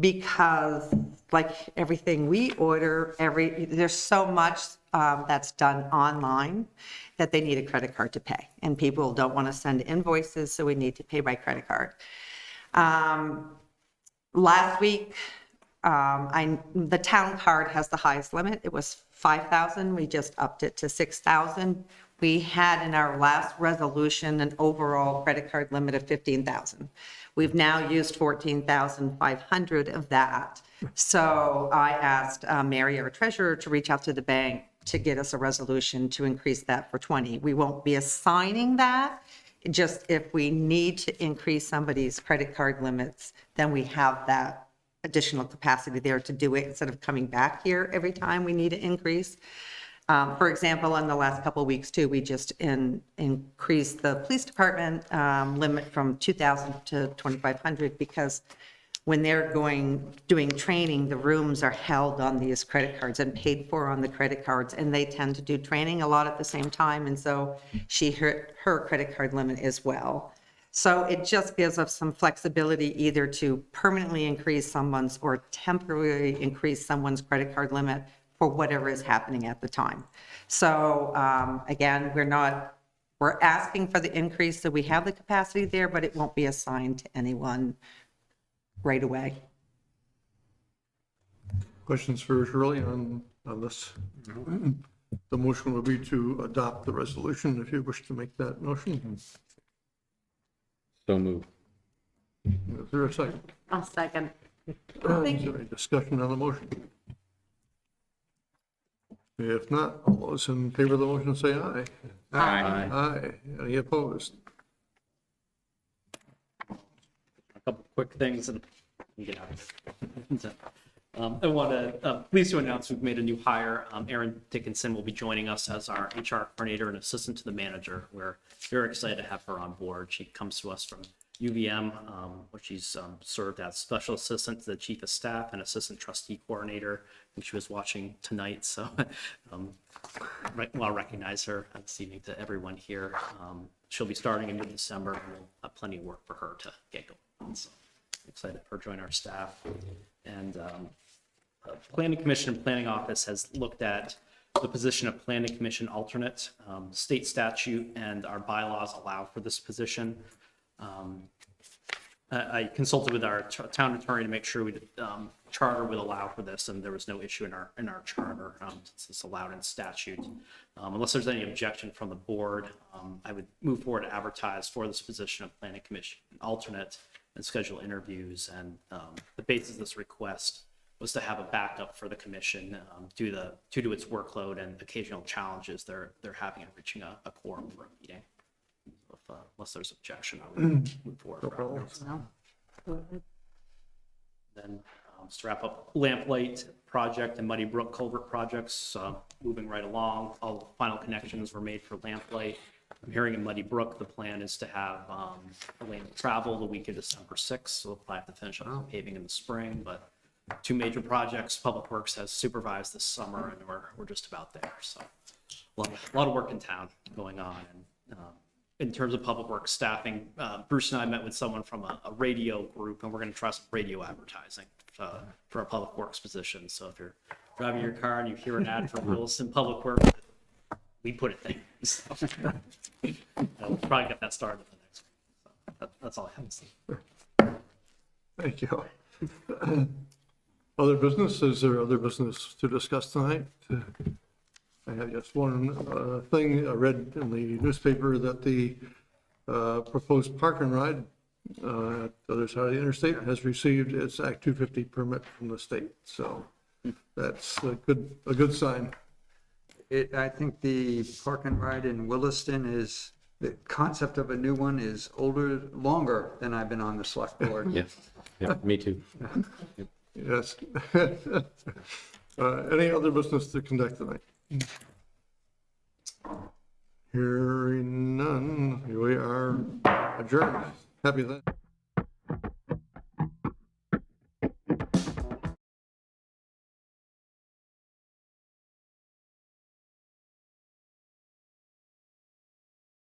Because like everything we order, there's so much that's done online that they need a credit card to pay. And people don't want to send invoices, so we need to pay by credit card. Last week, the town card has the highest limit. It was 5,000. We just upped it to 6,000. We had in our last resolution an overall credit card limit of 15,000. We've now used 14,500 of that. So I asked Mary, our treasurer, to reach out to the bank to get us a resolution to increase that for 20. We won't be assigning that. Just if we need to increase somebody's credit card limits, then we have that additional capacity there to do it instead of coming back here every time we need to increase. For example, in the last couple of weeks too, we just increased the police department limit from 2,000 to 2,500 because when they're doing training, the rooms are held on these credit cards and paid for on the credit cards, and they tend to do training a lot at the same time, and so she hit her credit card limit as well. So it just gives us some flexibility either to permanently increase someone's or temporarily increase someone's credit card limit for whatever is happening at the time. So again, we're asking for the increase so we have the capacity there, but it won't be assigned to anyone right away. Questions for Shirley on this? The motion would be to adopt the resolution if you wish to make that motion. So moved. Is there a second? I'll second. Is there any discussion on the motion? If not, all those in favor of the motion say aye. Aye. Aye. Any opposed? A couple quick things and get out of here. I want to pleased to announce we've made a new hire. Erin Dickinson will be joining us as our HR coordinator and assistant to the manager. We're very excited to have her on board. She comes to us from UVM, where she's served as special assistant to the chief of staff and assistant trustee coordinator. I think she was watching tonight, so I'll recognize her this evening to everyone here. She'll be starting in mid-December, and we'll have plenty of work for her to get going. So excited for her to join our staff. And Planning Commission and Planning Office has looked at the position of Planning Commission alternate. State statute and our bylaws allow for this position. I consulted with our town attorney to make sure charter would allow for this, and there was no issue in our charter since it's allowed in statute. Unless there's any objection from the board, I would move forward to advertise for this position of Planning Commission alternate and schedule interviews. And the basis of this request was to have a backup for the commission due to its workload and occasional challenges they're having in reaching a quorum for a meeting. Unless there's objection, I would move forward. Then to wrap up, Lamplight project and Muddy Brook culvert projects moving right along. All the final connections were made for Lamplight. I'm hearing in Muddy Brook, the plan is to have a lane of travel the week of December 6th, so we'll probably have to finish up the paving in the spring. But 2 major projects Public Works has supervised this summer, and we're just about there. So a lot of work in town going on. And in terms of public works staffing, Bruce and I met with someone from a radio group, and we're going to try some radio advertising for a public works position. So if you're driving your car and you hear an ad for Williston Public Works, we put it there. So, we'll probably get that started in the next week. So that's all I have to say. Thank you. Other business, is there other business to discuss tonight? I have just one thing. I read in the newspaper that the proposed park and ride at the other side of the interstate has received its Act 250 permit from the state. So that's a good sign. I think the park and ride in Williston is, the concept of a new one is longer than I've been on the select board. Yeah, yeah, me too. Yes. Any other business to conduct tonight? Hearing none, we are adjourned. Happy that.